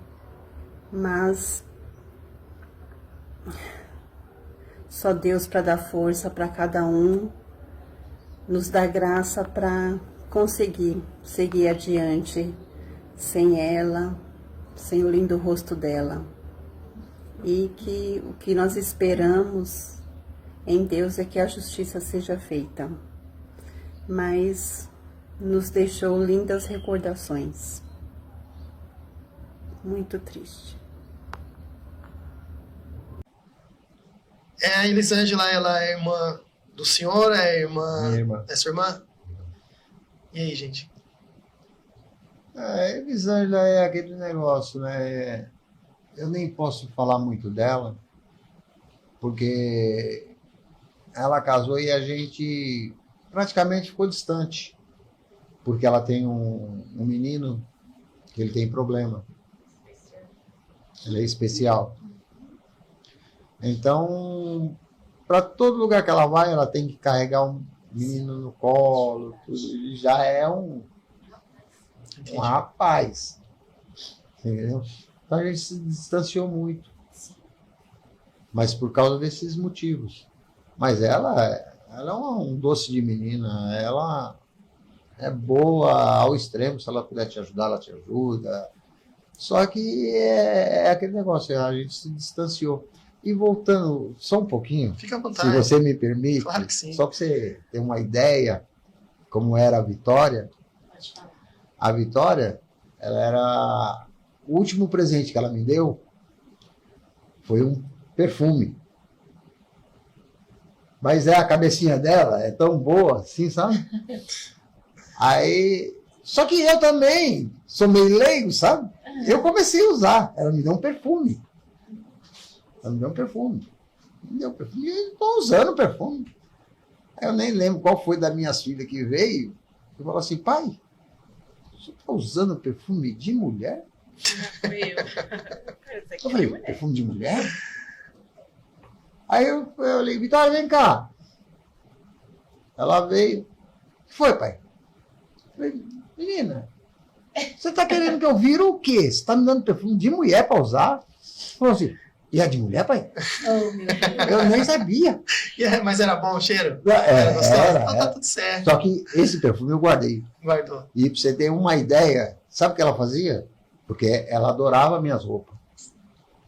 mas só Deus para dar força para cada um, nos dá graça para conseguir seguir adiante sem ela, sem o lindo rosto dela. E que o que nós esperamos em Deus é que a justiça seja feita. Mas nos deixou lindas recordações. Muito triste. A Elisângela, ela é irmã do senhor? É irmã? Minha irmã. É sua irmã? E aí, gente? A Elisângela é aquele negócio, né? Eu nem posso falar muito dela, porque ela casou e a gente praticamente ficou distante, porque ela tem um menino que ele tem problema. Ele é especial. Então, para todo lugar que ela vai, ela tem que carregar um menino no colo, tudo. E já é um rapaz. Entendeu? Então a gente se distanciou muito. Mas por causa desses motivos. Mas ela é um doce de menina, ela é boa ao extremo, se ela puder te ajudar, ela te ajuda. Só que é aquele negócio, a gente se distanciou. E voltando só um pouquinho, Fica à vontade. se você me permite, Claro que sim. só para você ter uma ideia como era a Vitória. A Vitória, ela era... O último presente que ela me deu foi um perfume. Mas a cabecinha dela é tão boa assim, sabe? Aí... Só que eu também sou meio leigo, sabe? Eu comecei a usar. Ela me deu um perfume. Ela me deu um perfume. Me deu um perfume. E eu estou usando o perfume. Aí eu nem lembro qual foi das minhas filhas que veio. E falou assim, pai, você está usando perfume de mulher? Eu falei, perfume de mulher? Aí eu falei, Vitória, vem cá. Ela veio. O que foi, pai? Eu falei, menina, você está querendo que eu vire o quê? Você está me dando perfume de mulher para usar? Falou assim, e é de mulher, pai? Oh, meu Deus. Eu nem sabia. Mas era bom o cheiro? Era gostoso? Então tá tudo certo. Só que esse perfume eu guardei. Guardou. E para você ter uma ideia, sabe o que ela fazia? Porque ela adorava minhas roupas.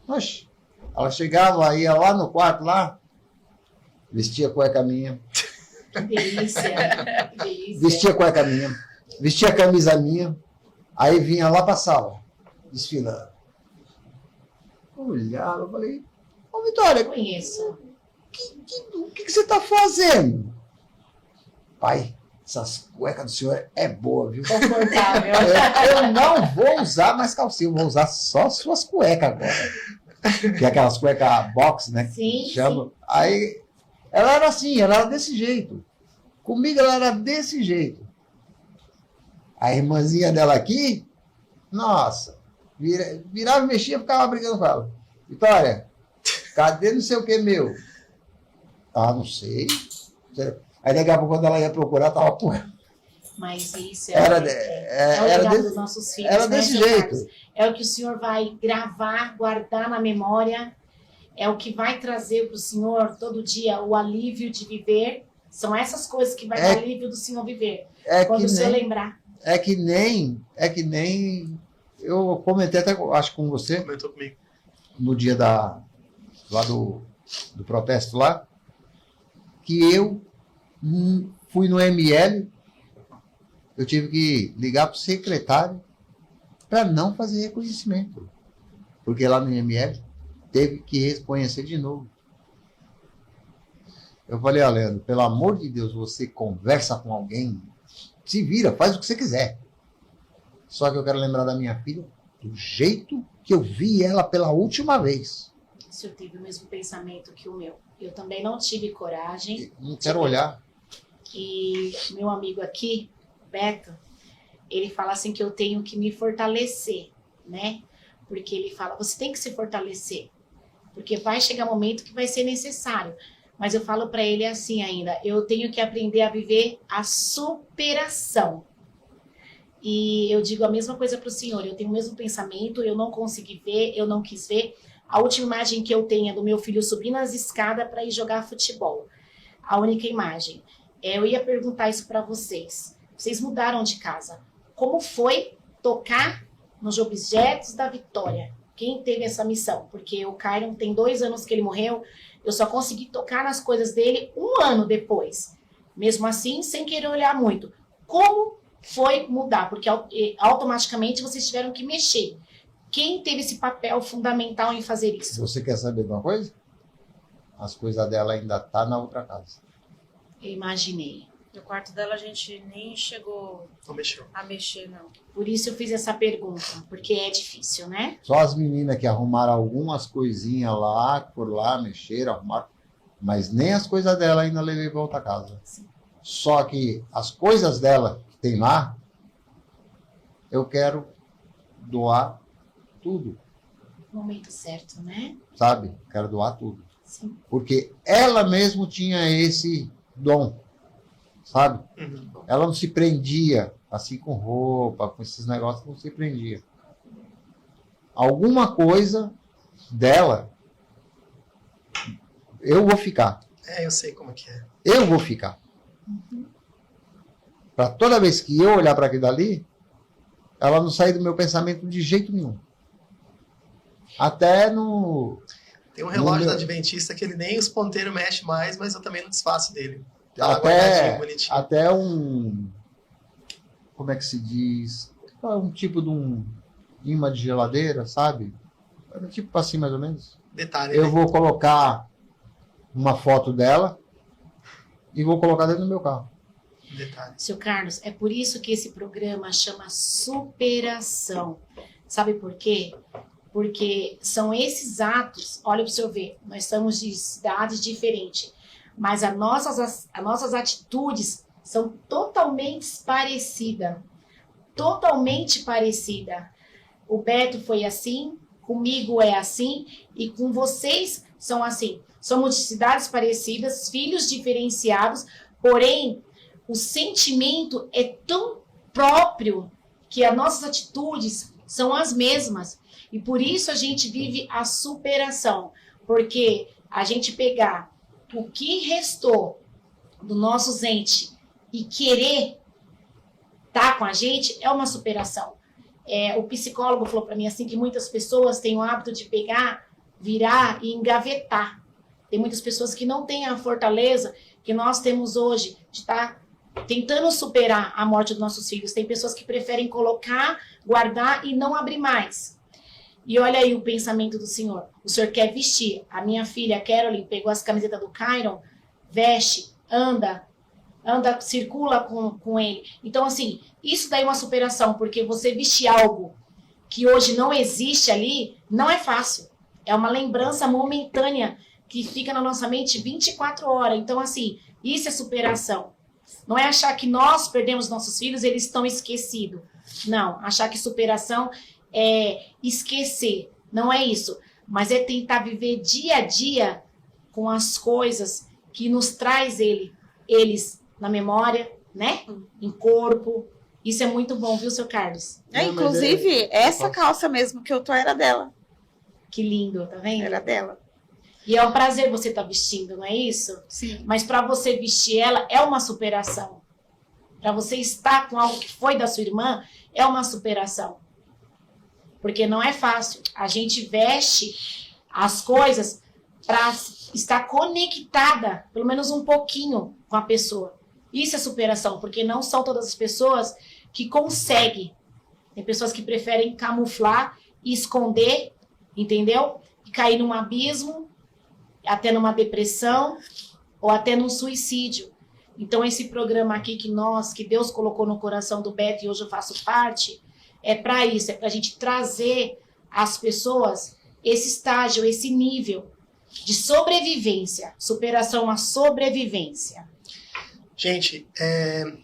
Oxe, ela chegava, ia lá no quarto, lá, vestia cueca minha. Que delícia. Que delícia. Vestia cueca minha. Vestia camisa minha. Aí vinha lá para a sala, desfilando. Eu olhava, eu falei, ô Vitória, conheço. O que você está fazendo? Pai, essas cuecas do senhor é boa, viu? Confortável. Eu não vou usar mais calcinha, eu vou usar só suas cuecas agora. Que é aquelas cuecas box, né? Sim, chama. sim. Aí, ela era assim, ela era desse jeito. Comigo ela era desse jeito. A irmãzinha dela aqui, nossa, virava e mexia, ficava brigando com ela. Vitória, cadê não sei o que meu? Ah, não sei. Aí daqui a pouco, quando ela ia procurar, tava por ela. Mas isso Era o legado desse- dos nossos filhos. era né, desse seu jeito. Carlos? É o que o senhor vai gravar, guardar na memória. É o que vai trazer para o senhor todo dia o alívio de viver. São essas coisas que vai dar alívio do senhor viver. Quando o senhor lembrar. É que nem eu comentei até, acho, com você. Comentou comigo. No dia lá do protesto lá, que eu fui no ML, eu tive que ligar para o secretário para não fazer reconhecimento. Porque lá no ML teve que reconhecer de novo. Eu falei, Leandro, pelo amor de Deus, você conversa com alguém, se vira, faz o que você quiser. Só que eu quero lembrar da minha filha do jeito que eu vi ela pela última vez. O senhor teve o mesmo pensamento que o meu. Eu também não tive coragem. Não quero olhar. E meu amigo aqui, Beto, ele fala assim que eu tenho que me fortalecer, né? Porque ele fala, você tem que se fortalecer. Porque vai chegar um momento que vai ser necessário. Mas eu falo para ele assim ainda, eu tenho que aprender a viver a superação. E eu digo a mesma coisa para o senhor, eu tenho o mesmo pensamento, eu não consegui ver, eu não quis ver. A última imagem que eu tenho é do meu filho subindo as escadas para ir jogar futebol. A única imagem. Eu ia perguntar isso para vocês. Vocês mudaram de casa. Como foi tocar nos objetos da Vitória? Quem teve essa missão? Porque o Kyron tem 2 anos que ele morreu, eu só consegui tocar nas coisas dele 1 ano depois. Mesmo assim, sem querer olhar muito. Como foi mudar? Porque automaticamente vocês tiveram que mexer. Quem teve esse papel fundamental em fazer isso? Você quer saber de uma coisa? As coisas dela ainda tá na outra casa. Eu imaginei. No quarto dela a gente nem chegou a mexer, não. Por isso eu fiz essa pergunta, porque é difícil, né? Só as meninas que arrumaram algumas coisinhas lá, por lá, mexeram, arrumaram. Mas nem as coisas dela ainda levei para outra casa. Sim. Só que as coisas dela que tem lá, eu quero doar tudo, No momento certo, né? sabe? Quero doar tudo. Sim. Porque ela mesmo tinha esse dom, sabe? Ela não se prendia assim com roupa, com esses negócios, não se prendia. Alguma coisa dela, eu vou ficar. Eu sei como que é. Eu vou ficar. Para toda vez que eu olhar para aquilo dali, ela não sair do meu pensamento de jeito nenhum. Até no... Tem um relógio da Adventista que ele nem os ponteiros mexe mais, mas eu também não desfaço dele. Tá lá guardadinho, bonitinho. Até um... Como é que se diz? Um tipo de um imã de geladeira, sabe? Tipo assim, mais ou menos. Detalhe, eu né? vou colocar uma foto dela e vou colocar dentro do meu carro. Detalhe. Seu Carlos, é por isso que esse programa chama Superação. Sabe por quê? Porque são esses atos, olha para o senhor ver, nós estamos de cidades diferentes, mas as nossas atitudes são totalmente parecidas. Totalmente parecida. O Beto foi assim, comigo é assim, e com vocês são assim. Somos de cidades parecidas, filhos diferenciados, porém, o sentimento é tão próprio que as nossas atitudes são as mesmas. E por isso a gente vive a superação. Porque a gente pegar o que restou do nosso ente e querer estar com a gente é uma superação. O psicólogo falou para mim assim que muitas pessoas têm o hábito de pegar, virar e engavetar. Tem muitas pessoas que não têm a fortaleza que nós temos hoje de estar tentando superar a morte dos nossos filhos. Tem pessoas que preferem colocar, guardar e não abrir mais. E olha aí o pensamento do Senhor. O Senhor quer vestir. A minha filha, Carolyn, pegou as camisetas do Kyron, veste, anda, circula com ele. Então, assim, isso daí é uma superação, porque você vestir algo que hoje não existe ali, não é fácil. É uma lembrança momentânea que fica na nossa mente 24 horas. Então, assim, isso é superação. Não é achar que nós perdemos nossos filhos, eles estão esquecidos. Não, achar que superação é esquecer. Não é isso. Mas é tentar viver dia a dia com as coisas que nos traz eles na memória, né? Em corpo. Isso é muito bom, viu, seu Carlos? Inclusive, essa calça mesmo que eu tô era dela. Que lindo, tá vendo? Era dela. E é um prazer você estar vestindo, não é isso? Sim. Mas para você vestir ela é uma superação. Para você estar com algo que foi da sua irmã é uma superação. Porque não é fácil. A gente veste as coisas para estar conectada, pelo menos um pouquinho, com a pessoa. Isso é superação, porque não são todas as pessoas que conseguem. Tem pessoas que preferem camuflar e esconder, entendeu? E cair num abismo, até numa depressão, ou até num suicídio. Então, esse programa aqui que Deus colocou no coração do Beto e hoje eu faço parte, é para isso, é para a gente trazer às pessoas esse estágio, esse nível de sobrevivência. Superação à sobrevivência. Gente,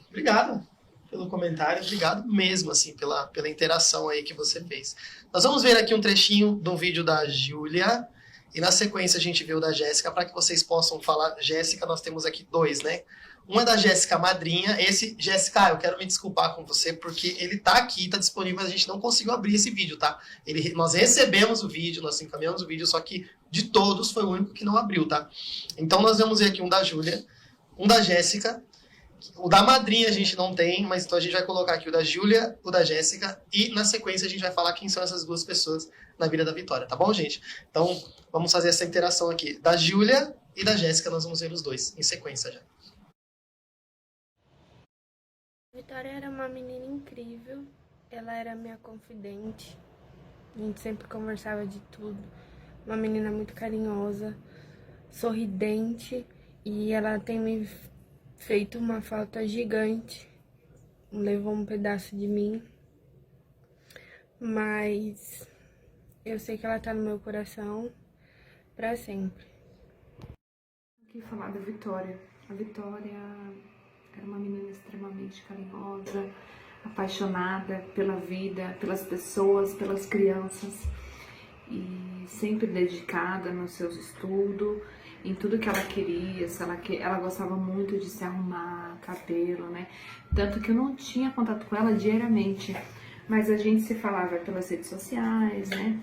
obrigado pelo comentário, obrigado mesmo, assim, pela interação aí que você fez. Nós vamos ver aqui um trechinho de um vídeo da Júlia, e na sequência a gente vê o da Jéssica, para que vocês possam falar. Jéssica, nós temos aqui dois, né? Um é da Jéssica Madrinha. Esse, Jéssica, eu quero me desculpar com você, porque ele tá aqui, tá disponível, mas a gente não conseguiu abrir esse vídeo, tá? Nós recebemos o vídeo, nós encaminhamos o vídeo, só que de todos foi o único que não abriu, tá? Então nós vamos ver aqui um da Júlia, um da Jéssica, o da Madrinha a gente não tem, mas então a gente vai colocar aqui o da Júlia, o da Jéssica, e na sequência a gente vai falar quem são essas duas pessoas na vida da Vitória, tá bom, gente? Então vamos fazer essa interação aqui. Da Júlia e da Jéssica, nós vamos ver os dois em sequência já. Vitória era uma menina incrível, ela era minha confidente, a gente sempre conversava de tudo, uma menina muito carinhosa, sorridente, e ela tem me feito uma falta gigante, levou um pedaço de mim, mas eu sei que ela tá no meu coração pra sempre. Aqui falar da Vitória. A Vitória era uma menina extremamente carinhosa, apaixonada pela vida, pelas pessoas, pelas crianças, e sempre dedicada nos seus estudos, em tudo que ela queria. Ela gostava muito de se arrumar, cabelo, né? Tanto que eu não tinha contato com ela diariamente, mas a gente se falava pelas redes sociais, né?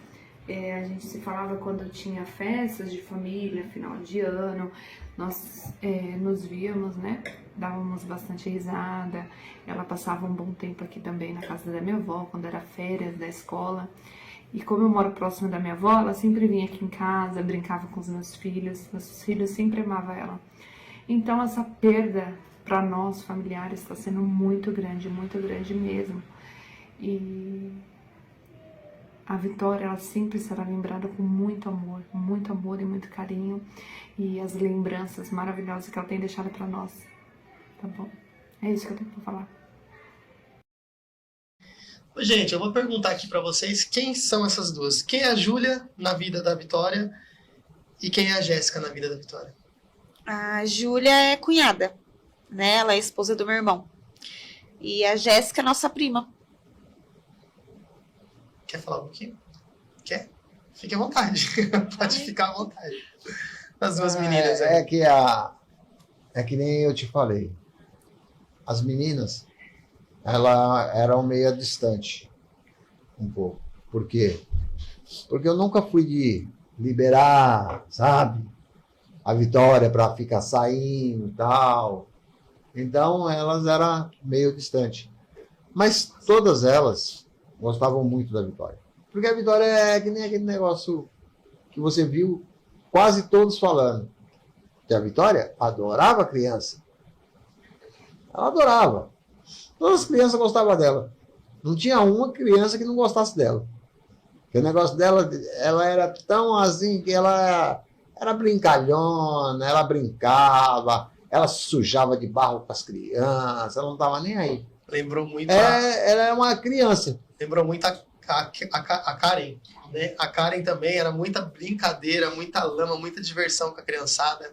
A gente se falava quando tinha festas de família, final de ano, nós nos víamos, né? Dávamos bastante risada. Ela passava um bom tempo aqui também na casa da minha avó, quando era férias da escola. E como eu moro próximo da minha avó, ela sempre vinha aqui em casa, brincava com os meus filhos sempre amavam ela. Então essa perda para nós familiares está sendo muito grande mesmo. E a Vitória, ela sempre será lembrada com muito amor e muito carinho, e as lembranças maravilhosas que ela tem deixado para nós, tá bom? É isso que eu tenho para falar. Gente, eu vou perguntar aqui para vocês quem são essas duas. Quem é a Júlia na vida da Vitória e quem é a Jéssica na vida da Vitória? A Júlia é cunhada, né? Ela é esposa do meu irmão. E a Jéssica é nossa prima. Quer falar um pouquinho? Quer? Fique à vontade. Pode ficar à vontade. As duas meninas aí. É que nem eu te falei. As meninas, elas eram meio distante um pouco. Por quê? Porque eu nunca fui de liberar, sabe? A Vitória para ficar saindo e tal. Então, elas eram meio distantes. Mas todas elas gostavam muito da Vitória. Porque a Vitória é que nem aquele negócio que você viu quase todos falando. Que a Vitória adorava a criança. Ela adorava. Todas as crianças gostavam dela. Não tinha uma criança que não gostasse dela. Porque o negócio dela, ela era tão assim que ela era brincalhona, ela brincava, ela se sujava de barro com as crianças, ela não estava nem aí. Lembrou muito ela é uma criança. Lembrou muito a Karen, né? A Karen também era muita brincadeira, muita lama, muita diversão com a criançada.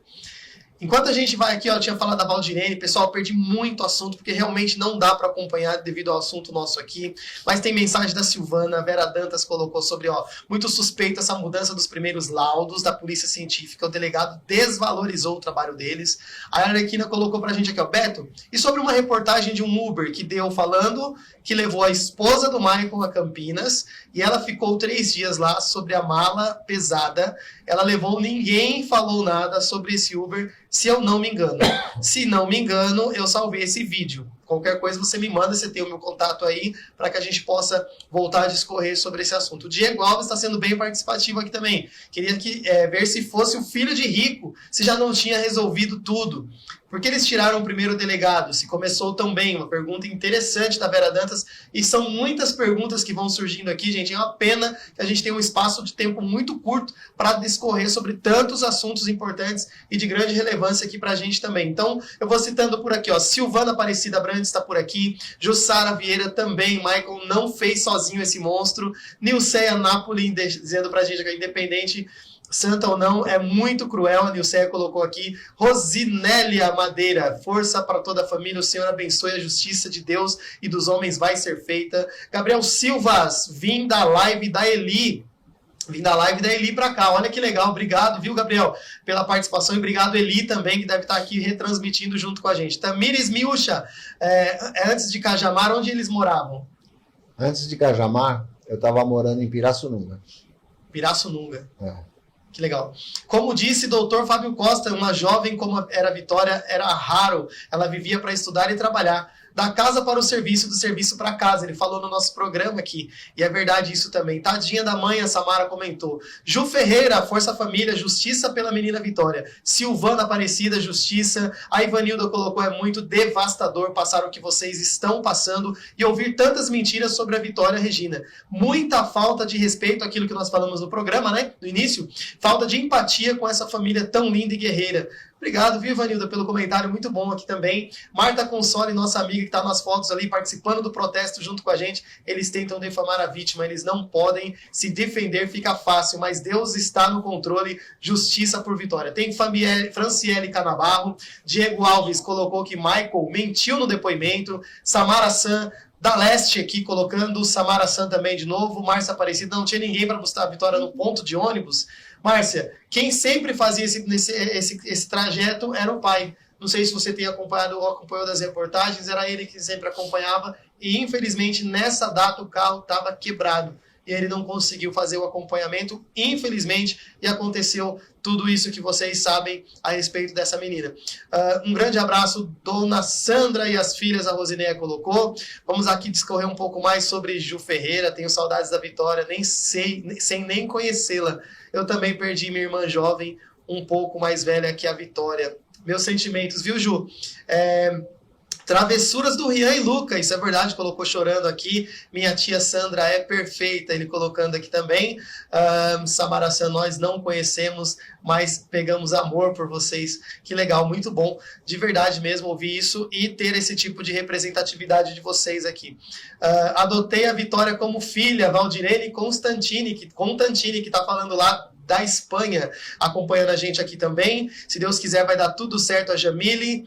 Enquanto a gente vai aqui, ó, eu tinha falado da Valdirene, pessoal, eu perdi muito assunto, porque realmente não dá para acompanhar devido ao assunto nosso aqui, mas tem mensagem da Silvana, a Vera Dantas colocou sobre, ó, muito suspeito essa mudança dos primeiros laudos da polícia científica, o delegado desvalorizou o trabalho deles. A Arlequina colocou pra gente aqui, ó, Beto, e sobre uma reportagem de um Uber que deu falando que levou a esposa do Michael a Campinas, e ela ficou 3 dias lá sobre a mala pesada, ela levou, ninguém falou nada sobre esse Uber, se eu não me engano. Se não me engano, eu salvei esse vídeo. Qualquer coisa você me manda, você tem o meu contato aí, para que a gente possa voltar a discorrer sobre esse assunto. O Diego Alves está sendo bem participativo aqui também. Queria ver se fosse o filho de rico, se já não tinha resolvido tudo. Por que eles tiraram o primeiro delegado? Se começou tão bem? Uma pergunta interessante da Vera Dantas. E são muitas perguntas que vão surgindo aqui, gente. É uma pena que a gente tem um espaço de tempo muito curto para discorrer sobre tantos assuntos importantes e de grande relevância aqui para a gente também. Então, eu vou citando por aqui, ó. Silvana Aparecida Brandes está por aqui. Jussara Vieira também. Michael não fez sozinho esse monstro. Nilceia Napoli dizendo para a gente que é independente... Santa ou não, é muito cruel, a Nilceia colocou aqui. Rosinélia Madeira, força para toda a família, o Senhor abençoe, a justiça de Deus e dos homens vai ser feita. Gabriel Silvas, vim da live da Eli para cá, olha que legal, obrigado, viu, Gabriel, pela participação, e obrigado, Eli, também, que deve estar aqui retransmitindo junto com a gente. Tamires Miúcha, antes de Cajamar, onde eles moravam? Antes de Cajamar, eu estava morando em Pirassununga. Pirassununga. É. Que legal. Como disse Dr. Fábio Costa, uma jovem como era a Vitória era raro. Ela vivia para estudar e trabalhar. Da casa para o serviço, do serviço para casa. Ele falou no nosso programa aqui. E é verdade isso também. Tadinha da mãe, a Samara comentou. Ju Ferreira, Força Família, justiça pela menina Vitória. Silvana Aparecida, justiça. A Ivanilda colocou, é muito devastador passar o que vocês estão passando e ouvir tantas mentiras sobre a Vitória Regina. Muita falta de respeito àquilo que nós falamos no programa, né? No início. Falta de empatia com essa família tão linda e guerreira. Obrigado, viu, Ivanilda, pelo comentário muito bom aqui também. Marta Console, nossa amiga que está nas fotos ali, participando do protesto junto com a gente. Eles tentam defamar a vítima, eles não podem se defender, fica fácil, mas Deus está no controle, justiça por Vitória. Tem Franciele Canabarro, Diego Alves colocou que Michael mentiu no depoimento, Samara San, da Leste aqui, colocando Samara San também de novo, Márcia Aparecida, não tinha ninguém para buscar a Vitória no ponto de ônibus. Márcia, quem sempre fazia esse trajeto era o pai. Não sei se você tem acompanhou das reportagens, era ele que sempre acompanhava. E, infelizmente, nessa data o carro estava quebrado. e ele não conseguiu fazer o acompanhamento, infelizmente, e aconteceu tudo isso que vocês sabem a respeito dessa menina. Um grande abraço, Dona Sandra e as filhas, a Rosineia colocou. Vamos aqui discorrer um pouco mais sobre Ju Ferreira. Tenho saudades da Vitória, sem nem conhecê-la. Eu também perdi minha irmã jovem, um pouco mais velha que a Vitória. Meus sentimentos, viu, Ju? Travessuras do Rian e Luca, isso é verdade, colocou chorando aqui. Minha tia Sandra é perfeita, ele colocando aqui também. Samaraçã, nós não conhecemos, mas pegamos amor por vocês. Que legal, muito bom, de verdade mesmo, ouvir isso e ter esse tipo de representatividade de vocês aqui. Adotei a Vitória como filha, Valdirene Constantini, que está falando lá da Espanha, acompanhando a gente aqui também. Se Deus quiser, vai dar tudo certo a Jamile.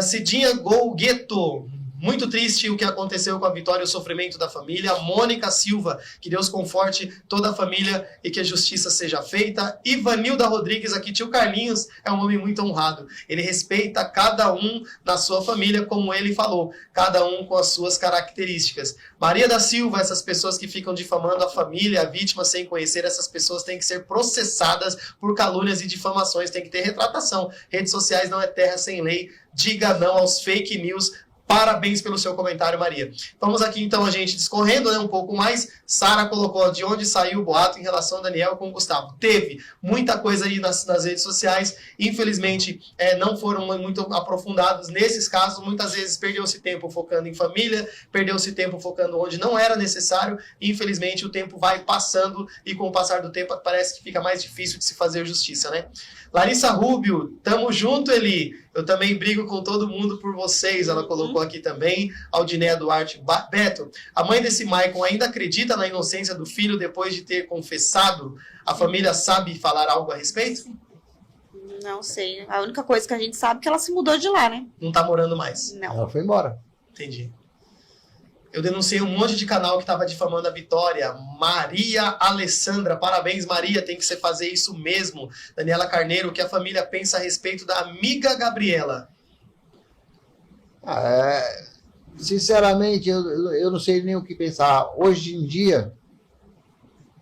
Cidinha Golgueto, muito triste o que aconteceu com a Vitória e o sofrimento da família. Mônica Silva, que Deus conforte toda a família e que a justiça seja feita. Ivanilda Rodrigues, aqui, tio Carlinhos é um homem muito honrado. Ele respeita cada um na sua família, como ele falou, cada um com as suas características. Maria da Silva, essas pessoas que ficam difamando a família, a vítima sem conhecer, essas pessoas têm que ser processadas por calúnias e difamações, tem que ter retratação. Redes sociais não é terra sem lei. Diga não aos fake news. Parabéns pelo seu comentário, Maria. Vamos aqui, então, a gente discorrendo, né, um pouco mais. Sara colocou de onde saiu o boato em relação a Daniel com o Gustavo. Teve muita coisa aí nas redes sociais. Infelizmente, não foram muito aprofundados nesses casos. Muitas vezes perdeu-se tempo focando em família, perdeu-se tempo focando onde não era necessário. Infelizmente, o tempo vai passando e com o passar do tempo parece que fica mais difícil de se fazer justiça, né? Larissa Rubio, tamo junto, Eli. Eu também brigo com todo mundo por vocês. Ela colocou aqui também. Aldinéia Duarte. Beto, a mãe desse Maicon ainda acredita na inocência do filho depois de ter confessado? A família sabe falar algo a respeito? Não sei. A única coisa que a gente sabe é que ela se mudou de lá, né? Não tá morando mais? Não. Ela foi embora. Entendi. Eu denunciei um monte de canal que estava difamando a Vitória. Maria Alessandra, parabéns, Maria, tem que você fazer isso mesmo. Daniela Carneiro, o que a família pensa a respeito da amiga Gabriela? Sinceramente, eu não sei nem o que pensar. Hoje em dia,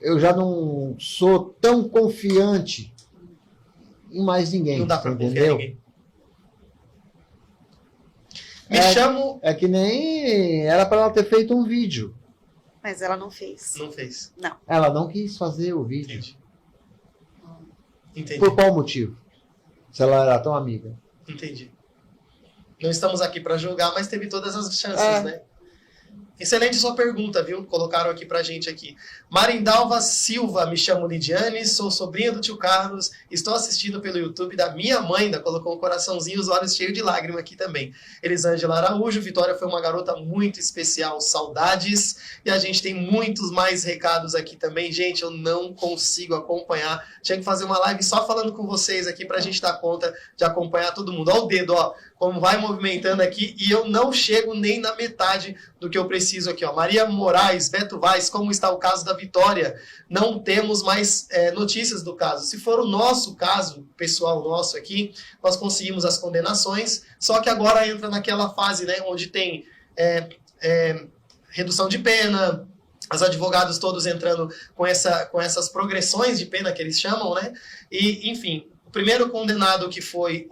eu já não sou tão confiante em mais ninguém. Não dá pra confiar em ninguém. É que nem era para ela ter feito um vídeo. Mas ela não fez. Não fez. Não. Ela não quis fazer o vídeo. Entendi. Por qual motivo? Se ela era tão amiga. Entendi. Não estamos aqui para julgar, mas teve todas as chances, né? Excelente sua pergunta, viu? Colocaram aqui pra gente aqui. Marindalva Silva, me chamo Lidiane, sou sobrinha do tio Carlos, estou assistindo pelo YouTube da minha mãe, ainda colocou um coraçãozinho, os olhos cheios de lágrima aqui também. Elisângela Araújo, Vitória foi uma garota muito especial, saudades, e a gente tem muitos mais recados aqui também. Gente, eu não consigo acompanhar, tinha que fazer uma live só falando com vocês aqui pra gente dar conta de acompanhar todo mundo. Ó o dedo, ó, como vai movimentando aqui, e eu não chego nem na metade do que eu preciso aqui, ó. Maria Moraes, Beto Vaz, como está o caso da Vitória? Não temos mais notícias do caso. Se for o nosso caso, pessoal nosso aqui, nós conseguimos as condenações, só que agora entra naquela fase, né, onde tem redução de pena, os advogados todos entrando com essas progressões de pena que eles chamam, né? E, enfim, o primeiro condenado que foi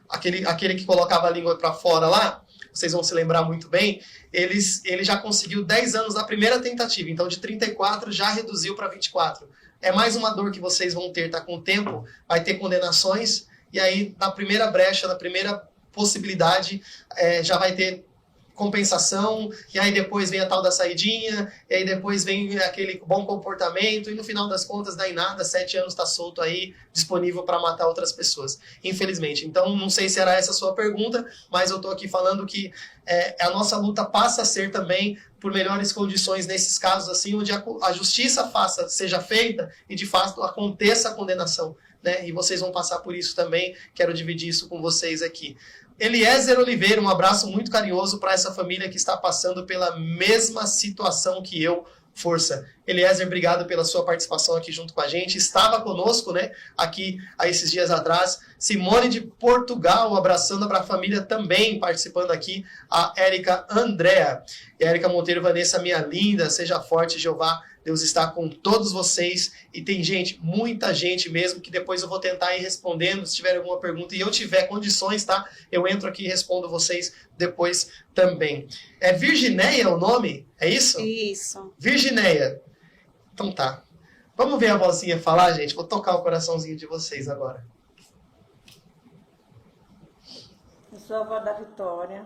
aquele que colocava a língua para fora lá, vocês vão se lembrar muito bem, ele já conseguiu 10 anos na primeira tentativa, então de 34 já reduziu para 24. É mais uma dor que vocês vão ter, tá? Com o tempo, vai ter condenações, e aí na primeira brecha, na primeira possibilidade, já vai ter compensação, e aí depois vem a tal da saidinha, e aí depois vem aquele bom comportamento, e no final das contas dá em nada, 7 anos está solto aí, disponível para matar outras pessoas, infelizmente. Então, não sei se era essa a sua pergunta, mas eu estou aqui falando que a nossa luta passa a ser também por melhores condições nesses casos, assim, onde a justiça seja feita e, de fato, aconteça a condenação, né? E vocês vão passar por isso também, quero dividir isso com vocês aqui. Eliezer Oliveira, um abraço muito carinhoso para essa família que está passando pela mesma situação que eu. força. Eliezer, obrigado pela sua participação aqui junto com a gente. Estava conosco, né, aqui há esses dias atrás. Simone de Portugal, abraçando para a família também, participando aqui. A Érica Andréa. E a Érica Monteiro, Vanessa, minha linda, seja forte, Jeová. Deus está com todos vocês. E tem gente, muita gente mesmo, que depois eu vou tentar ir respondendo, se tiver alguma pergunta e eu tiver condições, tá? Eu entro aqui e respondo vocês depois também. É Virginéia o nome? É isso? Isso. Virginéia. Então tá. Vamos ver a vozinha falar, gente? Vou tocar o coraçãozinho de vocês agora. Eu sou a avó da Vitória.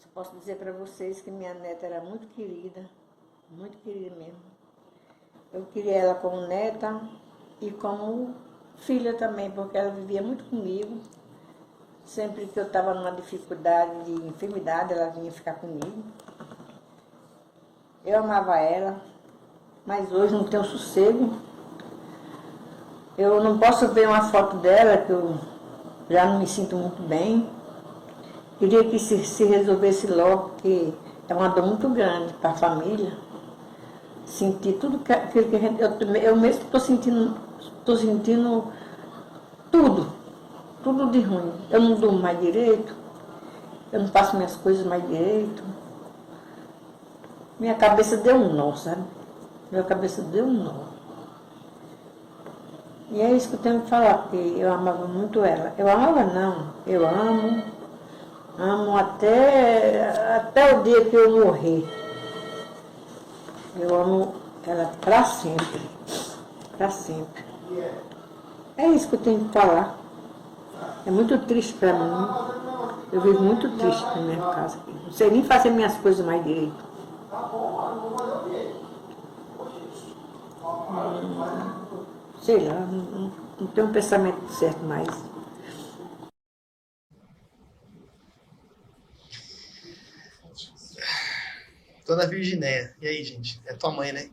Só posso dizer para vocês que minha neta era muito querida mesmo. Eu queria ela como neta e como filha também, porque ela vivia muito comigo. Sempre que eu estava numa dificuldade de enfermidade, ela vinha ficar comigo. Eu amava ela, mas hoje não tenho sossego. Eu não posso ver uma foto dela, que eu já não me sinto muito bem. Queria que se resolvesse logo, porque é uma dor muito grande para a família. Sentir tudo aquilo que a gente... Eu mesmo estou sentindo tudo de ruim. Eu não durmo mais direito, eu não faço minhas coisas mais direito. Minha cabeça deu um nó, sabe? Minha cabeça deu um nó. E é isso que eu tenho que falar, porque eu amava muito ela. Eu amava não, eu amo até o dia que eu morrer. Eu amo ela para sempre, para sempre. É isso que eu tenho que falar. É muito triste para mim. Eu vivo muito triste na minha casa. Não sei nem fazer minhas coisas mais direito. Sei lá, não tenho um pensamento certo mais. Dona Virginéia. E aí, gente? É tua mãe, né?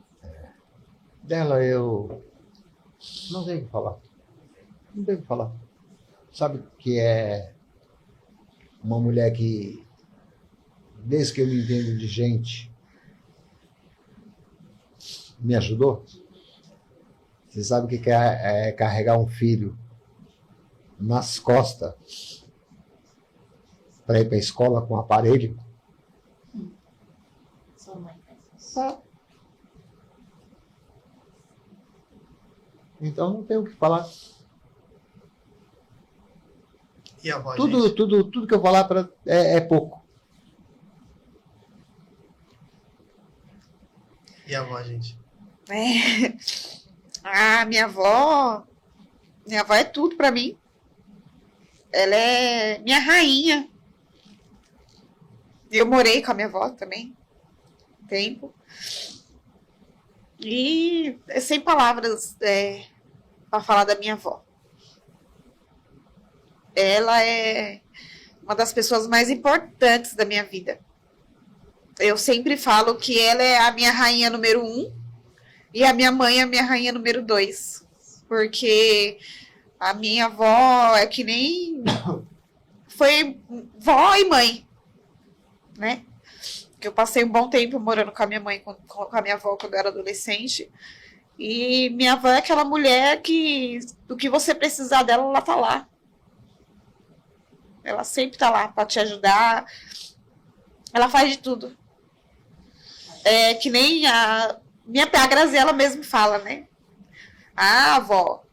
Dela eu não tenho o que falar. Não tenho o que falar. Sabe que é uma mulher que, desde que eu me entendo de gente, me ajudou. Você sabe o que é carregar um filho nas costas para ir para a escola com aparelho? Sua mãe faz isso. Tá. Então não tenho o que falar. E a avó, Tudo que eu falar é pouco. E a avó, gente? Minha avó é tudo pra mim. Ela é minha rainha. Eu morei com a minha avó também, tempo. E sem palavras para falar da minha avó. Ela é uma das pessoas mais importantes da minha vida. Eu sempre falo que ela é a minha rainha número 1 e a minha mãe é a minha rainha número 2. Porque a minha avó é que nem... Foi vó e mãe, né? Que eu passei um bom tempo morando com a minha mãe, com a minha avó quando eu era adolescente. E minha avó é aquela mulher que, do que você precisar dela, ela tá lá. Ela sempre tá lá para te ajudar. Ela faz de tudo. É que nem a Graziela mesmo fala, né? Avó,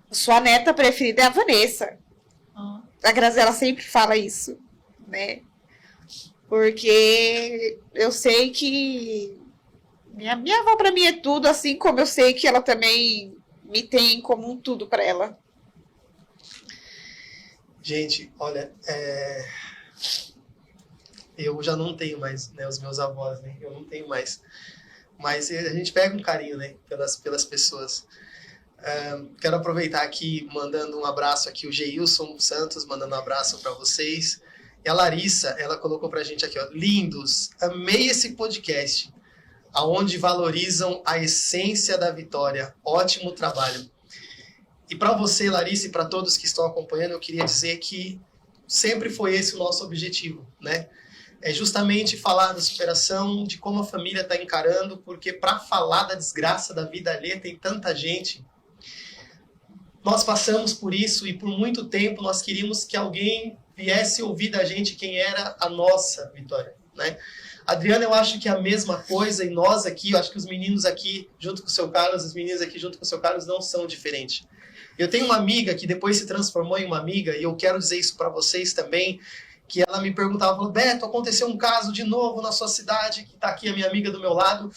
sua neta preferida é a Vanessa. A Graziela sempre fala isso, né? Porque eu sei que minha avó para mim é tudo, assim como eu sei que ela também me tem como um tudo para ela. Gente, olha, eu já não tenho mais, né, os meus avós, né? Eu não tenho mais. Mas a gente pega um carinho, né, pelas pessoas. Quero aproveitar aqui, mandando um abraço aqui, o Geilson Santos, mandando um abraço para vocês. E a Larissa, ela colocou pra gente aqui, ó, lindos, amei esse podcast, aonde valorizam a essência da vitória. Ótimo trabalho. E para você, Larissa, e para todos que estão acompanhando, eu queria dizer que sempre foi esse o nosso objetivo, né? é justamente falar da superação, de como a família está encarando, porque para falar da desgraça da vida alheia tem tanta gente. Nós passamos por isso e por muito tempo nós queríamos que alguém viesse ouvir da gente quem era a nossa Vitória, né? Adriana, eu acho que é a mesma coisa, e nós aqui, eu acho que os meninos aqui junto com o seu Carlos, as meninas aqui junto com o seu Carlos não são diferentes. Eu tenho uma amiga que depois se transformou em uma amiga, e eu quero dizer isso para vocês também, que ela me perguntava, falou, Beto, aconteceu um caso de novo na sua cidade, que está aqui a minha amiga do meu lado,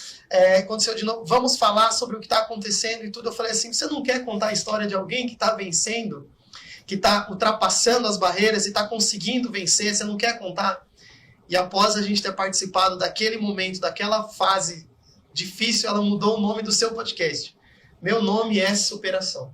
aconteceu de novo, vamos falar sobre o que está acontecendo e tudo. Eu falei assim, você não quer contar a história de alguém que está vencendo, que está ultrapassando as barreiras e está conseguindo vencer, você não quer contar? E após a gente ter participado daquele momento, daquela fase difícil, ela mudou o nome do seu podcast. Meu nome é Superação.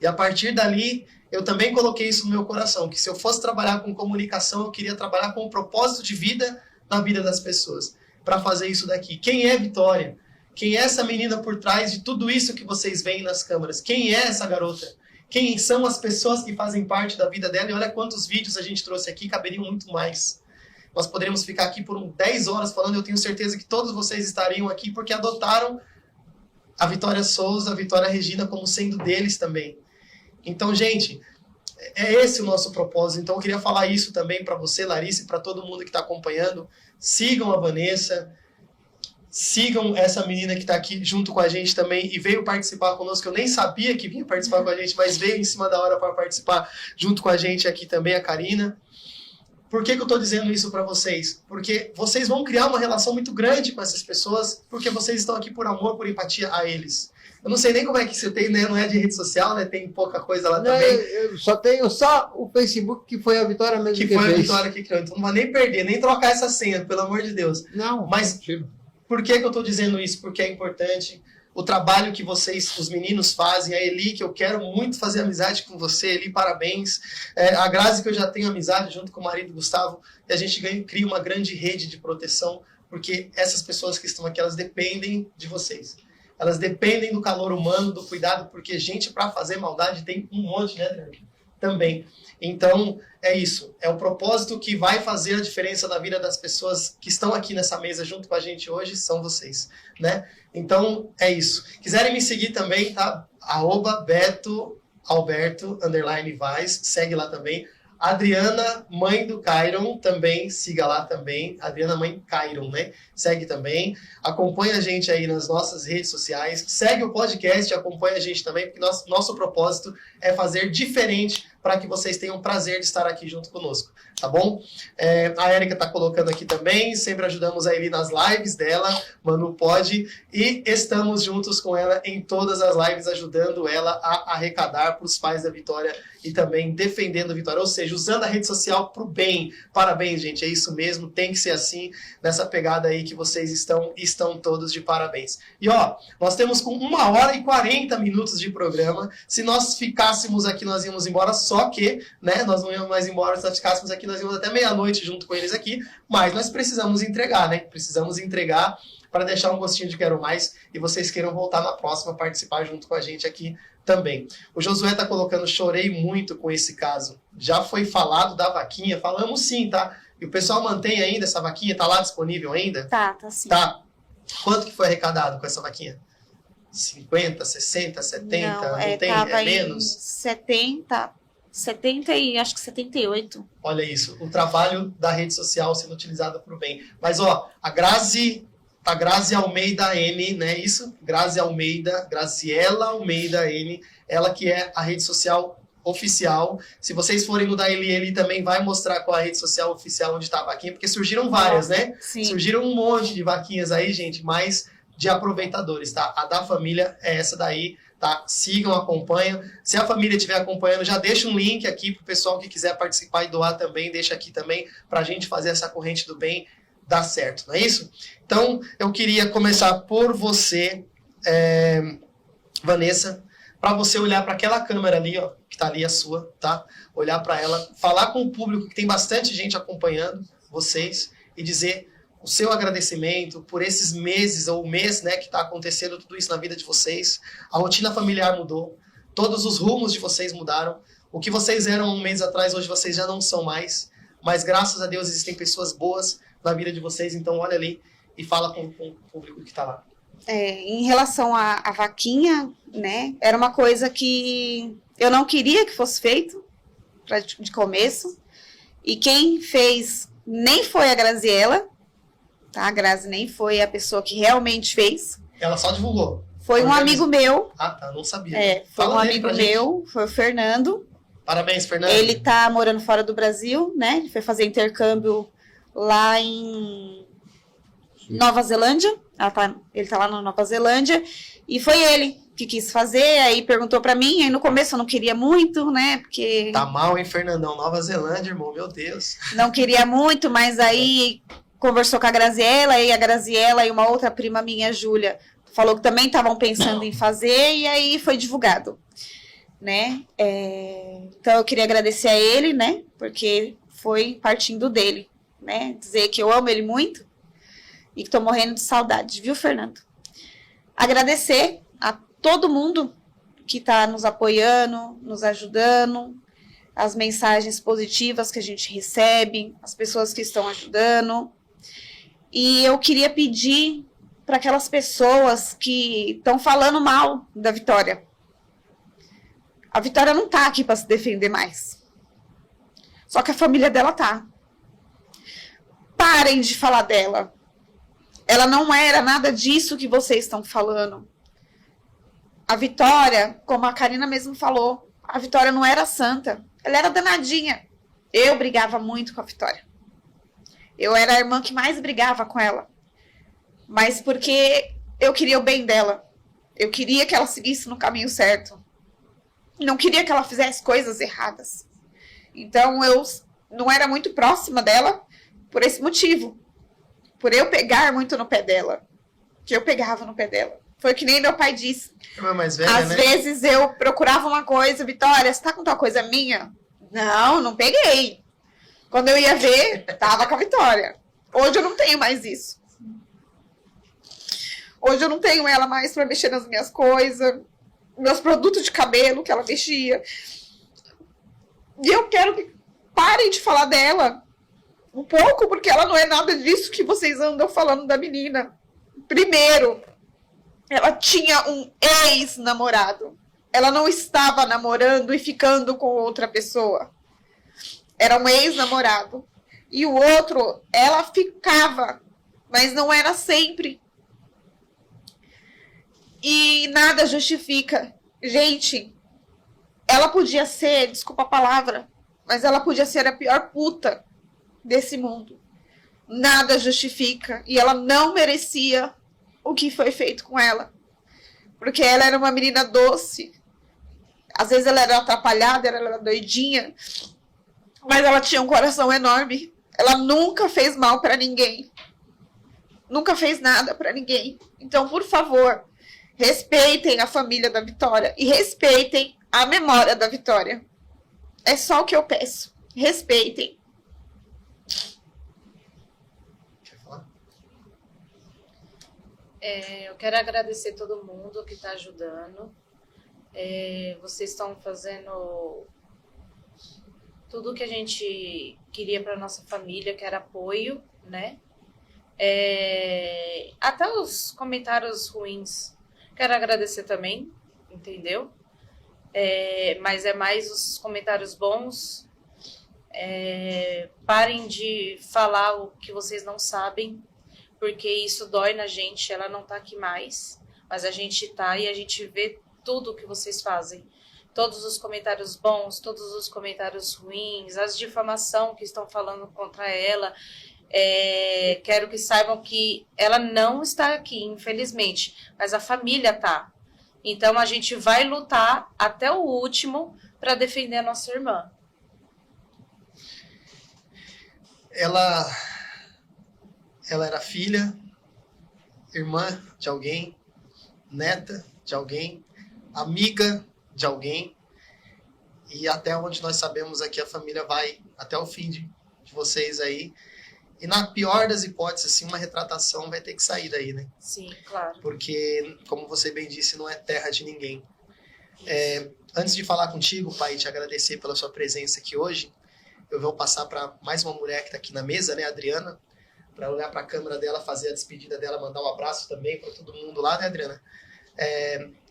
E a partir dali, eu também coloquei isso no meu coração, que se eu fosse trabalhar com comunicação, eu queria trabalhar com um propósito de vida na vida das pessoas, para fazer isso daqui. Quem é Vitória? Quem é essa menina por trás de tudo isso que vocês veem nas câmeras? Quem é essa garota? Quem são as pessoas que fazem parte da vida dela? E olha quantos vídeos a gente trouxe aqui, caberiam muito mais. Nós poderíamos ficar aqui por 10 horas falando, eu tenho certeza que todos vocês estariam aqui porque adotaram a Vitória Souza, a Vitória Regina como sendo deles também. Então, gente, é esse o nosso propósito. Então, eu queria falar isso também para você, Larissa, e para todo mundo que está acompanhando. Sigam a Vanessa, sigam essa menina que está aqui junto com a gente também e veio participar conosco. Eu nem sabia que vinha participar com a gente, mas veio em cima da hora para participar junto com a gente aqui também, a Karina. Por que eu estou dizendo isso para vocês? Porque vocês vão criar uma relação muito grande com essas pessoas, porque vocês estão aqui por amor, por empatia a eles. Eu não sei nem como é que você tem, né? Não é de rede social, né? Tem pouca coisa lá também. Eu só tenho o Facebook, que foi a Vitória mesmo que fez. Que foi a Vitória que criou. Então não vai nem perder, nem trocar essa senha, pelo amor de Deus. Não, mas por que eu estou dizendo isso? Porque é importante o trabalho que vocês, os meninos, fazem. A Eli, que eu quero muito fazer amizade com você. Eli, parabéns. A Grazi, que eu já tenho amizade junto com o marido Gustavo. E a gente cria uma grande rede de proteção, porque essas pessoas que estão aqui, elas dependem de vocês. Elas dependem do calor humano, do cuidado, porque gente para fazer maldade tem um monte, né, Adriano? Também. Então, é isso. É o propósito que vai fazer a diferença na vida das pessoas que estão aqui nessa mesa junto com a gente hoje, são vocês, né? Então, é isso. Quiserem me seguir também, tá? @BetoAlberto_Vaz, segue lá também. Adriana, mãe do Cairon, também, siga lá também. Adriana, mãe Cairon, né? Segue também. Acompanha a gente aí nas nossas redes sociais. Segue o podcast, acompanha a gente também, porque nosso propósito é fazer diferente para que vocês tenham prazer de estar aqui junto conosco, tá bom? A Érica tá colocando aqui também, sempre ajudamos a Eli nas lives dela, Manu pode, e estamos juntos com ela em todas as lives, ajudando ela a arrecadar para os pais da Vitória e também defendendo a Vitória, ou seja, usando a rede social para o bem. Parabéns, gente, é isso mesmo, tem que ser assim, nessa pegada aí que vocês estão todos de parabéns. E ó, nós temos com 1h40 de programa, se nós ficássemos aqui, nós íamos embora, só que, né, nós não íamos mais embora, se nós ficássemos aqui, nós íamos até meia-noite junto com eles aqui, mas nós precisamos entregar, né, precisamos entregar para deixar um gostinho de quero mais e vocês queiram voltar na próxima, participar junto com a gente aqui também. O Josué tá colocando, chorei muito com esse caso. Já foi falado da vaquinha? Falamos sim, tá? E o pessoal mantém ainda essa vaquinha? Tá lá disponível ainda? Tá sim. Tá. Quanto que foi arrecadado com essa vaquinha? 50, 60, 70? Não tem? É menos? 70 e acho que 78. Olha isso, o trabalho da rede social sendo utilizado para o bem. Mas ó, a Grazi Almeida N, né? Isso? Grazi Almeida, Graziela Almeida N, ela que é a rede social oficial. Se vocês forem no da Eli, ele também vai mostrar qual a rede social oficial onde está a vaquinha, porque surgiram várias, né? Sim. Surgiram um monte de vaquinhas aí, gente, mas de aproveitadores, tá? A da família é essa daí, tá? Sigam, acompanham. Se a família estiver acompanhando, já deixa um link aqui pro pessoal que quiser participar e doar também, deixa aqui também, pra gente fazer essa corrente do bem dar certo, não é isso? Então, eu queria começar por você, Vanessa, para você olhar para aquela câmera ali, ó, que tá ali a sua, tá? Olhar para ela, falar com o público, que tem bastante gente acompanhando vocês, e dizer o seu agradecimento por esses meses, ou o mês, né, que está acontecendo tudo isso na vida de vocês. A rotina familiar mudou, todos os rumos de vocês mudaram. O que vocês eram um mês atrás, hoje vocês já não são mais. Mas graças a Deus existem pessoas boas na vida de vocês. Então olha ali e fala com o público que está lá. Em relação à vaquinha, né, era uma coisa que eu não queria que fosse feito de começo, e quem fez nem foi a Graziella, tá? A Grazi nem foi a pessoa que realmente fez. Ela só divulgou. Foi um amigo meu. Ah, tá, não sabia. Foi Fala um dele amigo pra gente. meu, foi o Fernando. Parabéns, Fernando. Ele tá morando fora do Brasil, né? Ele foi fazer intercâmbio lá em Nova Zelândia. Ele tá lá na Nova Zelândia. E foi ele que quis fazer, aí perguntou pra mim. Aí no começo eu não queria muito, né? Porque Tá mal, hein, Fernandão? Nova Zelândia, irmão, meu Deus. não queria muito, mas aí conversou com a Graziella, e a Graziella e uma outra prima minha, Júlia, falou que também estavam pensando em fazer, e aí foi divulgado, né? Então eu queria agradecer a ele, né? Porque foi partindo dele, né? Dizer que eu amo ele muito e que tô morrendo de saudade, viu, Fernando? Agradecer a todo mundo que tá nos apoiando, nos ajudando, as mensagens positivas que a gente recebe, as pessoas que estão ajudando. E eu queria pedir para aquelas pessoas que estão falando mal da Vitória. A Vitória não tá aqui para se defender mais. Só que a família dela tá. Parem de falar dela. Ela não era nada disso que vocês estão falando. A Vitória, como a Karina mesmo falou, a Vitória não era santa. Ela era danadinha. Eu brigava muito com a Vitória. Eu era a irmã que mais brigava com ela. Mas porque eu queria o bem dela. Eu queria que ela seguisse no caminho certo. Não queria que ela fizesse coisas erradas. Então eu não era muito próxima dela por esse motivo. Por eu pegar muito no pé dela. Que eu pegava no pé dela. Foi que nem meu pai disse. É mais velha, Às né? vezes eu procurava uma coisa, Vitória, você tá com tal coisa minha? Não, não peguei. Quando eu ia ver, tava com a Vitória. Hoje eu não tenho mais isso. Hoje eu não tenho ela mais pra mexer nas minhas coisas, meus produtos de cabelo que ela mexia. E eu quero que parem de falar dela um pouco, porque ela não é nada disso que vocês andam falando da menina. Primeiro, ela tinha um ex-namorado. Ela não estava namorando e ficando com outra pessoa. Era um ex-namorado. E o outro, ela ficava, mas não era sempre. E nada justifica. Gente, ela podia ser, desculpa a palavra, mas ela podia ser a pior puta desse mundo. Nada justifica. E ela não merecia o que foi feito com ela. Porque ela era uma menina doce. Às vezes ela era atrapalhada, ela era doidinha. Mas ela tinha um coração enorme. Ela nunca fez mal pra ninguém. Nunca fez nada pra ninguém. Então, por favor, respeitem a família da Vitória. E respeitem a memória da Vitória. É só o que eu peço. Respeitem. Eu quero agradecer todo mundo que está ajudando. Vocês estão fazendo tudo o que a gente queria para nossa família, que era apoio, né? Até os comentários ruins. Quero agradecer também, entendeu? Mas é mais os comentários bons. Parem de falar o que vocês não sabem, porque isso dói na gente. Ela não tá aqui mais, mas a gente tá e a gente vê tudo que vocês fazem. Todos os comentários bons, todos os comentários ruins, as difamação que estão falando contra ela. Quero que saibam que ela não está aqui, infelizmente, mas a família tá. Então a gente vai lutar até o último para defender a nossa irmã. Ela era filha, irmã de alguém, neta de alguém, amiga de alguém, e até onde nós sabemos aqui a família vai até o fim de vocês aí. E na pior das hipóteses, assim, uma retratação vai ter que sair daí, né? Sim, claro. Porque, como você bem disse, não é terra de ninguém. Antes de falar contigo, pai, e te agradecer pela sua presença aqui hoje, eu vou passar para mais uma mulher que está aqui na mesa, né, a Adriana, para olhar para a câmera dela, fazer a despedida dela, mandar um abraço também para todo mundo lá, né, Adriana?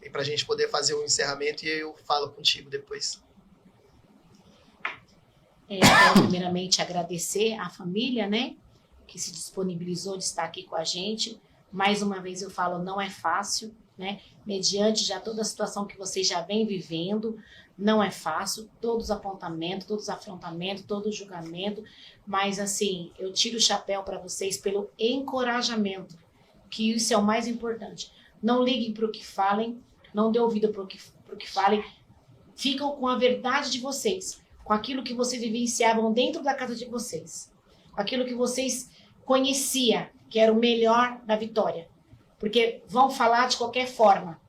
E para a gente poder fazer o encerramento e eu falo contigo depois. Quero primeiramente agradecer à família, né, que se disponibilizou de estar aqui com a gente. Mais uma vez eu falo, não é fácil, né, mediante já toda a situação que vocês já vêm vivendo, não é fácil, todos os apontamentos, todos os afrontamentos, todo o julgamento, mas assim, eu tiro o chapéu para vocês pelo encorajamento, que isso é o mais importante. Não liguem para o que falem, não dê ouvido para o que falem, ficam com a verdade de vocês, com aquilo que vocês vivenciavam dentro da casa de vocês, com aquilo que vocês conheciam, que era o melhor da Vitória. Porque vão falar de qualquer forma,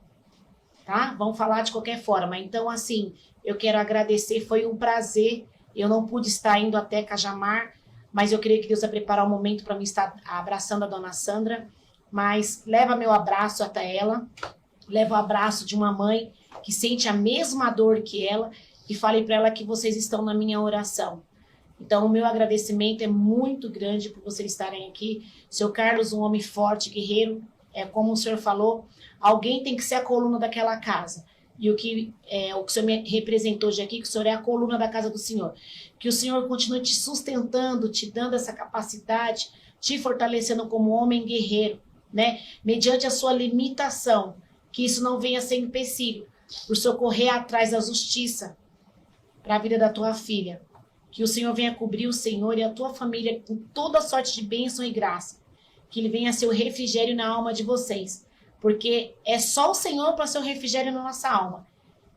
tá? Vão falar de qualquer forma. Então, assim, eu quero agradecer, foi um prazer. Eu não pude estar indo até Cajamar, mas eu creio que Deus vai preparar um momento para mim estar abraçando a dona Sandra. Mas leva meu abraço até ela, leva o abraço de uma mãe que sente a mesma dor que ela, e falei para ela que vocês estão na minha oração. Então, o meu agradecimento é muito grande por vocês estarem aqui. Seu Carlos, um homem forte, guerreiro, como o senhor falou, alguém tem que ser a coluna daquela casa. E o que o senhor me representou hoje aqui, que o senhor é a coluna da casa do Senhor. Que o Senhor continue te sustentando, te dando essa capacidade, te fortalecendo como homem guerreiro, né? Mediante a sua limitação, que isso não venha ser empecilho, por socorrer atrás da justiça para a vida da tua filha. Que o Senhor venha cobrir o Senhor e a tua família com toda sorte de bênção e graça. Que Ele venha ser o refrigério na alma de vocês. Porque é só o Senhor para ser o refrigério na nossa alma.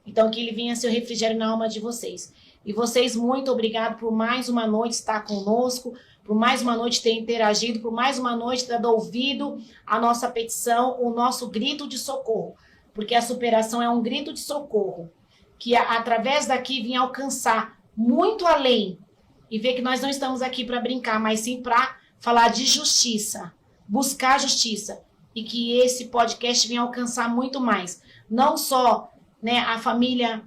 Então, que Ele venha ser o refrigério na alma de vocês. E vocês, muito obrigado por mais uma noite estar conosco, por mais uma noite ter interagido, por mais uma noite ter dado ouvido a nossa petição, o nosso grito de socorro. Porque a superação é um grito de socorro, que através daqui vinha alcançar muito além, e ver que nós não estamos aqui para brincar, mas sim para falar de justiça, buscar justiça, e que esse podcast venha alcançar muito mais, não só, né, a família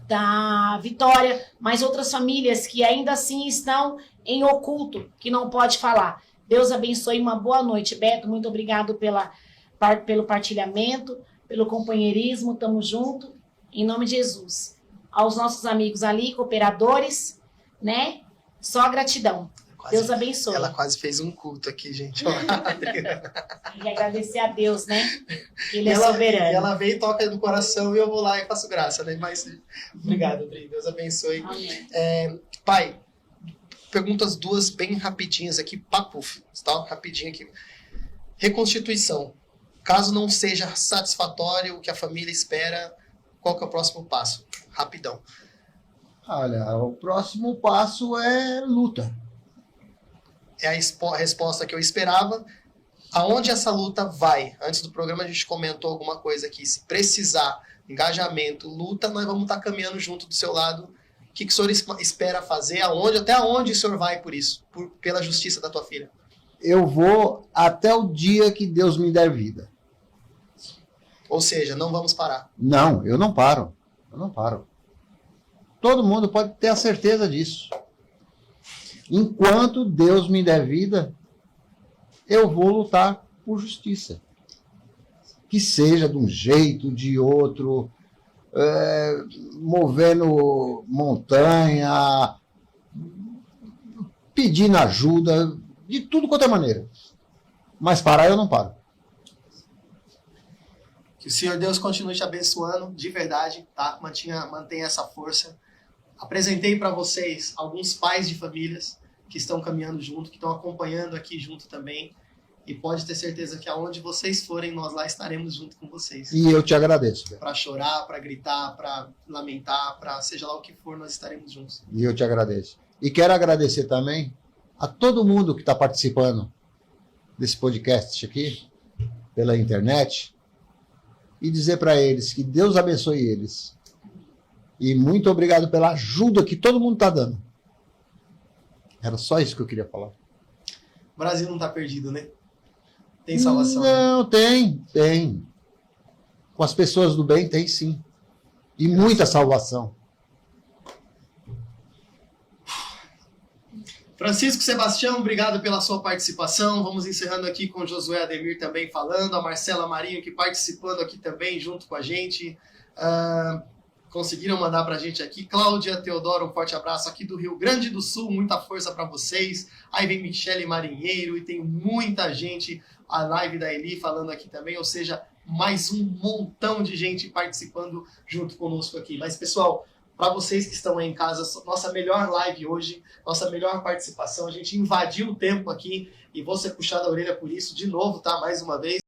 da Vitória, mas outras famílias que ainda assim estão em oculto, que não pode falar. Deus abençoe, uma boa noite. Beto, muito obrigado pelo partilhamento, pelo companheirismo, tamo junto, em nome de Jesus. Aos nossos amigos ali, cooperadores, né? Só gratidão. Deus abençoe. Ela quase fez um culto aqui, gente. E agradecer a Deus, né? Que Ele é soberano. E ela vem e toca no coração e eu vou lá e faço graça, né? Mas obrigado, Bri. Deus abençoe. Pai, perguntas duas bem rapidinhas aqui, papo, tá? Rapidinho aqui. Reconstituição. Caso não seja satisfatório o que a família espera, qual que é o próximo passo? Rapidão. Olha, o próximo passo é luta. É a resposta que eu esperava. Aonde essa luta vai? Antes do programa a gente comentou alguma coisa aqui. Se precisar, engajamento, luta, nós vamos estar caminhando junto do seu lado. O que o senhor espera fazer? Até onde o senhor vai por isso? Pela justiça da tua filha? Eu vou até o dia que Deus me der vida. Ou seja, não vamos parar. Não, eu não paro. Eu não paro. Todo mundo pode ter a certeza disso. Enquanto Deus me der vida, eu vou lutar por justiça. Que seja de um jeito, de outro, movendo montanha, pedindo ajuda, de tudo quanto é maneira. Mas parar eu não paro. Que o Senhor Deus continue te abençoando, de verdade, tá? Mantenha essa força. Apresentei para vocês alguns pais de famílias que estão caminhando junto, que estão acompanhando aqui junto também. E pode ter certeza que aonde vocês forem, nós lá estaremos junto com vocês. E eu te agradeço. Para chorar, para gritar, para lamentar, para seja lá o que for, nós estaremos juntos. E eu te agradeço. E quero agradecer também a todo mundo que está participando desse podcast aqui, pela internet, e dizer para eles que Deus abençoe eles. E muito obrigado pela ajuda que todo mundo está dando. Era só isso que eu queria falar. O Brasil não está perdido, né? Tem salvação? Não, tem. Com as pessoas do bem, tem sim. E muita salvação. Francisco Sebastião, obrigado pela sua participação. Vamos encerrando aqui com o Josué Ademir também falando, a Marcela Marinho que participando aqui também junto com a gente. Conseguiram mandar pra gente aqui. Cláudia Teodoro, um forte abraço aqui do Rio Grande do Sul, muita força para vocês. Aí vem Michele Marinheiro e tem muita gente, a live da Eli falando aqui também, ou seja, mais um montão de gente participando junto conosco aqui. Mas pessoal, para vocês que estão aí em casa, nossa melhor live hoje, nossa melhor participação, a gente invadiu o tempo aqui e vou ser puxado a orelha por isso de novo, tá? Mais uma vez.